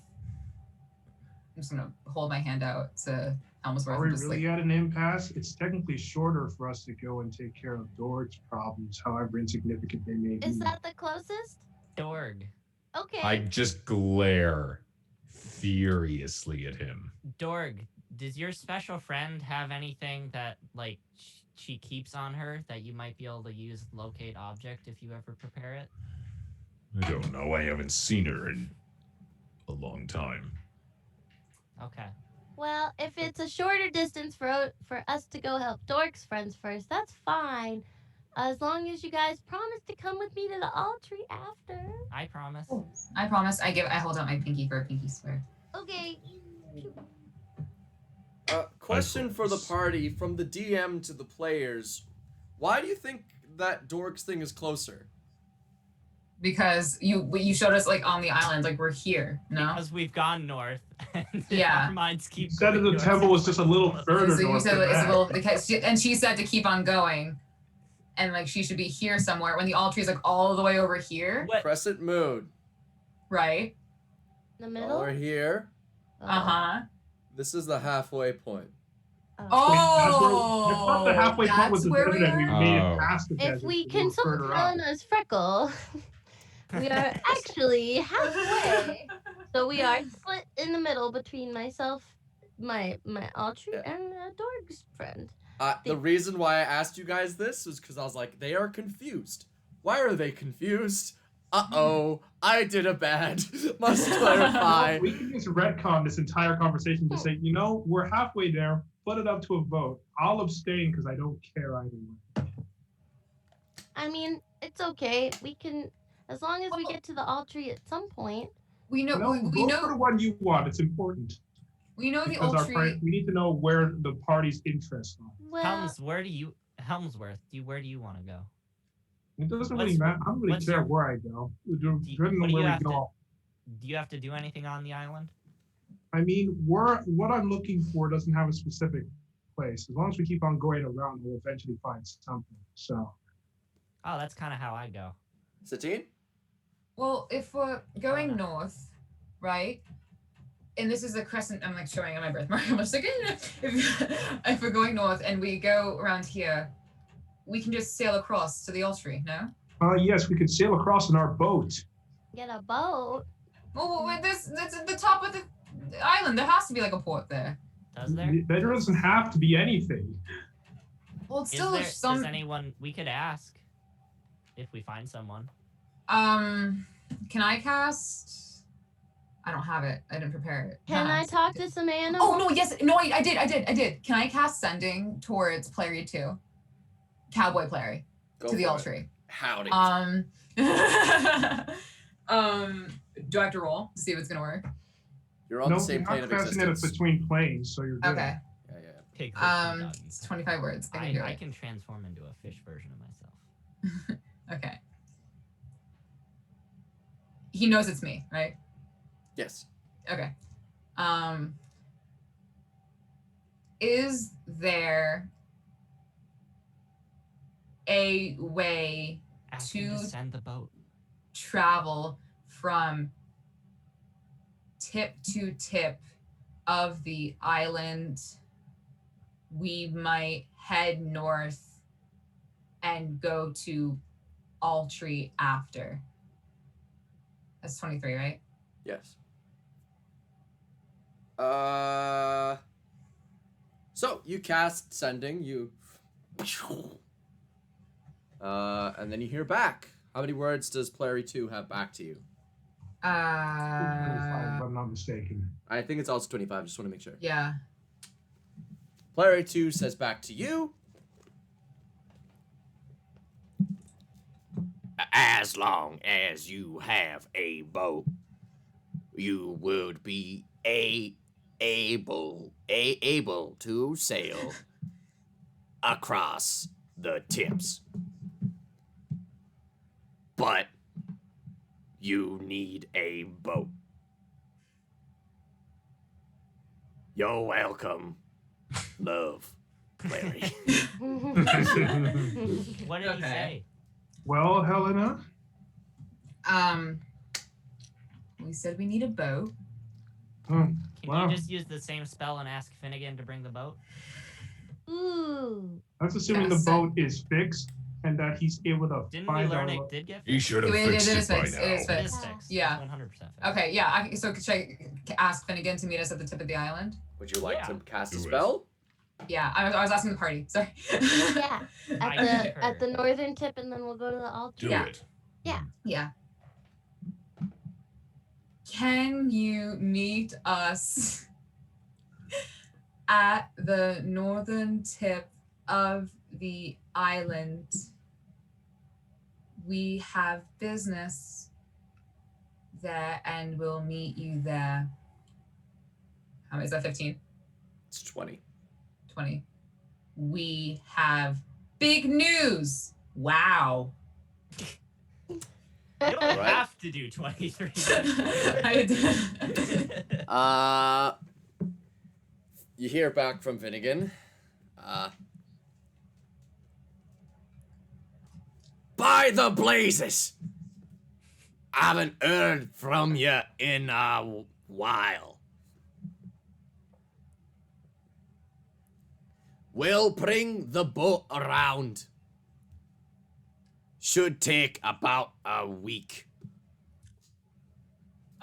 I'm just gonna hold my hand out to Helmsworth
Are we
and just
really
like.
at an impasse? It's technically shorter for us to go and take care of Dorg's problems, however insignificant they may be.
Is that the closest?
Dorg.
Okay.
I just glare furiously at him.
Dorg, does your special friend have anything that, like, she keeps on her that you might be able to use locate object if you ever prepare it?
I don't know. I haven't seen her in a long time.
Okay.
Well, if it's a shorter distance for us to go help Dork's friends first, that's fine. As long as you guys promise to come with me to the altar after.
I promise.
I promise. I hold out my pinky for a pinky swear.
Okay.
Question for the party from the DM to the players. Why do you think that Dork's thing is closer?
Because you showed us like on the island, like we're here. No.
Because we've gone north. And
Yeah.
Our minds keep
Said that
going
the
north.
temple was just a little further
So you
north
said
than
it's a
that.
little because she said to keep on going, and like she should be here somewhere when the altar is like all the way over here,
What?
Crescent moon.
right?
The
While
middle?
we're here.
Uh-huh.
This is the halfway point.
Oh,
I thought the halfway point was
that's
the
where
desert and we
we
made
are.
it past the desert.
If we
a
can
little
solve
further up.
Helena's freckle, we are actually halfway. So we are split in the middle between myself, my altar,
Yeah.
and Dorg's friend.
The reason why I asked you guys this is because I was like, they are confused. Why are they confused? Uh-oh, I did a bad. Must clarify.
We can just retcon this entire conversation to say, we're halfway there. Put it up to a vote. I'll abstain because I don't care either way.
I mean, it's okay. We can, as long as we get to the altar at some point.
We know
No,
we
vote for the
know
one you want. It's important.
we know the
Because
old tree.
we need to know where the party's interests are.
Well,
Helmsworth, where do you want to go?
It doesn't
What's-
really matter. I don't really
what's
care
your-
where I go. Depending
what
on
do
where
you
we
have to-
go.
Do you have to do anything on the island?
I mean, what I'm looking for doesn't have a specific place. As long as we keep on going around, we'll eventually find something. So,
Oh, that's kind of how I go.
Satine?
Well, if we're going north, right? And this is a crescent. I'm like showing on my birthmark. I'm just like, if we're going north and we go around here, we can just sail across to the Altry, no?
yes, we could sail across in our boat.
get a boat.
Oh, that's at the top of the island. There has to be like a port there.
Does there?
There doesn't have to be anything.
Well, it's
Is
still
there?
some.
Does anyone? We could ask if we find someone.
Can I cast? I don't have it. I didn't prepare it.
Can I talk to some animals?
Oh no, yes, no, I did. Can I cast sending towards Plary 2? Cowboy Plary
Go
to the
for
all
it.
tree.
Howdy.
Do I have to roll to see if it's gonna work?
You're on
No,
the same
you're
plane
not
of
casting it
existence.
between planes, so you're good.
Okay.
Yeah.
Pig hooks and
It's
dogs.
25 words. I can do
I
it.
can transform into a fish version of myself.
Okay. He knows it's me, right?
Yes.
Okay. Is there a way
Ask him to
to
send the boat.
travel from tip to tip of the island? We might head north and go to Altree after. That's 23, right?
Yes. So you cast sending, and then you hear back. How many words does Plary 2 have back to you?
25, if I'm not mistaken.
I think it's also 25, just want to make sure.
Yeah.
Plary 2 says back to you. As long as you have a boat, you would be able to sail across the tips. But you need a boat. You're welcome. Love, Larry.
What did he
Okay.
say?
Well, Helena,
We said we need a boat.
Can
Wow.
you just use the same spell and ask Finnegan to bring the boat?
Ooh.
that's assuming
Yes.
the boat is fixed and that he's able to
Didn't we
find
learn
out.
it did get
He
fixed?
should have
It
fixed
is
it by
fixed.
now.
It is
It
fixed.
is fixed.
Yeah.
It's 100% fixed.
Okay, yeah. So should I ask Finnegan to meet us at the tip of the island?
Would you like
Yeah.
to cast a
Do it.
spell?
Yeah, I was asking the party. Sorry.
Yeah.
I
At the
concur.
northern tip, and then we'll go to the altar.
Do
Yeah.
it.
Yeah. Can you meet us at the northern tip of the island? We have business there and we'll meet you there. How many is that? 15?
It's 20.
20. We have big news. Wow.
You don't
Right.
have to do 23.
I did.
You hear back from Finnegan. By the blazes! I haven't heard from you in a while. We'll bring the boat around. Should take about a week.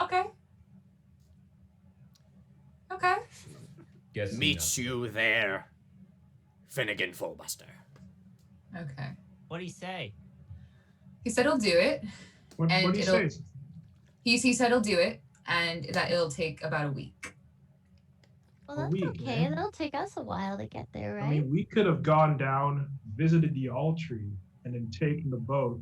Okay. Okay.
Guessing
Meet you there, Finnegan Fullbuster.
Okay.
What'd he say?
He said he'll do it.
What
And
do you
it'll-
say?
He said he'll do it and that it'll take about a week.
Well,
A
that's
week,
okay.
eh?
That'll take us a while to get there, right?
I mean, we could have gone down, visited the Altree, and then taken the boat,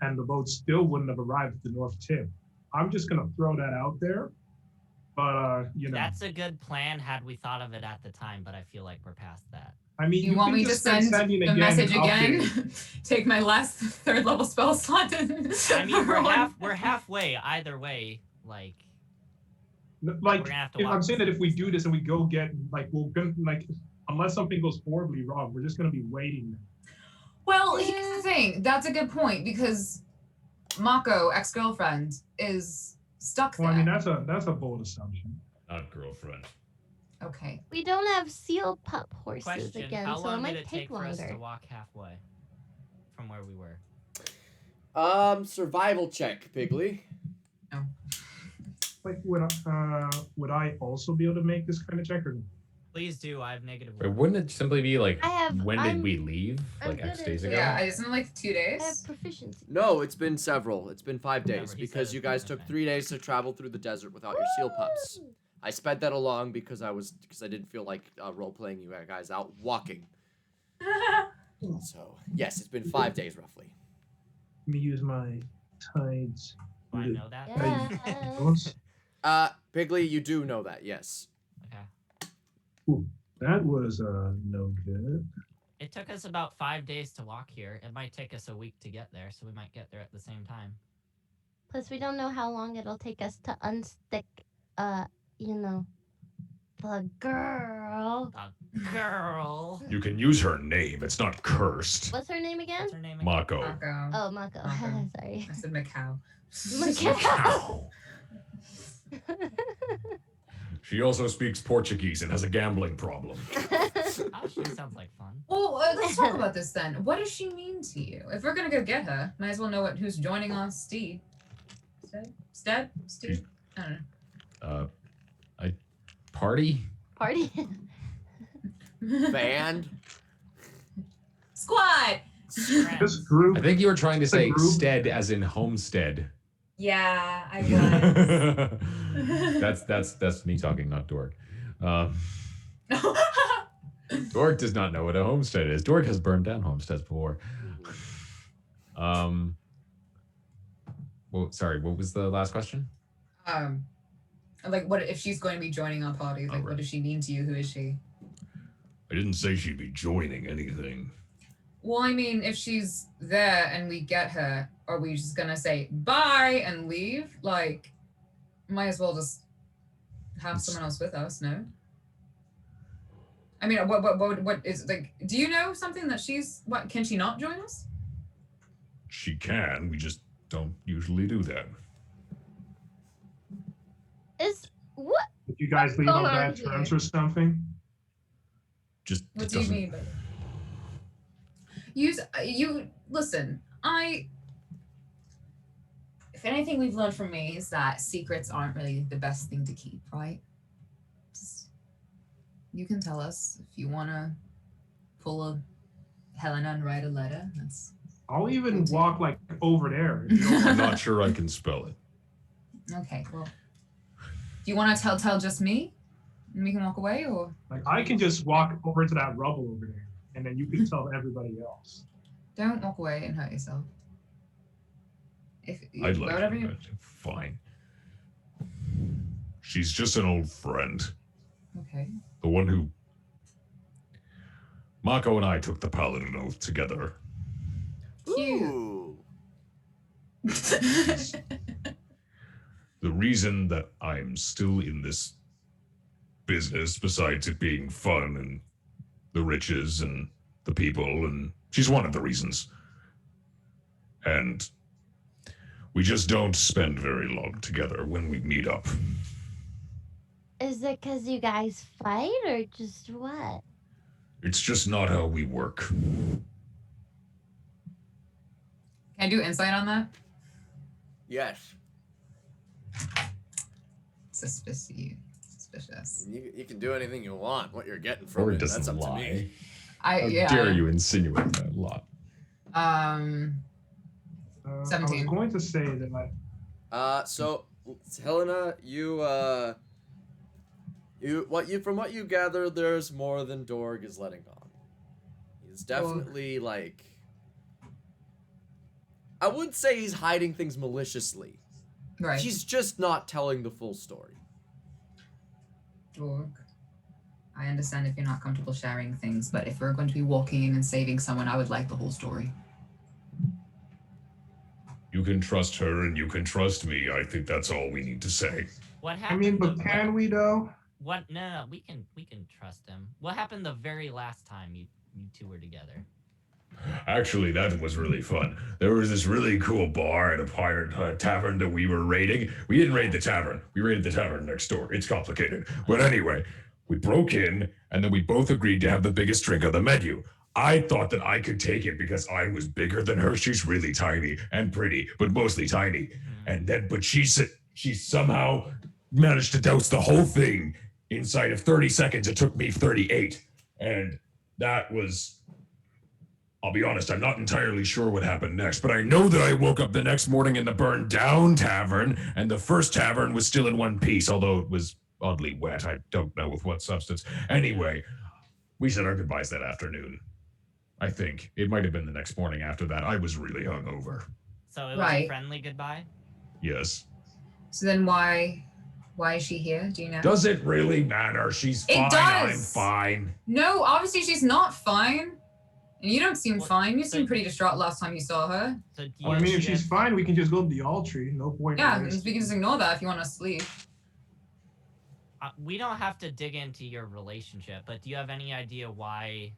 and the boat still wouldn't have arrived at the North Tip. I'm just gonna throw that out there, but you know,
That's a good plan had we thought of it at the time, but I feel like we're past that.
I mean,
You want
can
me to
just start
send
sending
the
again
message
and
again?
update.
Take my last third level spell slot.
I mean, we're halfway either way. Like,
Like,
we're gonna have to walk
I'm saying that
through
if we
this
do
stuff.
this and we go get, like, unless something goes horribly wrong, we're just gonna be waiting.
Well, here's the thing. That's a good point because Mako, ex-girlfriend, is stuck there.
Well, I mean, that's a bold assumption.
Not girlfriend.
Okay.
We don't have seal pup horses
question:
again,
How
so it
long did
might
it
take
take for us to
longer.
walk halfway from where we were?
Survival check, Piggly.
Like, would I also be able to make this kind of check or no?
Please do. I have negative
Wait,
1.
wouldn't it simply be like, when
I'm
did we leave?
I'm
Like X
good
days
at-
ago?
Yeah, isn't it like 2
I have
days?
proficiency.
No, it's been several. It's been 5 days
Remember, he said
because
it's
you guys
been
took
okay.
3 days to travel through the desert without your seal pups.
Woo!
I sped that along because I didn't feel like role playing you guys out walking. So yes, it's been 5 days roughly.
Let me use my tides.
Do I know that?
Yeah.
Piggly, you do know that, yes.
Okay.
That was no good.
It took us about 5 days to walk here. It might take us a week to get there, so we might get there at the same time.
Plus, we don't know how long it'll take us to unstick, the girl.
The girl.
You can use her name. It's not cursed.
What's her name again?
What's her name again?
Mako.
Mako.
Oh, Mako.
Mako.
Sorry.
I said Macau.
Macau.
She also speaks Portuguese and has a gambling problem.
Oh, she sounds like fun.
Well, let's talk about this then. What does she mean to you? If we're gonna go get her, might as well know who's joining on Steed. Stead? Steed? I don't know.
Party?
Party.
Band.
Squad!
This
Friends.
group.
I think you were trying to
It's a
say
group.
stead as in homestead.
Yeah, I was.
that's me talking, not Dork. Dork does not know what a homestead is. Dork has burned down homesteads before. Well, sorry, what was the last question?
Like, what if she's going to be joining our party? Like,
Alright.
what does she mean to you? Who is she?
I didn't say she'd be joining anything.
Well, I mean, if she's there and we get her, are we just gonna say bye and leave? Like, might as well just have someone else with us, no? I mean, what is like? Do you know something that she's? What can she not join us?
She can. We just don't usually do that.
What?
Did you guys leave on bad terms or something?
Just
What
it
do you
doesn't-
mean? You listen. If anything we've learned from me is that secrets aren't really the best thing to keep, right? You can tell us if you want to pull a Helena and write a letter. That's
I'll even walk like over there. if you don't
I'm
want-
not sure I can spell it.
okay. Well, do you want to tell just me, and we can walk away, or
Like I can just walk over to that rubble over there, and then you can tell everybody else.
don't walk away and hurt yourself? If
I'd like
whatever
to.
you.
Fine. She's just an old friend.
Okay.
The one who. Mako and I took the Paladin Oath together.
Cute.
Ooh.
The reason that I'm still in this business, besides it being fun and the riches and the people, and she's one of the reasons. And we just don't spend very long together when we meet up.
Is it because you guys fight or just what?
It's just not how we work.
Can I do insight on that?
Yes.
Suspicious.
You can do anything you want. What you're getting from
Or
it, that's
doesn't
up to
lie.
me.
How dare you insinuate that a lot?
Um.
I
17.
was going to say that
So Helena, from what you gather, there's more than Dorg is letting on. He's definitely like, I wouldn't say he's hiding things maliciously.
Right.
He's just not telling the full story.
Dorg. I understand if you're not comfortable sharing things, but if we're going to be walking in and saving someone, I would like the whole story.
You can trust her and you can trust me. I think that's all we need to say.
What
I
happened?
mean, but can we though?
What? No, we can trust him. What happened the very last time you two were together?
Actually, that was really fun. There was this really cool bar at a pirate tavern that we were raiding. We didn't raid the tavern. We raided the tavern next door. It's complicated. But anyway, we broke in, and then we both agreed to have the biggest drink on the menu. I thought that I could take it because I was bigger than her. She's really tiny and pretty, but mostly tiny. And then, but she said she somehow managed to douse the whole thing inside of 30 seconds, it took me 38. And that was, I'll be honest, I'm not entirely sure what happened next, but I know that I woke up the next morning in the burned down tavern, and the first tavern was still in one piece, although it was oddly wet. I don't know with what substance. Anyway, we said our goodbyes that afternoon. I think it might have been the next morning after that. I was really hungover.
So it was a
Right.
friendly goodbye?
Yes.
So then why is she here? Do you know?
Does it really matter? She's
It
fine.
does.
I'm fine.
No, obviously she's not fine. And you don't seem
Well,
fine. You
so-
seemed pretty distraught last time you saw her.
So do
Well, I
you,
mean, if
do you
she's fine, we can just go to the altar. No point.
Yeah,
in
we
wasting-
can just ignore that if you want us to leave.
we don't have to dig into your relationship, but do you have any idea why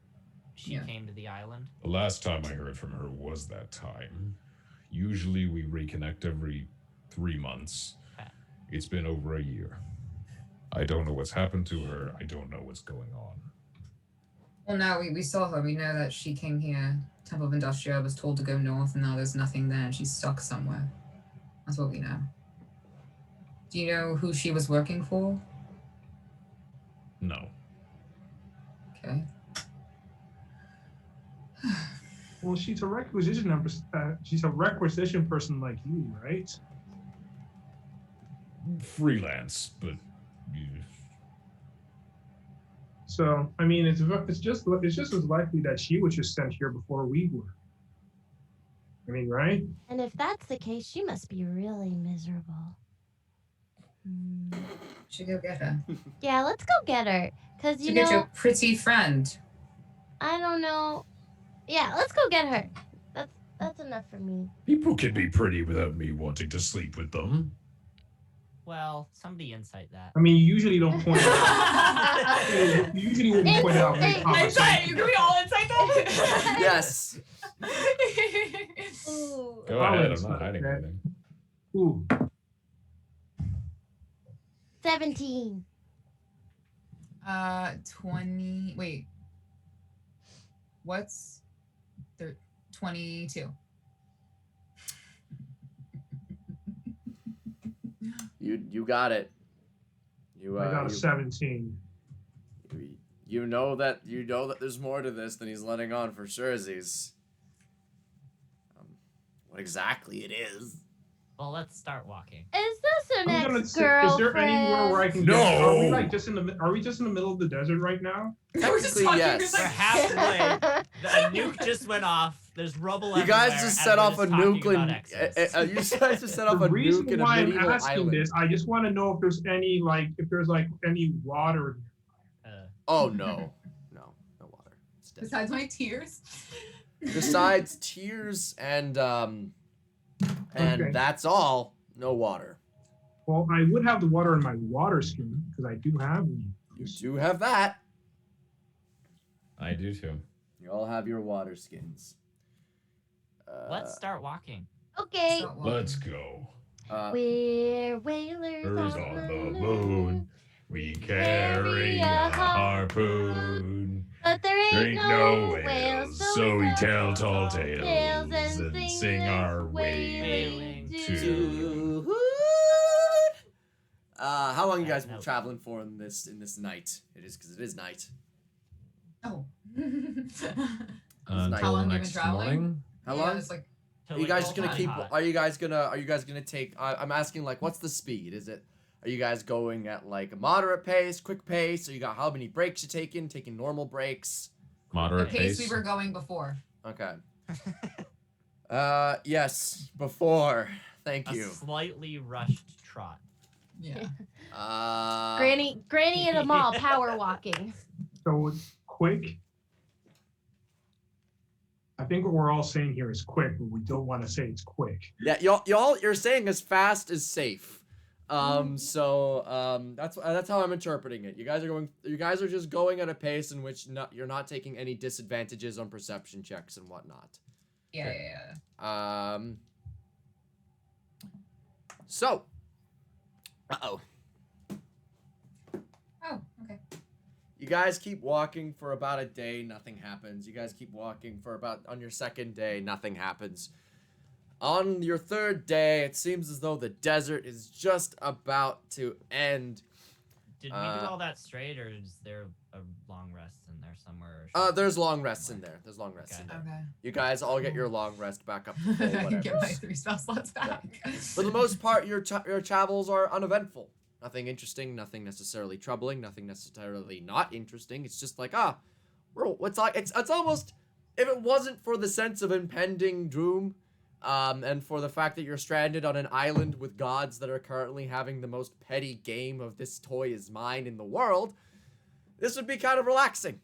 she
Yeah.
came to the island?
The last time I heard from her was that time. Usually we reconnect every 3 months.
Okay.
It's been over a year. I don't know what's happened to her. I don't know what's going on.
Well, now we saw her. We know that she came here. Temple of Industria was told to go north, and now there's nothing there, and she's stuck somewhere. That's what we know. Do you know who she was working for?
No.
Okay.
Well, she's a requisition person like you, right?
Freelance, but
So, I mean, it's just as likely that she was just sent here before we were. I mean, right?
And if that's the case, she must be really miserable.
Should go get her.
Yeah, let's go get her. Cause you
Should get
know,
your pretty friend.
I don't know. Yeah, let's go get her. That's enough for me.
people can be pretty without me wanting to sleep with them.
Well, somebody insight that.
I mean, you usually don't point out. You usually wouldn't point out
Insight.
conversation.
Can we all insight that?
Yes.
Ooh.
Go ahead, I'm not hiding anything.
Ooh,
17.
20. Wait. What's 22?
You got it.
I got a 17.
You know that there's more to this than he's letting on for sure. What exactly it is?
Well, let's start walking.
Is this an
I'm gonna
ex-girlfriend?
say, is there anywhere where I can
No.
get? Are we like just in the? Are we just in the middle of the desert right now?
We're just
Technically,
talking.
yes.
We're halfway. A nuke just went off. There's rubble
You guys
everywhere,
just
and
set
we're
off a
just talking
nuke
about
and
exes.
you guys just set off
The
a
reason
nuke in a
why I'm
medieval
asking
island.
this, I just want to know if there's any any water.
Oh no water. It's dead.
Besides my tears.
Besides tears and
Okay.
that's all. No water.
Well, I would have the water in my water skin because I do have one.
You do have that.
I do too.
You all have your water skins.
Let's start walking.
Okay.
Let's go.
We're whalers
Earth on the moon. We carry a harpoon.
But there
There
ain't
ain't
no
no
whales,
whales, so we tell tall
tales
tales and sing our
wailing
wailing
tune.
tune.
How long you guys
No.
been traveling for in this night? It is night.
Oh.
How
long
the
you been
next
traveling?
morning.
How
Yeah,
long?
it's like
Till
Are you
it
guys
gets
just gonna
hot.
keep? Are you guys gonna take? I'm asking like, what's the speed? Are you guys going at like a moderate pace, quick pace? Or you got how many breaks you taking normal breaks?
the
Moderate
pace
pace.
we were going before.
Okay. Yes, before. Thank
A
you.
slightly rushed trot.
Yeah.
Granny at a mall, power walking.
So it's quick. I think what we're all saying here is quick, but we don't want to say it's quick.
Yeah, you're saying as fast as safe. So that's how I'm interpreting it. You guys are just going at a pace in which you're not taking any disadvantages on perception checks and whatnot.
Yeah.
So.
Oh, okay.
You guys keep walking for about a day, nothing happens. You guys keep walking for on your second day, nothing happens. On your third day, it seems as though the desert is just about to end.
Did we do all that straight, or is there a long rest in there somewhere?
There's long rests in there. There's long rests in there.
Okay.
You guys all get your long rest back up to full
I can get my
whatever.
3 spell slots back.
For the most part, your travels are uneventful. Nothing interesting, nothing necessarily troubling, nothing necessarily not interesting. It's just like, it's almost, if it wasn't for the sense of impending doom, and for the fact that you're stranded on an island with gods that are currently having the most petty game of this toy is mine in the world, this would be kind of relaxing.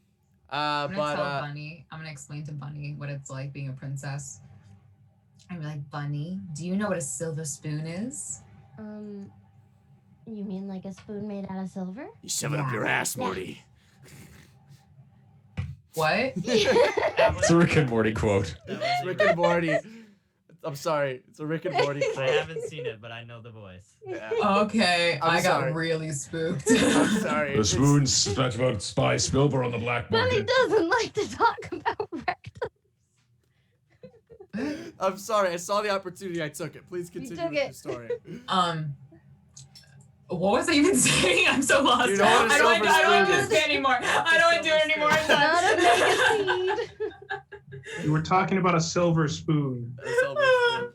I'm gonna tell Bunny. I'm gonna explain to Bunny what it's like being a princess. I'm like, Bunny, do you know what a silver spoon is?
You mean like a spoon made out of silver?
You shove it up your ass, Morty.
What?
It's a Rick and Morty quote.
Rick and Morty. I'm sorry. It's a Rick and Morty
I
quote.
haven't seen it, but I know the voice.
Yeah.
Okay,
I'm
I got
sorry.
really spooked.
I'm sorry.
The spoon's such about spy Spilber on the black
Bunny
market.
doesn't like to talk about rectum.
I'm sorry. I saw the opportunity. I took it. Please continue
took
with your
it.
story.
What was I even saying? I'm so lost.
You know what a
I don't
silver
want to
spoon
do
is.
this anymore. I don't want to do it anymore. I'm
Not a
done.
mega seed.
You were talking about a silver spoon.
A silver spoon.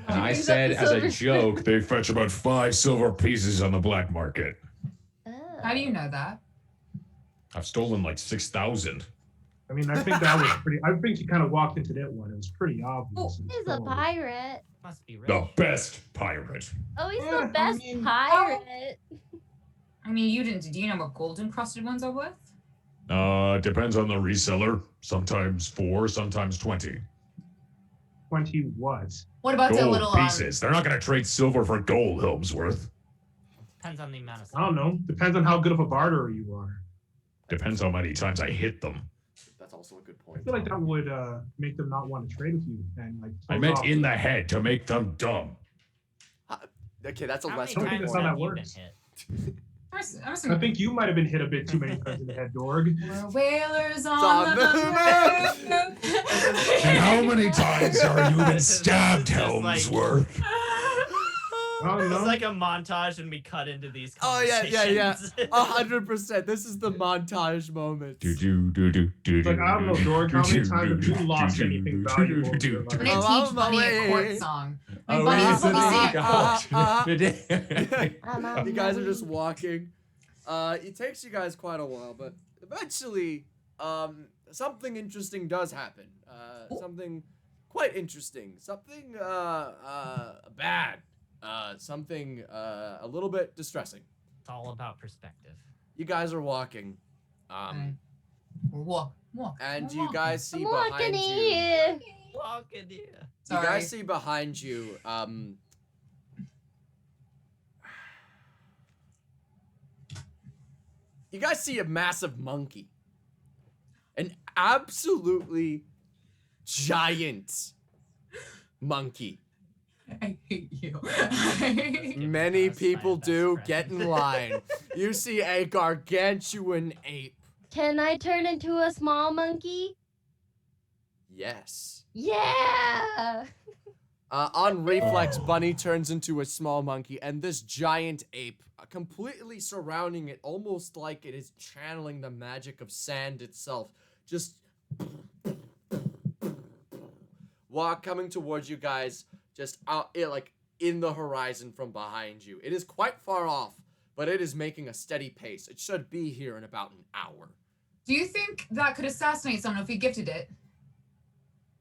And I
Brings up
said
the
as a
silver
joke, they fetch about 5 silver pieces on the black market.
How do you know that?
I've stolen like 6,000.
I mean, I think that was pretty. I think you kind of walked into that one. It was pretty obvious.
He's a pirate.
Must be rich.
The best pirate.
Oh, he's
Yeah,
the best
I mean-
pirate.
I mean, you didn't. Do you know what gold encrusted ones are worth?
Depends on the reseller. Sometimes 4, sometimes 20.
20 what?
What about the
Gold
little
pieces. They're not gonna trade silver for gold, Helmsworth.
Depends on the amount of.
I don't know. Depends on how good of a barterer you are.
Depends how many times I hit them.
That's also a good
I
point.
feel like that would make them not want to trade with you and like.
I meant in the head to make them dumb.
Okay, that's a
How
less
many
I don't think
times
that's how
have
that
you been
works.
hit?
I think you might have been hit a bit too many times in the head, Dorg.
We're whalers
on
on
the
the
And how many times are you been
This is
stabbed,
just like-
Helmsworth?
Oh
It's
no.
like a montage, and we cut into these.
Oh, yeah, yeah.
conversations.
100%. This is the montage moment.
Do do do do do.
Like, I don't know, Dorg, how many times have you lost anything valuable in your
I'm
life?
gonna
Oh,
teach Bunny a
wait.
court song. Like,
Oh,
Bunny,
it's
let me
a
see it.
You guys are just walking. It takes you guys quite a while, but eventually, something interesting does happen. Something quite interesting. Something bad. Something a little bit distressing.
It's all about perspective.
You guys are walking.
Walk.
And
We're
you
walking.
guys see
I'm walking
behind you.
here.
Walking here.
You
Sorry.
guys see behind you. You guys see a massive monkey. An absolutely giant monkey.
I hate you.
Many
That's my
people
best
do.
friend.
Get in line. You see a gargantuan ape.
Can I turn into a small monkey?
Yes.
Yeah.
On reflex, Bunny turns into a small monkey, and this giant ape, completely surrounding it, almost like it is channeling the magic of sand itself, just coming towards you guys, just out, like in the horizon from behind you. It is quite far off, but it is making a steady pace. It should be here in about an hour.
Do you think that could assassinate someone if we gifted it?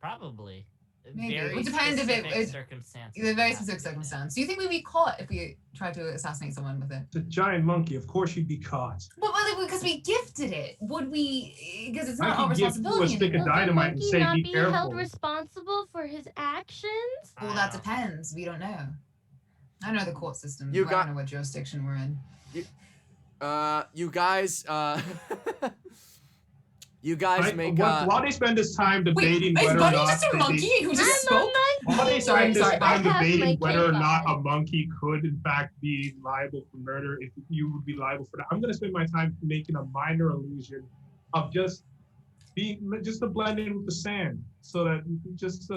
Probably.
Maybe.
Very
It would depend if it
specific
was-
circumstances.
In a very specific circumstance. Do you think we'd be caught if we tried to assassinate someone with it?
It's a giant monkey. Of course you'd be caught.
Well, because we gifted it. Would we? Because it's
I
not our
could gift you a
responsibility
stick of
anymore.
Will the
dynamite and
monkey
say,
not
"Be
be
careful."
held responsible for his actions?
Well, that depends. We don't know. I know the court system.
You
I
got-
don't know what jurisdiction we're in.
You guys, you guys make,
while they spend this time
Wait,
debating
is
whether or
Bunny
not
just a
they-
monkey who just
I'm a
spoke?
while they
monkey.
spend this
Sorry.
time
I have
debating
my
whether or
cape
not
on.
a monkey could in fact be liable for murder, if you would be liable for that, I'm gonna spend my time making a minor illusion of just to blend in with the sand, so that just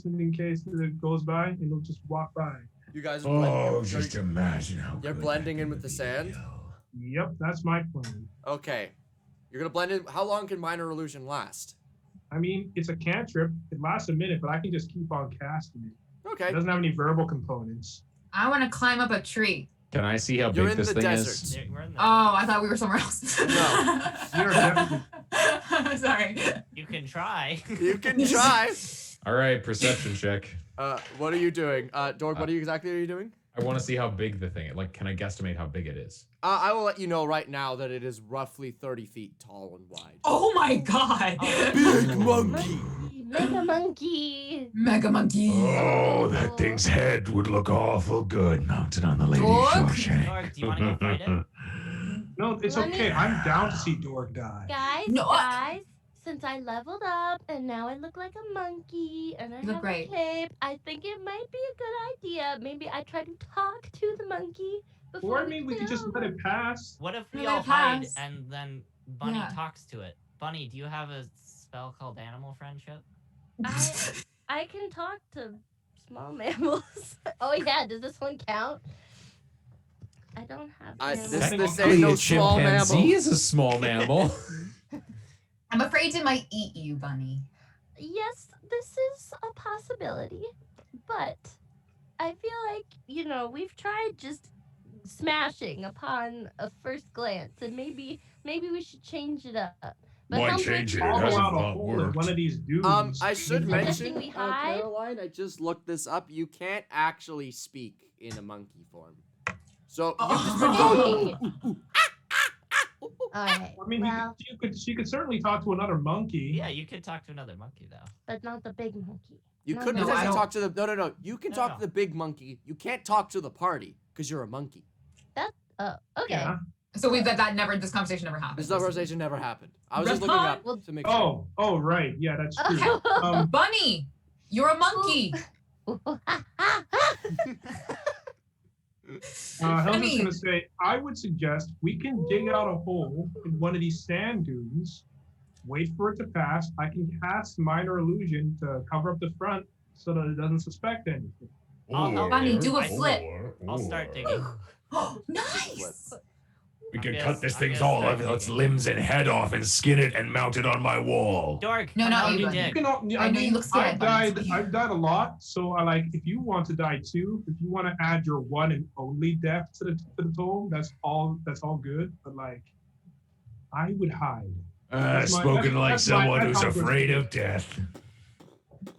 in case it goes by, and it'll just walk by.
you guys are blending
Oh,
in,
just imagine how
you're
good
blending
that
in with the
would
sand?
feel.
Yep, that's my plan.
Okay. You're gonna blend in. How long can minor illusion last?
I mean, it's a cantrip. It lasts a minute, but I can just keep on casting it.
Okay.
It doesn't have any verbal components.
I want to climb up a tree.
Can I see how
You're
big
in
this
the
thing
desert.
is?
We're in the-
Oh, I thought we were somewhere else.
No.
You're definitely.
Sorry.
You can try.
You can try.
All right, perception check.
What are you doing? Dorg, what exactly are you doing?
I want to see how big the thing is. Like, can I guesstimate how big it is?
I will let you know right now that it is roughly 30 feet tall and wide.
Oh my god.
Big monkey.
Mega monkey.
Mega monkey.
Oh, that thing's head would look awful good mounted on the lady
Dork?
Shawshank.
Dork, do you want to go fight it?
No, it's
Let me-
okay. I'm down to see Dork die.
Guys,
No,
guys, since I leveled up and now I look like a monkey and I
You look
have
great.
a cape, I think it might be a good idea. Maybe I try to talk to the monkey before
Or I mean, we could just let it pass.
What if we
Let
all
it
hide
pass.
and then Bunny
Yeah.
talks to it? Bunny, do you have a spell called animal friendship?
I can talk to small mammals. Oh yeah, does this one count? I don't have animals.
This ain't
Technically,
no
a
small
chimpanzee
mammal.
is a small mammal.
I'm afraid it might eat you, Bunny.
Yes, this is a possibility, but I feel like, we've tried just smashing upon a first glance, and maybe we should change it up. But
Why
Helmsworth
change it? It
All
hasn't
out a
not
hole in
worked.
one of these dudes.
I should
Suggesting
mention,
we hide?
Caroline, I just looked this up. You can't actually speak in a monkey form. So you've just been going.
Dang. All right.
I mean,
Well,
she could certainly talk to another monkey.
Yeah, you could talk to another monkey though.
but not the big monkey.
You
No,
could
no, I
potentially
don't-
talk to the no. You can
No,
talk
no.
to the big monkey. You can't talk to the party because you're a monkey.
Oh, okay.
Yeah.
So this conversation never happened.
This conversation never happened. I was just looking up
Well-
to make sure.
Oh, right. Yeah, that's true.
Bunny, you're a monkey.
Helmut's gonna say, I would suggest we can dig out a hole in one of these sand dunes, wait for it to pass. I can cast minor illusion to cover up the front so that it doesn't suspect anything.
Bunny, do a
I-
flip.
I'll start digging.
Nice.
We could
guess-
cut this
I
thing's
guess
all
start
of its
digging.
limbs and head off and skin it and mount it on my wall.
Dork,
No, not
how
you,
do you
Bunny.
You
dig?
can,
I know you look scared,
I've
but it's
died.
you.
I've died a lot, so I like. If you want to die too, if you want to add your one and only death to the toll, that's all. That's all good. But like, I would hide. That's my-
Spoken like
that's my-
someone
that's
who's
how good
afraid
it
of death.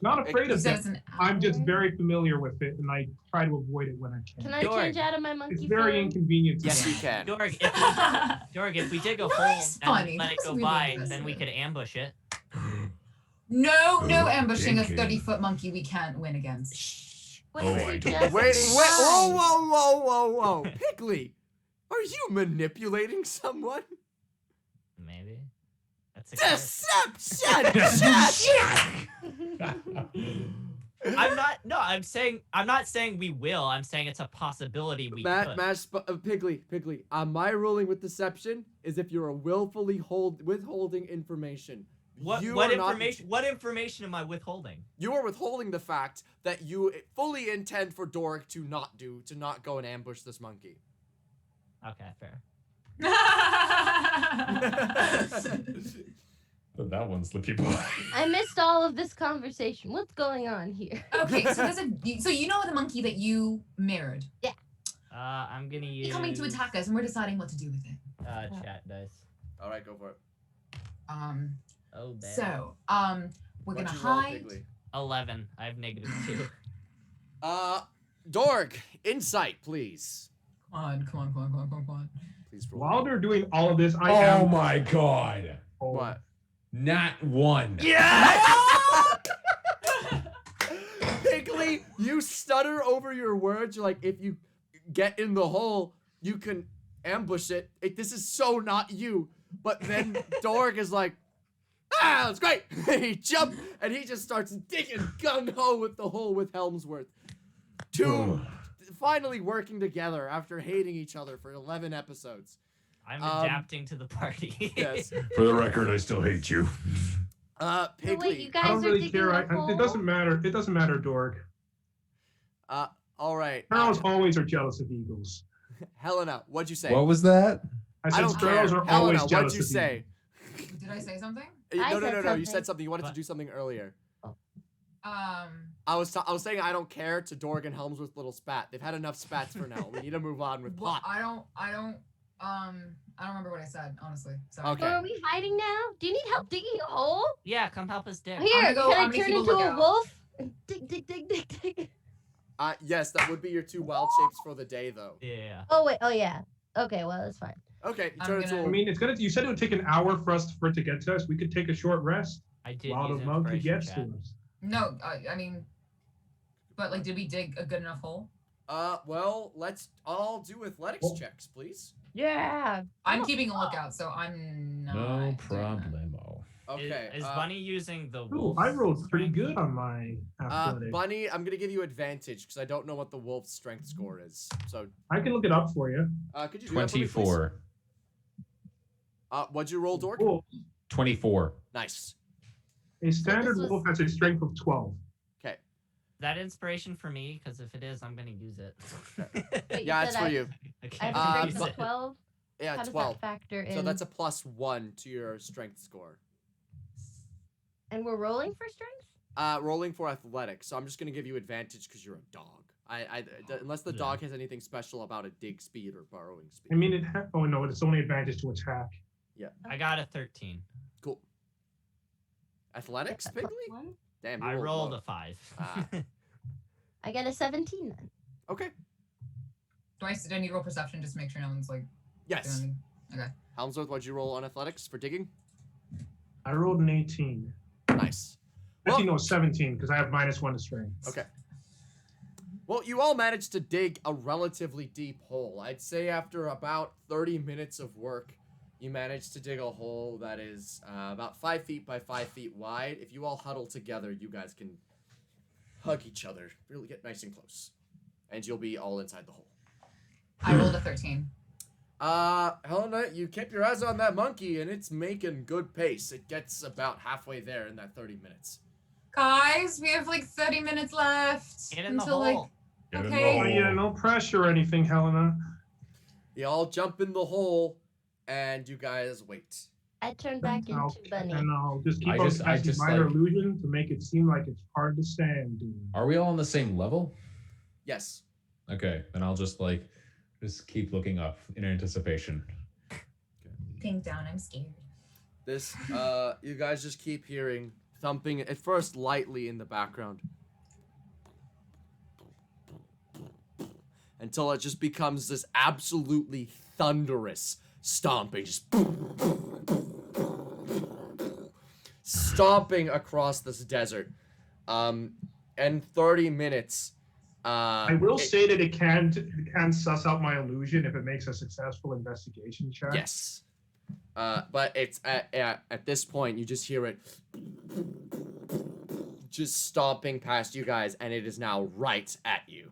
Not afraid
He
of
says
death.
an
I'm just
owl.
very familiar with it, and I try to avoid it when I can.
Can I
Dork.
change out of my monkey
It's very
form?
inconvenient. To
Yes,
me.
you can.
Dork, if we dig a
Nice,
hole
Bunny.
and let it
That's
go
really
by,
nice.
then we could ambush it.
No ambushing a
thinking.
30-foot monkey we can't win against.
What
Oh,
is
I
it
don't-
just
Wait,
to
whoa, Piggly, are you manipulating someone?
Maybe. That's a
Deception!
I'm not saying we will. I'm saying it's a possibility we could.
Piggly. My ruling with deception is if you're willfully withholding information.
What
you
what
are not-
information what information am I withholding?
You are withholding the fact that you fully intend for Dork to not go and ambush this monkey.
Okay, fair.
That one slip you by.
I missed all of this conversation. What's going on here?
Okay, so you know the monkey that you mirrored.
I'm gonna use
He's coming to attack us, and we're deciding what to do with it.
Chat dice.
All right, go for it.
Oh, bad.
So, we're
What'd
gonna
you roll,
hide.
Piggly?
11. I have -2.
Dork, insight, please.
Come on.
Please roll.
While they're doing all of this, I
Oh
am.
my god.
What?
Not one.
Piggly, you stutter over your words. You're like, if you get in the hole, you can ambush it. This is so not you. But then Dork is like, that's great. He jumped and he just starts digging gung-ho with the hole with Helmsworth. Two finally working together after hating each other for 11 episodes.
I'm adapting to the party.
Yes.
For the record, I still hate you.
So wait,
Piggly.
you guys
I don't
are
really
digging
care.
a hole?
It doesn't matter. It doesn't matter, Dork.
All right.
Cows always are jealous of eagles.
Helena, what'd you say?
What was that?
I
I
said
don't care.
sparrows are always
Helena,
jealous
what'd you
of
say?
Did I say something?
I
No,
said
you said
something.
something. You wanted to
What?
do something earlier.
Um,
I was saying I don't care to Dorg and Helmsworth little spat. They've had enough spats for now. We need to move on with
well,
plot.
I don't remember what I said, honestly. Sorry.
Okay.
So are we fighting now? Do you need help digging a hole?
Yeah, come help us dig.
Here,
gonna go-
can I
I'm gonna
turn
keep a
into a
lookout.
wolf? And dig, dig, dig, dig, dig.
Yes, that would be your 2 wild shapes for the day, though.
Yeah.
Oh wait, oh yeah. Okay, well that's fine.
Okay, you
I'm
turn into
gonna-
I mean, it's gonna. You said it would take an hour for it to get to us. We could take a short rest
I did
while the
use
monkey
inspiration
gets
chat.
to us.
No, I mean, but like, did we dig a good enough hole?
Well, let's all do athletics
Oh.
checks, please.
Yeah.
I'm keeping a lookout, so I'm not.
No
doing that.
problemo.
Okay.
Is Bunny using the
Ooh,
wolf?
I rolled pretty good on my athletics.
Bunny, I'm gonna give you advantage because I don't know what the wolf's strength score is. So,
I can look it up for you.
could you do that for me, please?
24.
What'd you roll, Dork?
Wolf,
24.
Nice.
a standard
was-
wolf has a strength of 12.
Okay.
That inspiration for me, because if it is, I'm gonna use it.
Wait,
Yeah,
you
it's
said
for
I-
you.
I
I
can't
have a
use
strength
it.
of 12.
Yeah,
How does
12.
that factor in?
So that's a +1 to your strength score.
And we're rolling for strength?
Rolling for athletics. So I'm just gonna give you advantage because you're a dog. Unless the
Yeah.
dog has anything special about a dig speed or burrowing speed.
I mean, oh no, it's only advantage to attack.
I got a 13.
Cool. Athletics, Piggly?
One?
Damn, you
I rolled
low.
a 5.
Ah.
I got a 17 then.
Okay.
Do I need to roll perception just to make sure no one's like
Yes.
doing anything?
Helmsworth, what'd you roll on athletics for digging?
I rolled an 18.
Nice. Well,
Actually, no, 17 because I have -1 to strength.
okay. Well, you all managed to dig a relatively deep hole. I'd say after about 30 minutes of work, you managed to dig a hole that is about 5 feet by 5 feet wide. If you all huddle together, you guys can hug each other, really get nice and close, and you'll be all inside the hole.
I rolled a 13.
Helena, you kept your eyes on that monkey, and it's making good pace. It gets about halfway there in that 30 minutes.
Guys, we have like 30 minutes left
Get in the
until
hole.
like.
Get in the
Okay.
Oh,
hole.
yeah, no pressure or anything, Helena.
You all jump in the hole, and you guys wait.
I turned back
I'll-
into Bunny.
And I'll just keep
I
on
just-
casting minor
like-
illusion to make it seem like it's hard to stand. Dude.
Are we all on the same level?
Yes.
Okay, then I'll just keep looking up in anticipation.
Pink down, I'm scared.
This, you guys just keep hearing thumping, at first lightly in the background. Until it just becomes this absolutely thunderous stomping. Just stomping across this desert. In 30 minutes,
I will say that it can suss out my illusion if it makes a successful investigation check.
yes. But it's at this point, you just hear it just stomping past you guys, and it is now right at you.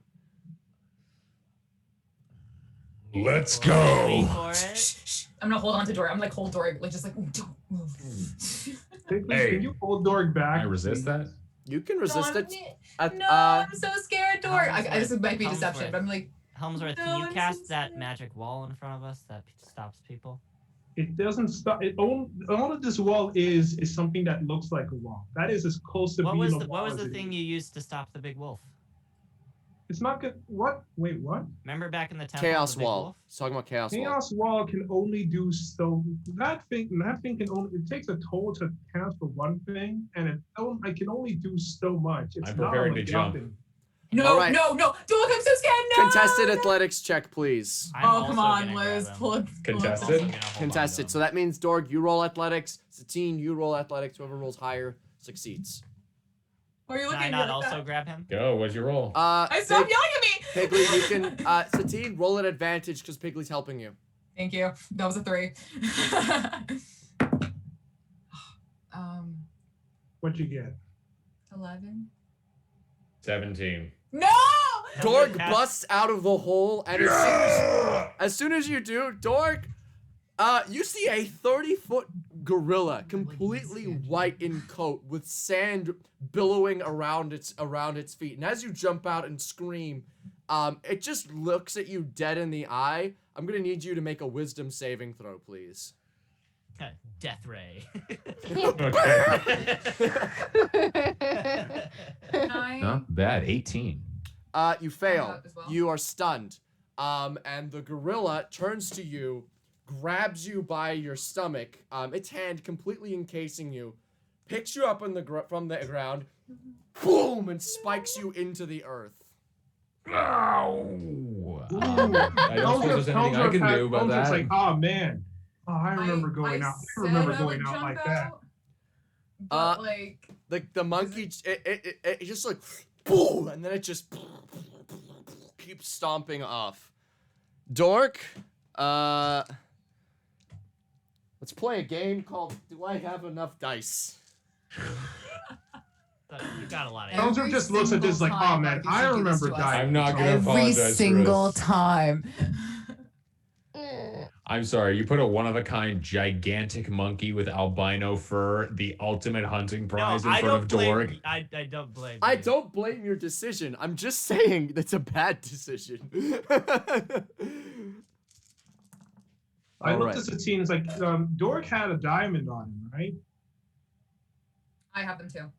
Let's
Wait
go.
for it.
Shh, shh. I'm gonna hold on to Dory. I'm like, hold Dory, like just like, ooh, don't move.
Quickly,
Hey.
can you hold Dorg back?
Can I resist
please?
that?
You can resist it. At,
No, I'm so scared, Dory. This might be
Helmsworth.
deception, but I'm like,
Helmsworth,
No,
can you
I'm so
cast that
scared.
magic wall in front of us that stops people?
It doesn't stop. All of this wall is something that looks like a wall. That is as close to
What
being
was
a
the
wall
what was
as
the
it
thing
is.
you used to stop the big wolf?
It's not good. What? Wait, what?
Remember back in the temple?
Chaos
the big
Wall.
wolf?
He's talking about Chaos Wall.
Chaos Wall can only do so. That thing can only. It takes a toll to cast for one thing, and I can only do so much. It's
I'm
not
preparing
on the
to jump.
jumping.
no,
All right.
no, Dory, I'm so scared. No.
Contested
no.
athletics check, please.
I'm
Oh,
also
come on,
gonna grab
Liz.
him.
Pull it.
Contested?
Also gonna hold on to
Contested.
him.
So that means Dorg, you roll athletics. Satine, you roll athletics. Whoever rolls higher succeeds.
Why are you
Can
looking
I
at me
not
like
also
that?
grab him?
Go, what'd you roll?
I stop yelling at me.
Piggly, you can. Satine, roll at advantage because Piggly's helping you.
Thank you. That was a 3.
What'd you get?
11.
17.
No!
Dorg
Cast-
busts out of the hole, and as soon as you do, Dorg, you see a 30-foot gorilla, completely white in coat, with sand billowing around its feet. And as you jump out and scream, It just looks at you dead in the eye. I'm gonna need you to make a wisdom saving throw, please.
Death ray.
Not bad. 18.
You fail.
as well.
You are stunned. And the gorilla turns to you, grabs you by your stomach, its hand completely encasing you, picks you up from the ground, boom, and spikes you into the earth.
Ow! I don't suppose there's anything I can do about that.
It's like, oh man, I remember going out. I remember going out like that.
But like
The monkey, it just like, boom, and then it just keeps stomping off. Dork, let's play a game called Do I Have Enough Dice?
You got a lot of.
Elder just looks at this like, oh man, I remember dying.
I'm not gonna
Every
apologize for
single
this.
time.
I'm sorry, you put a one-of-a-kind gigantic monkey with albino fur, the ultimate hunting prize, in front of Dorg.
I don't blame.
I
you.
don't blame your decision. I'm just saying that's a bad decision.
I looked
Alright.
at Satine, it's like, Dork had a diamond on him, right?
I happen to.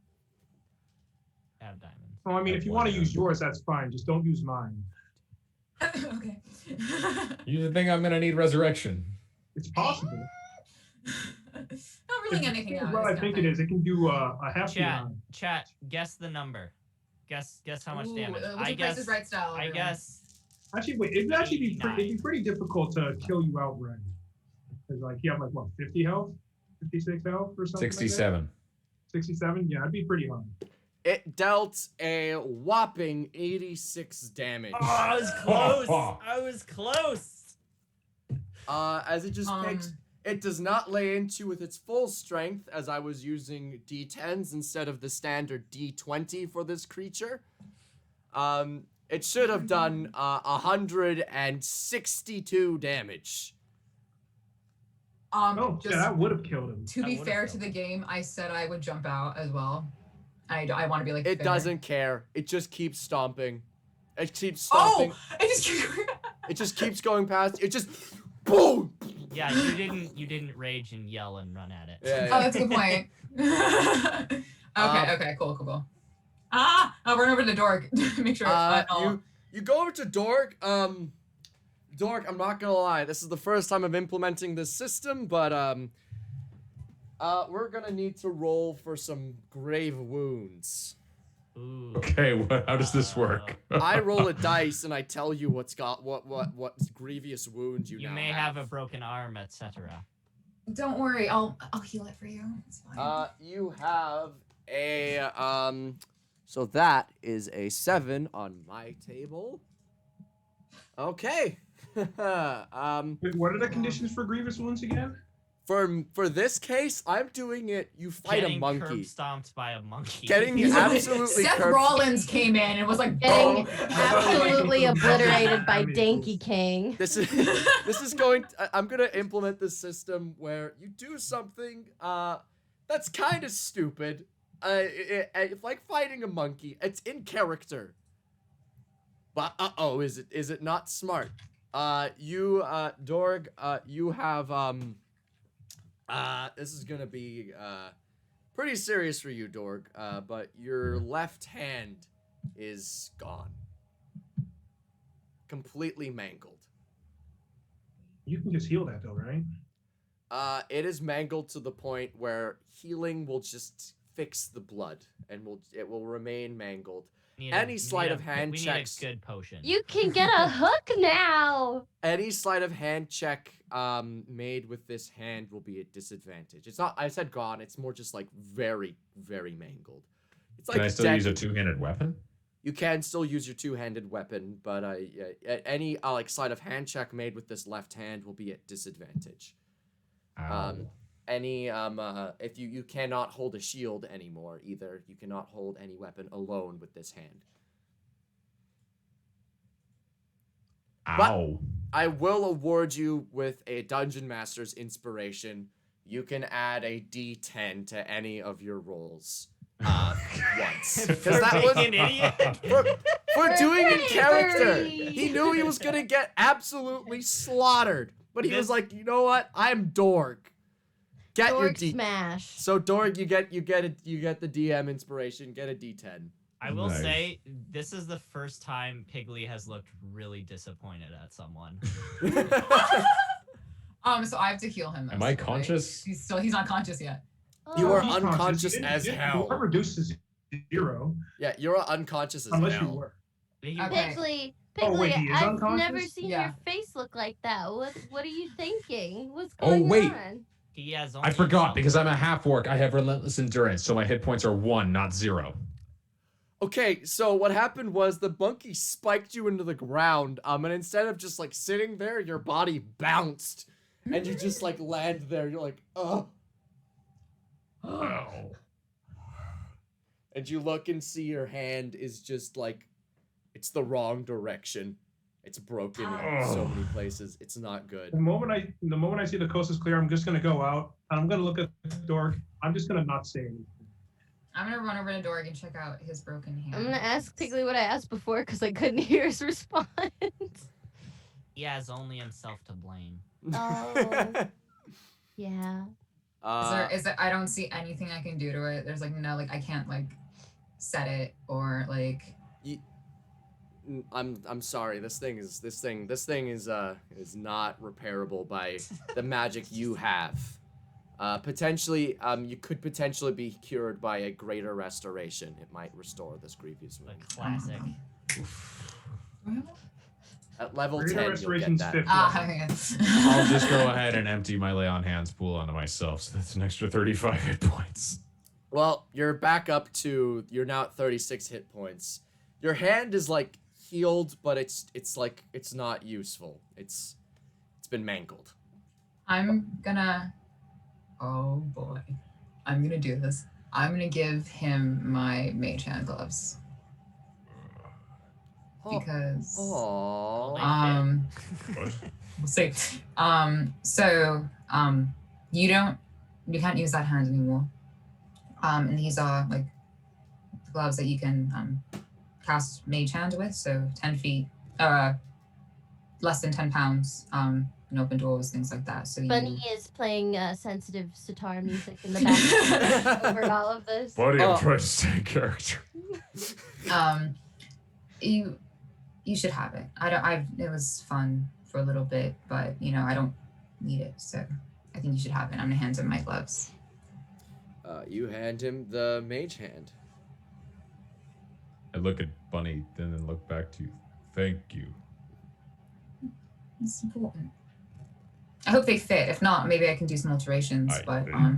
Have diamonds.
Oh, I mean, if you want to use yours, that's fine. Just don't use mine.
Okay.
You think I'm gonna need resurrection?
It's possible.
Not ruling anything out.
What I think it is, it can do a hefty amount.
Chat. Guess the number. Guess how much damage.
We'll
I
do
guess.
Price is Right style.
I
everyone.
guess.
Actually, wait, it'd actually be
89.
it'd be pretty difficult to kill you outright. Because like you have like what, 50 health, 56 health or something.
67.
Like that? 67. Yeah, it'd be pretty hard.
It dealt a whopping 86 damage.
Oh, I was close. I was close.
As it just picks, it does not lay into with its full strength, as I was using D10s instead of the standard D20 for this creature. It should have done 162 damage.
Oh,
Just
yeah, that would have killed him.
to
That
be
would've
fair
killed
to the game, I said I would jump out as well. I want to be like.
It
fair.
doesn't care. It just keeps stomping. It keeps
Oh,
stomping.
I just.
It just keeps going past. It just boom.
Yeah, you didn't rage and yell and run at it.
Yeah,
Oh, that's a good point. Okay, cool. I'll run over to Dork. Make sure.
You go over to Dork. Dork, I'm not gonna lie. This is the first time I'm implementing this system, but we're gonna need to roll for some grave wounds.
Ooh.
Okay, how does this work?
I roll a dice and I tell you what grievous wounds you
You
now
may have a broken arm, etc.
Don't worry, I'll heal it for you. It's fine.
You have a so that is a 7 on my table. Okay.
Wait, what are the conditions for grievous wounds again?
For this case, I'm doing it. You fight
Getting
a monkey.
curb stomped by a monkey.
Getting absolutely
Seth
curb.
Rollins came in and was like,
Getting
"Boom."
absolutely obliterated by Danky King.
This is going. I'm gonna implement this system where you do something that's kind of stupid. It's like fighting a monkey. It's in character. But is it not smart? You Dorg, you have this is gonna be pretty serious for you, Dorg. But your left hand is gone, completely mangled.
You can just heal that though, right?
It is mangled to the point where healing will just fix the blood, and it will remain mangled. Any sleight of hand checks.
We need a good potion.
You can get a hook now.
Any sleight of hand check made with this hand will be at disadvantage. It's not. I said gone. It's more just like very, very mangled. It's like
Can I still use a two-handed weapon?
You can still use your two-handed weapon, but any like sleight of hand check made with this left hand will be at disadvantage.
Ow.
If you cannot hold a shield anymore either. You cannot hold any weapon alone with this hand.
Ow.
I will award you with a Dungeon Master's inspiration. You can add a D10 to any of your rolls once. Because that was
an idiot.
for doing a character.
Hurry.
He knew he was gonna get absolutely slaughtered, but he was like, you know what? I'm Dorg. Get your
Dork
D.
smash.
So Dorg, you get the DM inspiration. Get a D10.
I will
Nice.
say this is the first time Piggly has looked really disappointed at someone.
So I have to heal him. Though,
Am I
so,
conscious?
Right? He's not conscious yet.
You are
Oh.
unconscious
You didn't-
as
you didn't-
hell.
You were reduced to 0,
Yeah, you're unconscious as
unless
hell.
you were.
He-
Okay.
Piggly,
Oh, wait, he is
I've never
unconscious?
seen
Yeah.
your face look like that. What are you thinking? What's
Oh,
going
wait.
on?
He has only
I forgot because I'm a half orc. I have relentless endurance, so my hit points are 1, not 0.
Okay, so what happened was the monkey spiked you into the ground, and instead of just like sitting there, your body bounced, and you just like land there. You're like, oh,
Ow.
and you look and see your hand is just like, it's the wrong direction. It's broken in so many places. It's not good.
The moment I see the coast is clear, I'm just gonna go out and I'm gonna look at Dork. I'm just gonna not say anything.
I'm gonna run over to Dorg and check out his broken hand.
I'm gonna ask Piggly what I asked before because I couldn't hear his response.
He has only himself to blame.
Oh. Yeah.
Is there? I don't see anything I can do to it. There's like no, like I can't like set it or like.
I'm sorry. This thing is not repairable by the magic you have. Potentially, you could potentially be cured by a greater restoration. It might restore this grievous
The
wound.
classic.
At level
Greater
10, you'll get
restoration's
that.
50.
Yes.
I'll just go ahead and empty my lay on hands pool onto myself, so that's an extra 35 hit points.
Well, you're back up to, you're now at 36 hit points. Your hand is like healed, but it's like it's not useful. It's been mangled.
I'm gonna. Oh boy, I'm gonna do this. I'm gonna give him my mage hand gloves because.
Aww.
We'll see. You can't use that hand anymore. And these are like gloves that you can cast mage hand with, so 10 feet, less than 10 pounds, and open doors, things like that. So
Bunny is playing sensitive sitar music in the background over all of this.
Buddy,
Oh.
I'm trying to stay in character.
you should have it. It was fun for a little bit, but I don't need it, so I think you should have it. I'm gonna hand him my gloves.
You hand him the mage hand.
I look at Bunny, then look back to you. Thank you.
It's important. I hope they fit. If not, maybe I can do some alterations.
I
But
think-
I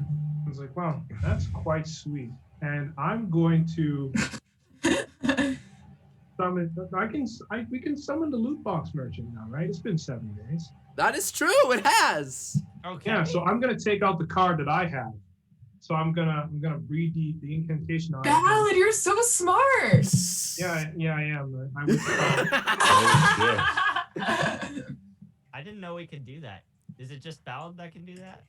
was like, wow, that's quite sweet. And I'm going to summon. We can summon the loot box merchant now, right? It's been 7 days.
That is true. It has.
Okay.
Yeah, so I'm gonna take out the card that I have. So I'm gonna read the incantation on it.
Ballad, you're so smart.
Yeah, I am. I was,
I didn't know we could do that. Is it just Ballad that can do that?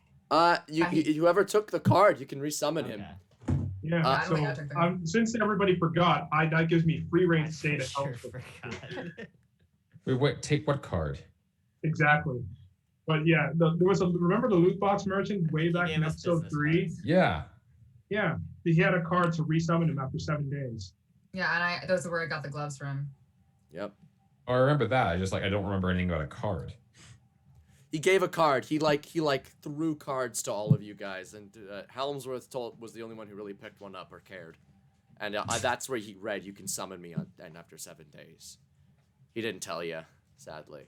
Whoever took the card, you can resummon him.
Okay.
yeah.
I don't think I took that.
Since everybody forgot, that gives me free reign
I
to say
for
to
sure
help.
forgot.
Wait, take what card?
Exactly. But yeah, there was remember the loot box merchant way back
gave
in
us
episode
business
3?
cards.
Yeah.
Yeah, he had a card to resummon him after 7 days.
Yeah, and those are where I got the gloves from.
Yep.
Oh, I remember that. I don't remember anything about a card.
He gave a card. He threw cards to all of you guys, and Helmsworth was the only one who really picked one up or cared. And that's where he read, "You can summon me and after 7 days." He didn't tell you, sadly.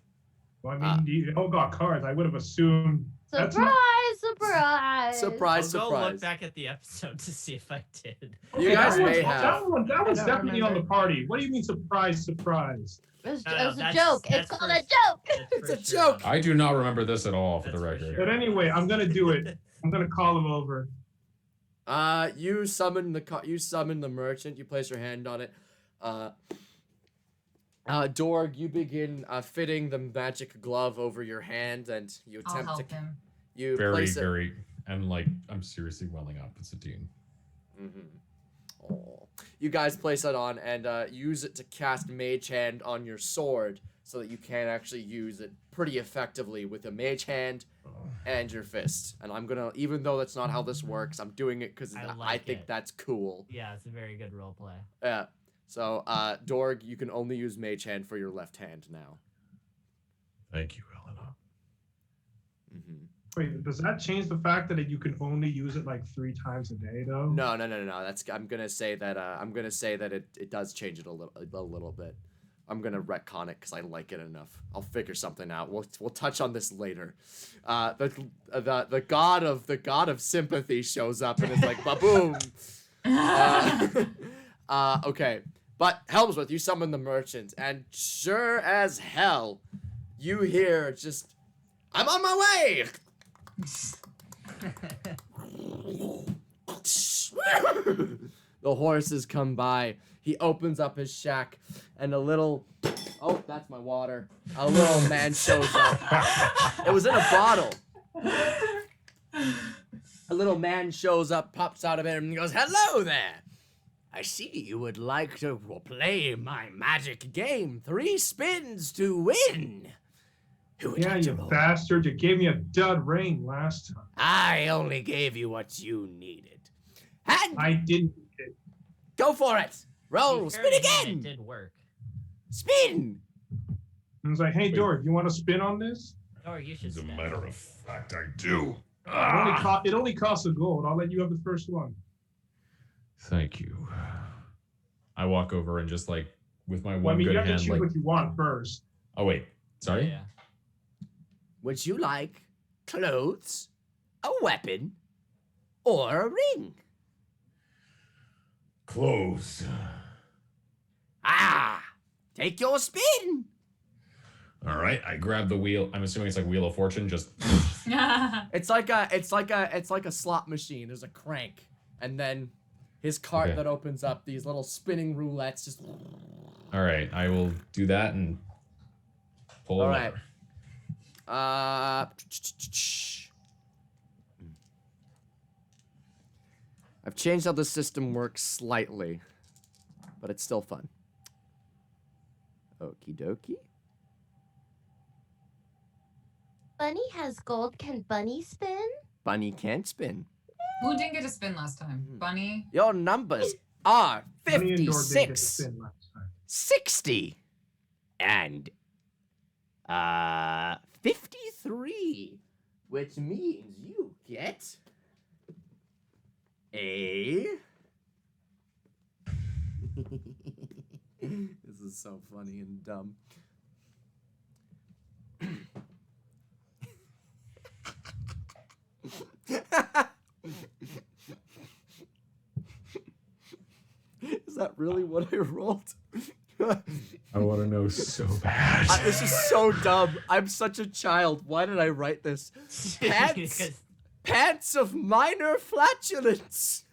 Well, I mean, you all got cards. I would have assumed. That's
Surprise!
not-
Surprise!
Surprise,
I'll go look
surprise.
back at the episode to see if I did.
You guys
that
may
was-
have.
That was
I don't
definitely on the
remember.
party. What do you mean surprise, surprise?
It was,
No,
it was a
that's-
joke. It's
that's
called
for-
a joke.
It's
a
for
joke.
I do not remember this at all, for the
That's for
record.
sure.
But anyway, I'm gonna do it. I'm gonna call him over.
You summon the merchant. You place your hand on it. Dorg, you begin fitting the magic glove over your hand, and you
I'll
attempt
help
to
him.
you
Very,
place it.
very. I'm seriously welling up. It's a team.
Mhm. Oh. You guys place that on and use it to cast Mage Hand on your sword so that you can actually use it pretty effectively with a Mage Hand and your fist. And I'm gonna, even though that's not how this works, I'm doing it because I think that's cool.
Yeah, it's a very good role play.
Yeah. So, Dorg, you can only use Mage Hand for your left hand now.
Thank you, Elena.
Mm-hmm.
Wait, does that change the fact that you can only use it like 3 times a day, though?
No. That's I'm gonna say that it does change it a little bit. I'm gonna retcon it because I like it enough. I'll figure something out. We'll touch on this later. The god of sympathy shows up and is like, ba-boom. Okay, but Helmsworth, you summon the merchant, and sure as hell, you hear just, I'm on my way. The horses come by. He opens up his shack, and a little, oh, that's my water. A little man shows up. It was in a bottle. A little man shows up, pops out of it, and goes, hello there. I see you would like to play my magic game. 3 spins to win. Who would
Yeah,
like to
you
roll?
bastard. You gave me a dud ring last time.
I only gave you what you needed. And
I didn't.
go for it. Roll.
Be
Spin
fair to him,
again.
It did work.
Spin.
I was like, hey, Dorg, you want to spin on this?
Or you should
As a
spin.
matter of fact, I do.
It only costs a gold. I'll let you have the first one.
Thank you. I walk over and just like with my
Well,
one
I mean,
good
you have to
hand,
choose
like,
what you want first.
oh wait, sorry.
Yeah.
Would you like clothes, a weapon, or a ring?
Close.
Ah, take your spin.
All right, I grab the wheel. I'm assuming it's like Wheel of Fortune. Just
It's like a slot machine. There's a crank, and then his cart
Okay.
that opens up. These little spinning roulettes just.
all right. I will do that and pull.
All
a
right.
lever.
I've changed how the system works slightly, but it's still fun. Okie dokie.
Bunny has gold. Can Bunny spin?
Bunny can't spin.
Who didn't get a spin last time? Bunny?
Your numbers are
Me and Dorg didn't get to
56,
spin last time.
60, and 53, which means you get a. This is so funny and dumb. Is that really what I rolled?
I want to know so bad.
This is so dumb. I'm such a child. Why did I write this? Pants, pants of minor flatulence.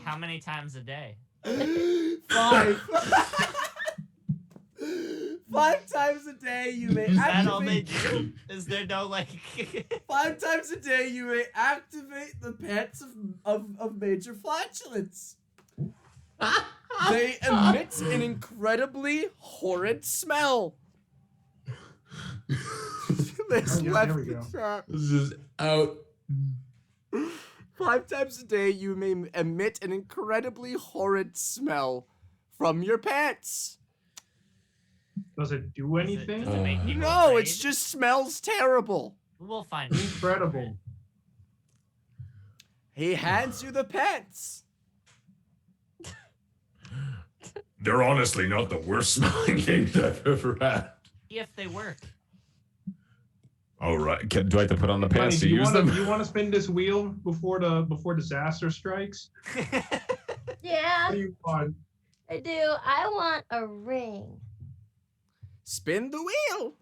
How many times a day?
5. 5 times a day you may
Is that all they
activate.
do? Is there no like?
5 times a day you may activate the pants of major flatulence. They emit an incredibly horrid smell. This
Yeah,
left
there we
the
go.
chat.
This is out.
5 times a day you may emit an incredibly horrid smell from your pants.
Does it do anything?
Does it make people
No,
afraid?
it just smells terrible.
We'll find out.
Incredible.
He hands you the pants.
They're honestly not the worst smelling things I've ever had.
If they work.
All right.
Do I have to put on the
Bunny,
pants
do
to
you
use
want to
them?
do you want to spin this wheel before disaster strikes?
Yeah,
What do you want?
I do. I want a ring.
Spin the wheel.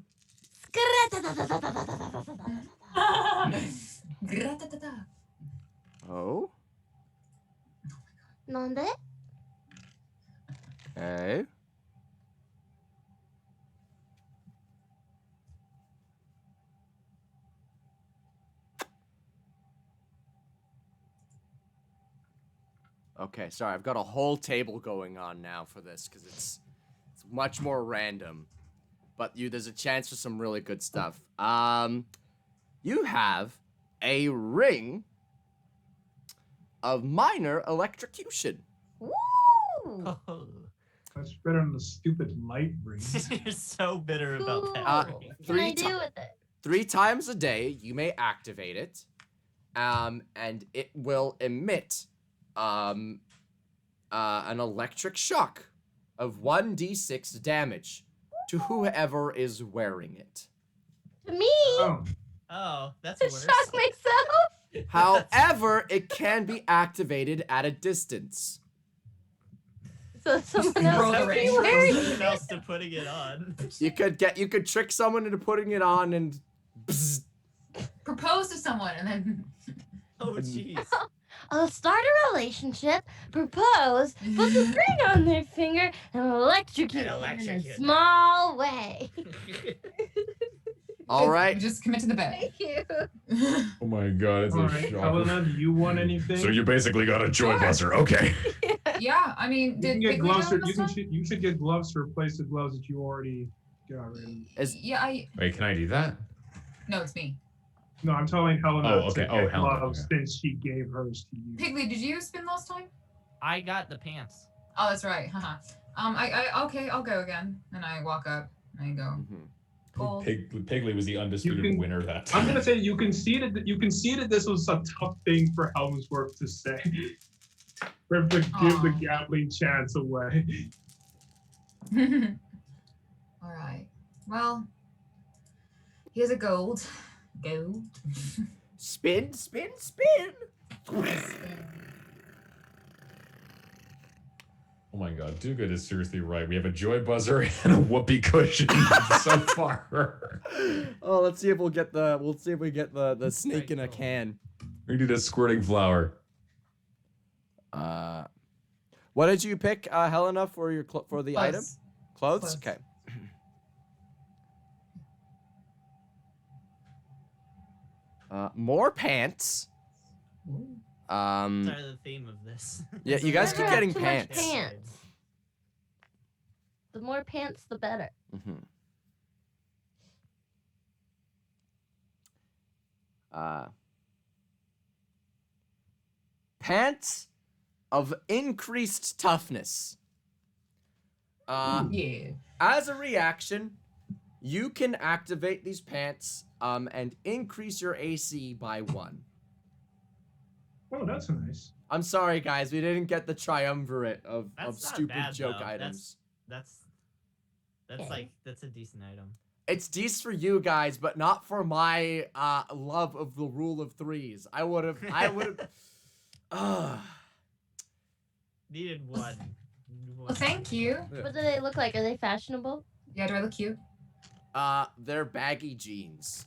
Gratatata.
Oh.
¿Dónde?
Okay. Okay, sorry, I've got a whole table going on now for this because it's much more random. But there's a chance for some really good stuff. You have a ring of minor electrocution.
Woo!
Oh.
That's better than the stupid light ring.
You're so bitter about that.
Uh,
Cool.
ring.
What can I do with it?
3 times a day, you may activate it, and it will emit an electric shock of 1d6 damage to whoever is wearing it.
To me,
Oh,
Oh, that's
to
worse.
shock myself.
However, it can be activated at a distance.
So someone
Roll
else
the
will be
ring.
wearing
Someone
it.
else to putting it on.
You could trick someone into putting it on and bzz.
Propose to someone and then
Oh, jeez.
I'll start a relationship, propose, put the ring on their finger, and electrocute them in a
electrocute them.
small way.
All right.
just commit to the bed.
Thank you.
Oh my god, it's
all
a
right.
shock.
Helena, do you want anything?
So you basically got a joy buzzer. Okay.
Yeah, I mean,
You
did
can get
Piggly
gloves.
go
You
this
can.
time?
You should get gloves to replace the gloves that you already got. Rid of.
Yeah,
Wait, can I do that?
no, it's me.
No, I'm telling Helena
Oh, okay.
to
Oh,
get
Helena,
gloves
okay.
since she gave hers to you.
Piggly, did you spin last time?
I got the pants.
Oh, that's right. Haha. Okay, I'll go again. And I walk up and I go.
Mhm.
Cool.
Piggly was the undisputed
can-
winner that
I'm
time.
gonna say you conceded that this was a tough thing for Helmsworth to say. For him to give the
Aw.
gambling chance away.
All right. Well, here's a gold. Gold.
Spin, spin, spin.
Oh my god, Do Good is seriously right. We have a joy buzzer and a whoopee cushion so far.
Oh, let's see if we get the snake in a can.
We need a squirting flower.
What did you pick, Helena, for your for the item?
Clothes.
Clothes.
Clothes.
Okay. More pants.
Ooh.
Um,
Sorry, the theme of this.
Yeah, you guys keep
Never have
getting
too much
pants.
pants. The more pants, the better.
mhm. Pants of increased toughness.
Yeah.
As a reaction, you can activate these pants and increase your AC by 1.
Oh, that's nice.
I'm sorry, guys, we didn't get the triumvirate of
That's not
stupid
bad,
joke
though.
items.
That's
Okay.
that's a decent item.
It's decent for you guys, but not for my love of the rule of 3s. I would have.
Needed one.
Well, thank you.
What do they look like? Are they fashionable?
Yeah, do I look cute?
They're baggy jeans.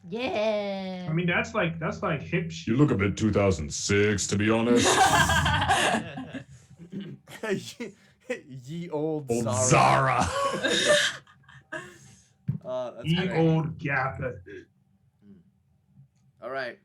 Yeah.
I mean, that's like hip shit.
You look a bit 2006, to be honest.
Ye old
Old
Zara.
Zara.
That's
Ye
great.
old Gappa.
All right.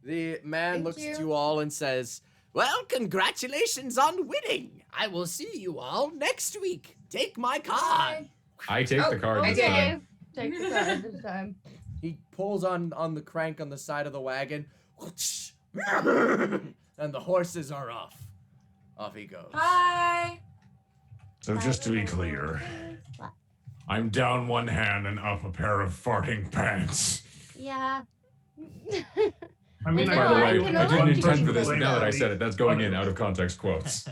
The man
Thank
looks
you.
at you all and says, "Well, congratulations on winning. I will see you all next week. Take my card."
Bye.
I take the
Oh,
card
I
this
did.
time.
Take the card this time.
He pulls on the crank on the side of the wagon, and the horses are off. Off he goes.
Bye.
So just to be clear, I'm down one hand and up a pair of farting pants.
Yeah.
I mean,
By
By the
No, I
way,
can
I didn't
only
intend for this.
blame
Now that I
me.
said it, that's going in out of context quotes.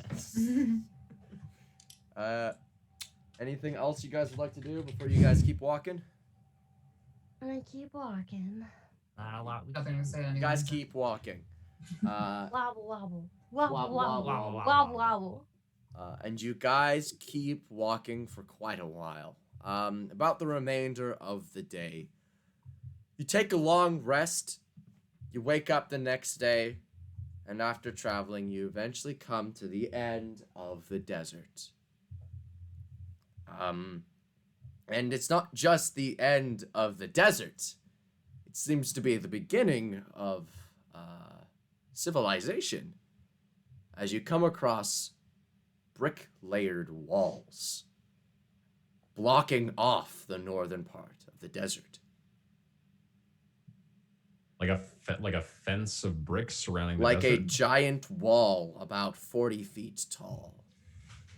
Anything else you guys would like to do before you guys keep walking?
I keep walking.
Not a lot.
Nothing to say
You
anymore.
guys keep walking.
Wobble, wobble. Wobble,
Wobble,
wobble.
wobble,
Wobble, wobble.
And you guys keep walking for quite a while. About the remainder of the day. You take a long rest. You wake up the next day. And after traveling, you eventually come to the end of the desert. And it's not just the end of the desert. It seems to be the beginning of civilization. as you come across brick-layered walls blocking off the northern part of the desert.
Like a fence of bricks surrounding the
Like a
desert.
giant wall about 40 feet tall.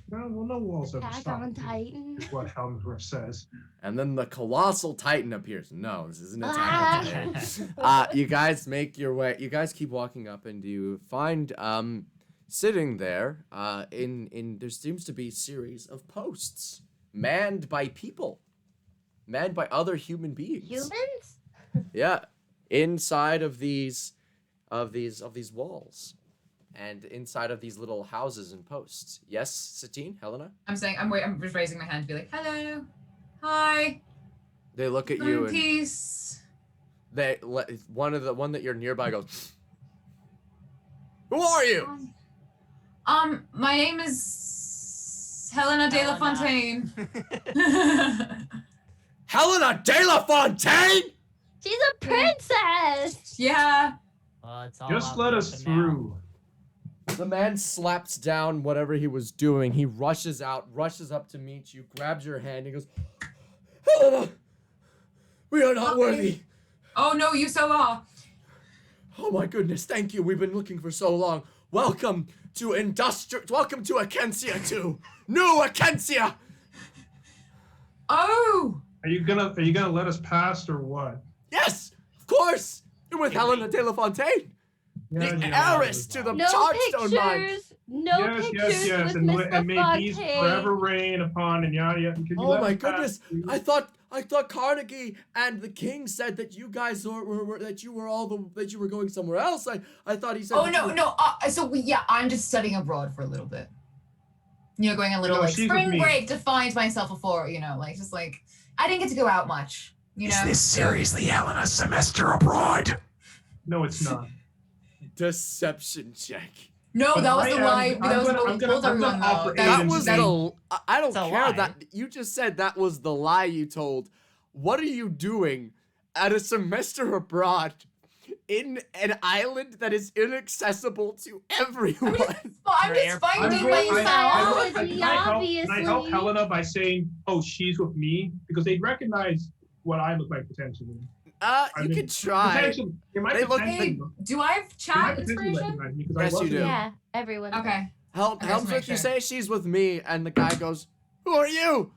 No walls ever
Attack
stop
on
me,
Titan.
is what Helmsworth says.
And then the colossal titan appears. No, this isn't Attack
Ah.
on Titan. You guys make your way. You guys keep walking up, and you find sitting there there seems to be a series of posts manned by people, manned by other human beings.
Humans?
Yeah, inside of these walls, and inside of these little houses and posts. Yes, Satine, Helena.
I'm just raising my hand to be like, hello, hi,
They look at
I'm
you
in
and
peace.
one that you're nearby goes, "Who are you?"
My name is Helena de la
Helena.
Fontaine.
Helena de la Fontaine.
She's a princess!
Yeah.
Well, it's all
Just
out
let
the
us
open now.
through.
The man slaps down whatever he was doing. He rushes out, rushes up to meet you, grabs your hand, and goes, "Helena, we are not
Okay.
worthy.
Oh no, you so are.
Oh my goodness, thank you. We've been looking for so long. Welcome to Acacia 2. New Acacia."
Oh.
Are you gonna let us pass or what?
Yes, of course. You're with Helena de la Fontaine, the heiress to the
No
Chargestone mine.
pictures! No pictures
yes,
with Miss
and may peace
LaFontaine.
forever reign upon and yada yada. Can you
Oh
let
my
us pass,
goodness!
please?
I thought Carnegie and the king said that you guys were that you were going somewhere else. I thought he said.
Oh
that
no,
you-
no. I'm just studying abroad for a little bit. Going a little
No,
like
she's with
spring
me.
break to find myself before, just like I didn't get to go out much.
Helena semester abroad?
No, it's not.
Deception check.
No,
But
that was
I
the
am-
lie.
I'm
That was
gonna-
what we
I'm gonna-
told
I'm
everyone
gonna
though.
offer
That
Aiden
was
that-
I don't
It's a
care
lie.
that you just said that was the lie you told. What are you doing at a semester abroad in an island that is inaccessible to everyone?
Well, I'm
Your
just
airport.
finding
I'm going
myself.
biology,
Can I help
obviously.
Helena by saying, "Oh, she's with me," because they'd recognize what I look like potentially.
I
mean,
could try.
Potentially, they might
They look-
potentially
Hey,
look-
do I have
they
chat
might potentially
inspiration?
recognize me because I
Yes, you
wasn't-
do.
Yeah, everyone. does.
Okay.
Help,
Okay, just
Helmsworth,
make
you
sure.
say she's with me, and the guy goes, "Who are you?"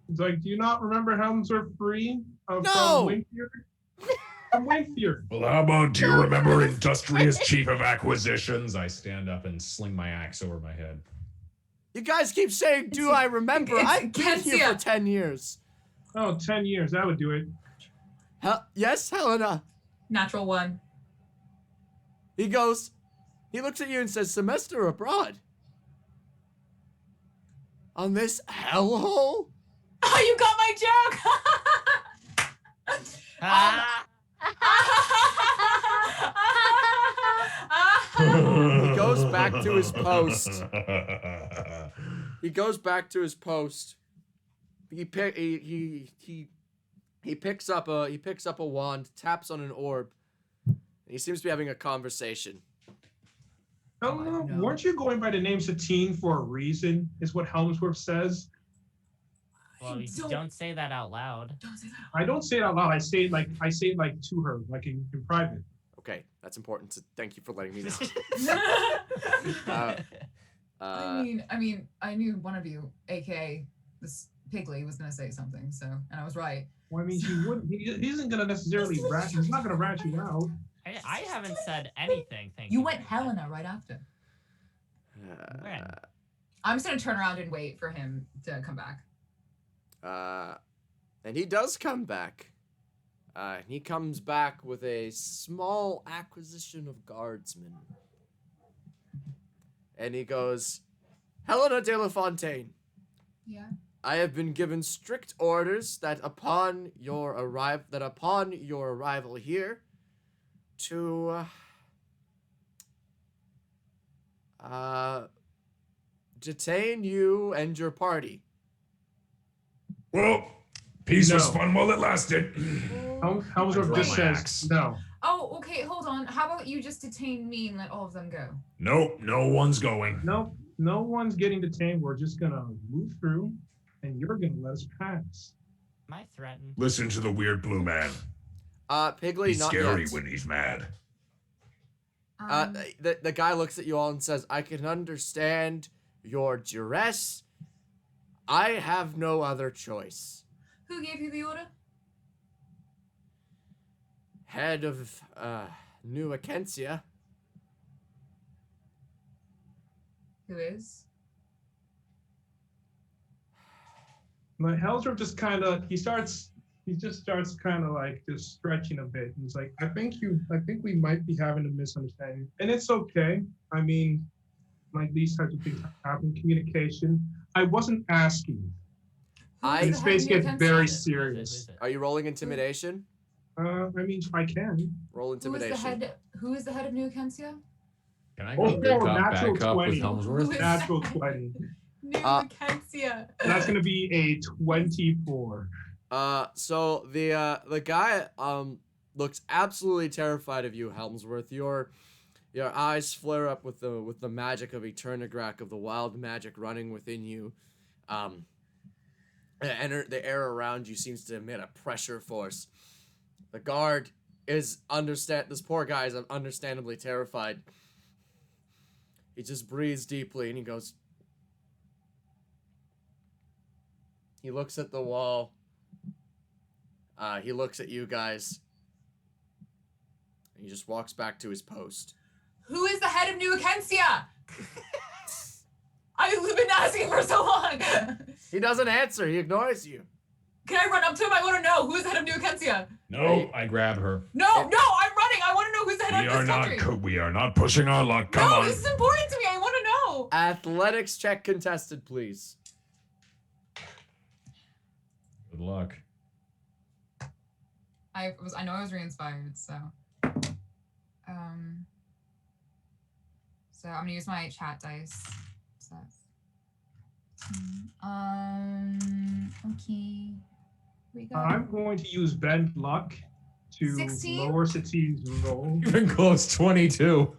It's like, do you not remember Helmsworth Free of
No!
Winfield? From Winfield.
Well, how about do you remember Industrious Chief of
Acquisitions. I stand up and sling my axe over my head.
You guys keep saying, "Do I remember?"
it's
I've been here
Kensia.
for 10 years.
Oh, 10 years, that would do it.
Yes, Helena.
Natural one.
He looks at you and says, "Semester abroad? On this hellhole?"
Oh, you got my joke.
Ah,
He goes back to his post. He goes back to his post. He picks up a wand, taps on an orb. And he seems to be having a conversation.
Helena,
no.
weren't you going by the name Satine for a reason, is what Helmsworth says?
well, you don't say that out loud.
Don't say that.
I don't say it out loud, I say it like to her, like in private.
Okay, that's important. Thank you for letting me know.
I mean, I knew one of you, aka this Piggly, was gonna say something, so, and I was right.
Well, I mean, he wouldn't, he isn't gonna necessarily he's not gonna rat you out.
I haven't said anything. Thank
You
you.
went Helena right after.
When?
I'm just gonna turn around and wait for him to come back.
And he does come back. He comes back with a small acquisition of guardsmen. And he goes, "Helena de la Fontaine,
Yeah.
I have been given strict orders that upon your arrival here, to detain you and your party."
Well, peace was
No.
fun while it lasted.
Helmsworth
I
just
draw my
says
axe.
no.
Oh, okay, hold on. How about you just detain me and let all of them go?
Nope, no one's going.
Nope, no one's getting detained. We're just gonna move through, and you're gonna let us pass.
Am I threatened?
Listen to the weird blue man.
Piggly,
He's
not
scary
yet.
when he's mad.
The guy looks at you all and says, I can understand your duress. I have no other choice.
Who gave you the order?
Head of, New Akencia.
Who is?
But Hellsworth just kind of he just starts kind of like just stretching a bit. He's like, I think we might be having a misunderstanding, and it's okay. I mean, like these types of things happen. Communication. I wasn't asking.
Who is
I-
the
His
head
face
of New
gets
Akencia?
very
Who is
serious.
it?
Are you rolling intimidation?
I mean, I can.
Roll
Who is the
intimidation.
head? Who is the head of New Akencia?
Can I
Oh,
go good cop,
natural
bad cop
20.
with Helmsworth?
Who is-
Natural 20.
New
Uh,
Akencia.
That's gonna be a 24.
So the guy looks absolutely terrified of you, Helmsworth. Your eyes flare up with the magic of Eternigrak, of the wild magic running within you. The air around you seems to emit a pressure force. The guard is this poor guy is understandably terrified. He just breathes deeply and he goes. He looks at the wall. He looks at you guys. And he just walks back to his post.
Who is the head of New Akencia? I've been asking for so long.
He doesn't answer. He ignores you.
Can I run up to him? I want to know who is the head of New Akencia.
No,
I grab her.
No, I'm running. I want to know who's the head
we
of
are
this
not.
country.
We are not pushing our luck. Come
No,
on.
this is important to me. I want to know.
Athletics check contested, please.
Good luck.
I know I was re-inspired, so so I'm gonna use my chat dice. So okay. Here we go.
I'm going to use bend luck to
16?
lower Satine's roll.
Even close, 22.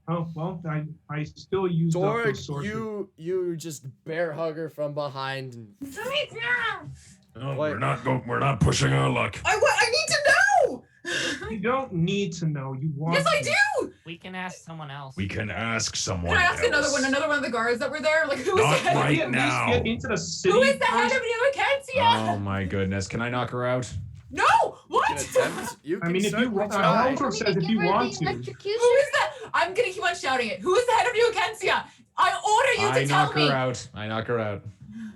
Oh well, I still use
Sorg,
sorcery.
you just bear hug her from behind. And
No,
Wait.
we're not pushing our luck.
I need to know.
You don't need to know. You want.
Yes, I
to.
do.
We can ask someone else.
We can ask someone
Can I ask
else.
another one of the guards that were there? Like who is
Not
the head?
right
At least
now.
Get into the city.
Who is the head
first.
of New Akencia?
Oh my goodness. Can I knock her out?
No.
you
What?
can attempt. You
I
can
mean, if you
certainly
want,
try.
Hellsworth says if you want to.
Who is that? I'm gonna keep on shouting it. Who is the head of New Akencia? I order you
I
to tell
knock
me.
her out. I knock her out.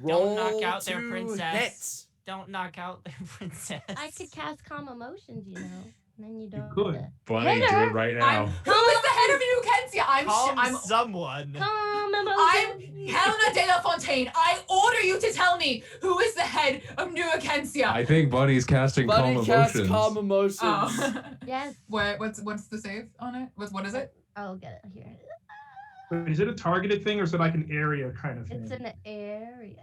Roll
knock out their
to
princess.
hit.
Don't knock out the princess.
I could cast calm emotions, you know. And then you don't.
could.
have to-
Bunny, do
Hitter.
it right
I'm,
now.
who is the head of New Akencia?
Calm someone.
Calm
I'm
emotions.
Helena de la Fontaine. I order you to tell me who is the head of New Akencia.
I think Bunny's casting
Buddy
calm
casts
emotions.
calm emotions.
Oh.
Yes.
What's the save on it? What is it?
I'll get it here.
Wait, is it a targeted thing or is it like an area kind of thing?
It's an area.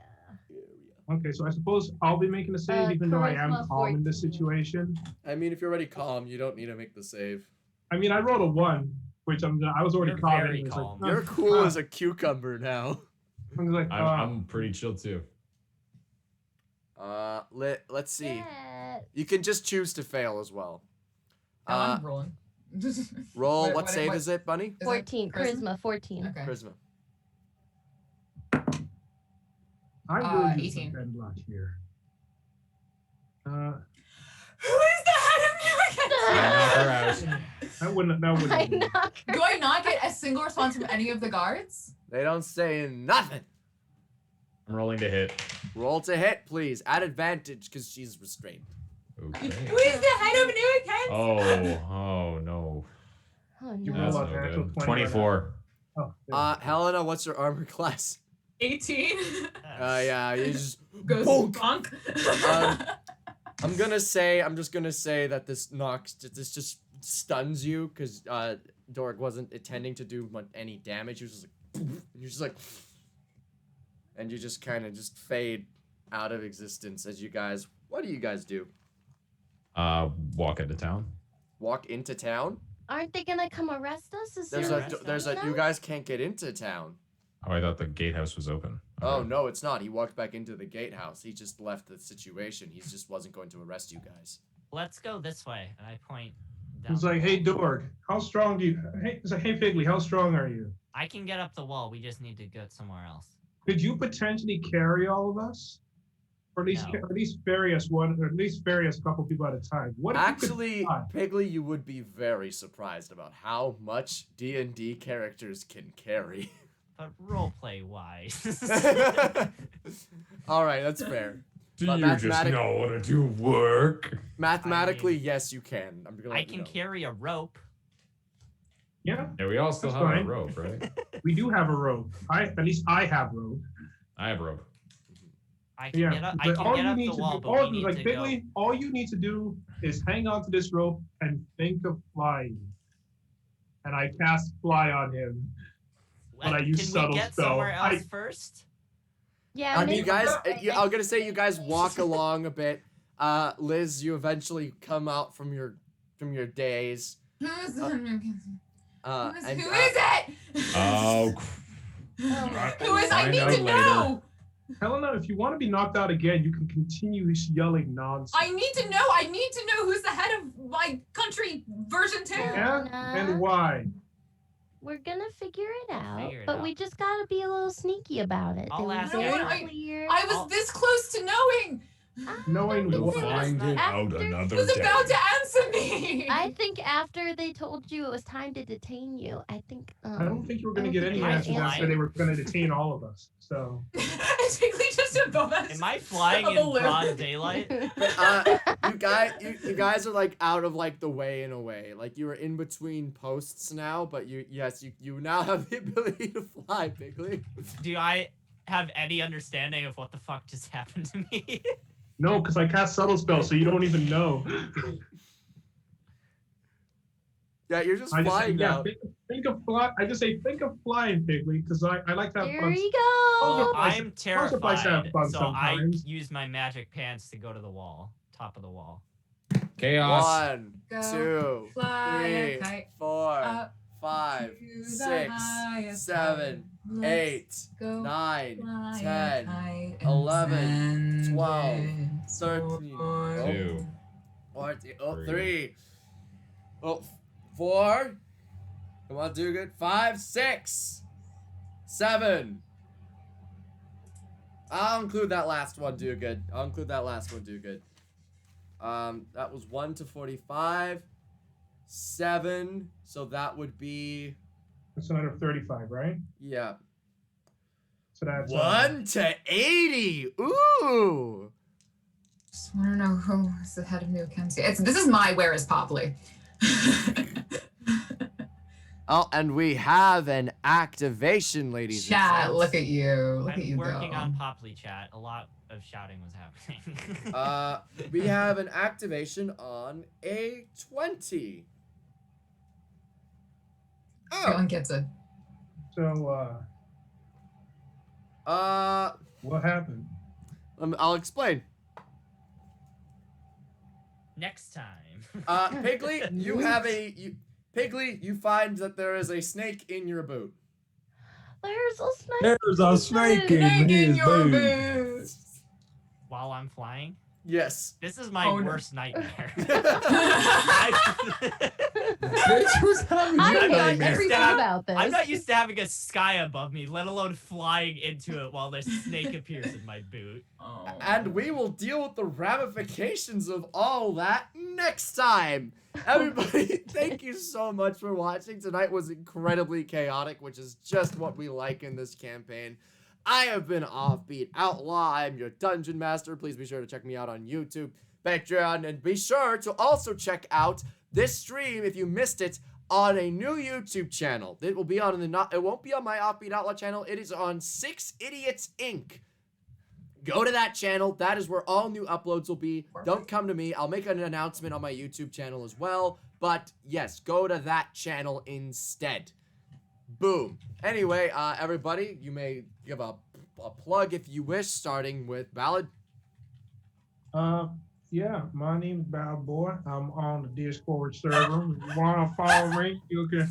Okay, so I suppose I'll be making a save even though I am
charisma
calm in this
14.
situation.
I mean, if you're already calm, you don't need to make the save.
I mean, I rolled a 1, which I was already
You're
calm.
very
anyways,
calm.
Like,
You're cool as a cucumber now.
I was like,
I'm pretty chill too.
Let's see.
Yeah.
You can just choose to fail as well.
No, I'm rolling.
Roll.
What-
What
what-
save
what-
is it, Bunny?
Is it
14. Charisma 14.
Okay.
Charisma.
I really use
18.
some bend luck here.
Who is the head of New
I knock her
Akencia?
out.
That wouldn't.
I knock her.
Do I not get a single response from any of the guards?
They don't say nothing.
I'm rolling to hit.
Roll to hit, please. At advantage, because she's restrained.
Okay.
Who is the head of New Akencia?
Oh no.
Oh,
You
no.
That's
roll
no
a natural
good.
20 right
24.
now. Oh,
Helena, what's your armor class?
18.
Yeah, you just
Goes
bonk.
bonk.
I'm just gonna say that this just stuns you, because Dorg wasn't intending to do any damage. He was just like, and you're just like, and you just kind of just fade out of existence as you guys. What do you guys do?
Walk into town.
walk into town.
Aren't they gonna come arrest us? Is
There's
there
a,
arrest
there's a,
subpoena?
you guys can't get into town.
Oh, I thought the gatehouse was open.
Oh,
Okay.
no, it's not. He walked back into the gatehouse. He just left the situation. He just wasn't going to arrest you guys.
Let's go this way. And I point down.
It's like, hey, Dorg, how strong do you? Hey, it's like, hey, Figley, how strong are you?
I can get up the wall. We just need to go somewhere else.
Could you potentially carry all of us, or
No.
at least ferry us one, or at least ferry us a couple people at a time? What if you could
Actually,
fly?
Piggly, you would be very surprised about how much D&D characters can carry.
But roleplay wise.
All right, that's fair.
Do
But
you just
mathematic-
know how to do work?
Mathematically, yes, you can. I'm gonna
I
let you
can
know.
carry a rope.
Yeah,
Yeah, we all still
That's
have
fine.
a rope, right?
we do have a rope. At least I have rope.
I have a rope.
I can
Yeah,
get up. I
but
can
all
get
you
up
need
the
to
wall,
do,
but we need
like
to go.
Figley, all you need to do is hang on to this rope and think of flying. And I cast fly on him. but I use
Can
subtle
we get
spell.
somewhere else first?
Yeah,
You
maybe
guys,
we'll-
I'm gonna say you guys walk along a bit. Liz, you eventually come out from your days.
Who is
And,
it?
Oh,
Who is? I
Find
need
out
to
later.
know.
Helena, if you want to be knocked out again, you can continue yelling nonsense.
I need to know. I need to know who's the head of my country version 2.
Yeah? And why?
We're gonna figure it out,
Figure it
but
out.
we just gotta be a little sneaky about it.
I'll
They were
ask
very
Eddie.
clear.
I was
I'll-
this close to knowing.
Knowing
think
You'll
what?
they were-
find it out
after-
another
Was
day.
about to answer me.
I think after they told you it was time to detain you, I think.
I don't think you were going
I
to
don't
get
think
any
they
answers
had
after they were going to detain all of us. So
Basically just above us.
Am I flying in
Balloon.
broad daylight?
you guys are like out of like the way in a way. Like you were in between posts now, but you now have the ability to fly, Bigley.
Do I have any understanding of what the fuck just happened to me?
no, because I cast subtle spell, so you don't even know.
Yeah, you're just
I just say,
flying
yeah,
now.
think of fly. I just say think of flying, Pigley, because I like to have
There
fun.
you go.
Oh, I
I'm
suppose if I have
terrified,
fun
so
sometimes.
I use my magic pants to go to the wall, top of the wall.
chaos.
1,
Go
2,
fly a
3,
kite
4,
up
5,
to the
6,
highest
7,
height.
8,
Let's go
9,
fly a
10,
kite
11,
and
12,
then
13,
soar.
2.
14, oh,
3.
3, oh, 4, come on, do good, 5, 6, 7. I'll include that last one, do good. That was 1 to 45, 7, so that would be,
That's another 35, right?
yeah,
So that's
1 to 80. Ooh.
Just want to know who is the head of New Mackenzie. This is my Where is Popley.
Oh, and we have an activation, ladies and
Chat,
gents.
look at you. Look at
I'm
you
working
go.
on Popley chat. A lot of shouting was happening.
We have an activation on a 20.
Everyone gets it.
So what happened?
I'll explain.
Next time.
Pigley, Pigley, you find that there is a snake in your boot.
There's a snake.
There's a snake
Snake
in
in
his
your
boot.
boots.
While I'm flying.
Yes.
This is my
Oh, no.
worst nightmare.
Bitch was having
I
your
have
nightmare.
never
Stab.
thought about this.
I'm not used to having a sky above me, let alone flying into it while the snake appears in my boot.
Oh.
And we will deal with the ramifications of all that next time. Everybody, thank you so much for watching. Tonight was incredibly chaotic, which is just what we like in this campaign. I have been Offbeat Outlaw. I am your Dungeon Master. Please be sure to check me out on YouTube, Patreon, and be sure to also check out this stream if you missed it on a new YouTube channel. It will be on it won't be on my Offbeat Outlaw channel. It is on 6 Idiots Inc. Go to that channel. That is where all new uploads will be. Don't come to me. I'll make an announcement on my YouTube channel as well. But yes, go to that channel instead. Boom. Anyway, everybody, you may give a plug if you wish, starting with Ballad.
Yeah, my name is Ballad Boi. I'm on the Discord server. If you want to follow me, you can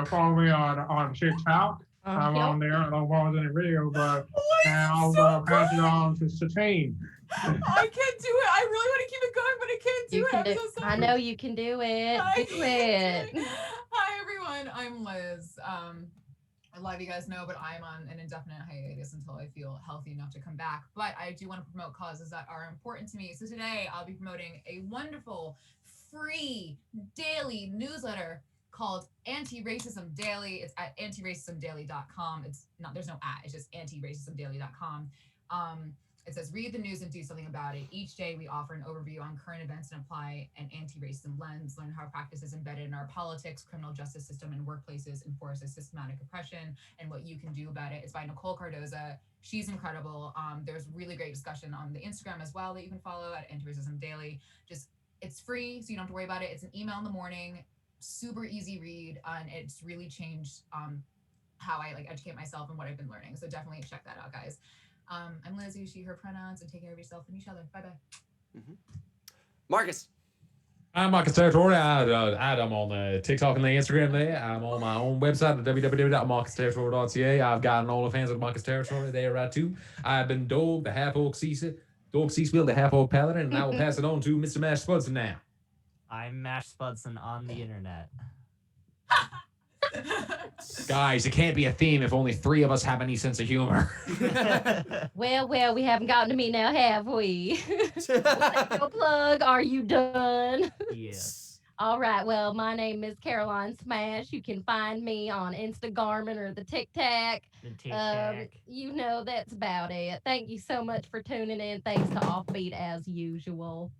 follow me on TikTok. I'm on there. I don't watch any video, but and I'll pass it on to Satine.
I can't do it. I really want to keep it going, but I can't do
You
it.
can
I'm
do.
so sorry.
I know you can do it. Do it.
Hi everyone, I'm Liz. A lot of you guys know, but I'm on an indefinite hiatus until I feel healthy enough to come back. But I do want to promote causes that are important to me. So today I'll be promoting a wonderful free daily newsletter called Anti-Racism Daily. It's at antiracismdaily.com. It's not, there's no at, it's just antiracismdaily.com. It says, read the news and do something about it. Each day we offer an overview on current events and apply an anti-racism lens, learn how practice is embedded in our politics, criminal justice system, and workplaces, enforces systematic oppression, and what you can do about it. It's by Nicole Cardoza. She's incredible. There's really great discussion on the Instagram as well that you can follow at Anti-Racism Daily. Just, it's free, so you don't have to worry about it. It's an email in the morning, super easy read, and it's really changed how I educate myself and what I've been learning. So definitely check that out, guys. I'm Liz, she, her pronouns, and take care of yourself and each other. Bye-bye.
Marcus.
I'm Marcus Territory. I'm on TikTok and the Instagram there. I'm on my own website at www.marcusterritory.ca. I've got an OnlyFans at Marcus Territory there too. I've been Dog, the half-orc Ceaseville, the half-orc paladin, and I will pass it on to Mr. Mash Spudson now.
I'm Mash Spudson on the internet.
Guys, it can't be a theme if only 3 of us have any sense of humor.
Well, we haven't gotten to me now, have we? Let's go plug. Are you done?
Yes.
All right. Well, my name is Caroline Smash. You can find me on Instagram or the TikTok.
The tic-tac.
You know, that's about it. Thank you so much for tuning in. Thanks to Offbeat as usual.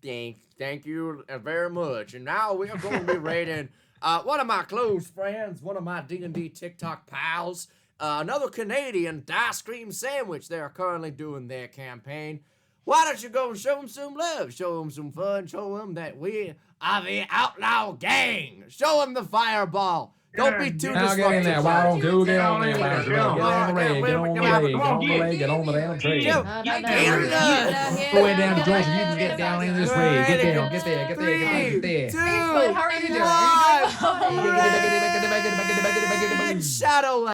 Thank you very much. And now we are going to be rating one of my close friends, one of my D&D TikTok pals, another Canadian Ice Cream Sandwich. They are currently doing their campaign. Why don't you go and show them some love? Show them some fun. Show them that we are the Outlaw Gang. Show them the fireball. Don't be too
Now get in there. Why don't you get on there?
Yeah.
Get on the raid. Get on the raid. Get on the raid. Get on the damn train.
Yo,
Go way down the George. You can get down in this raid. Get there. Get there. Get there. Get there. Get there.
How are you doing? Are you doing well?
Shadow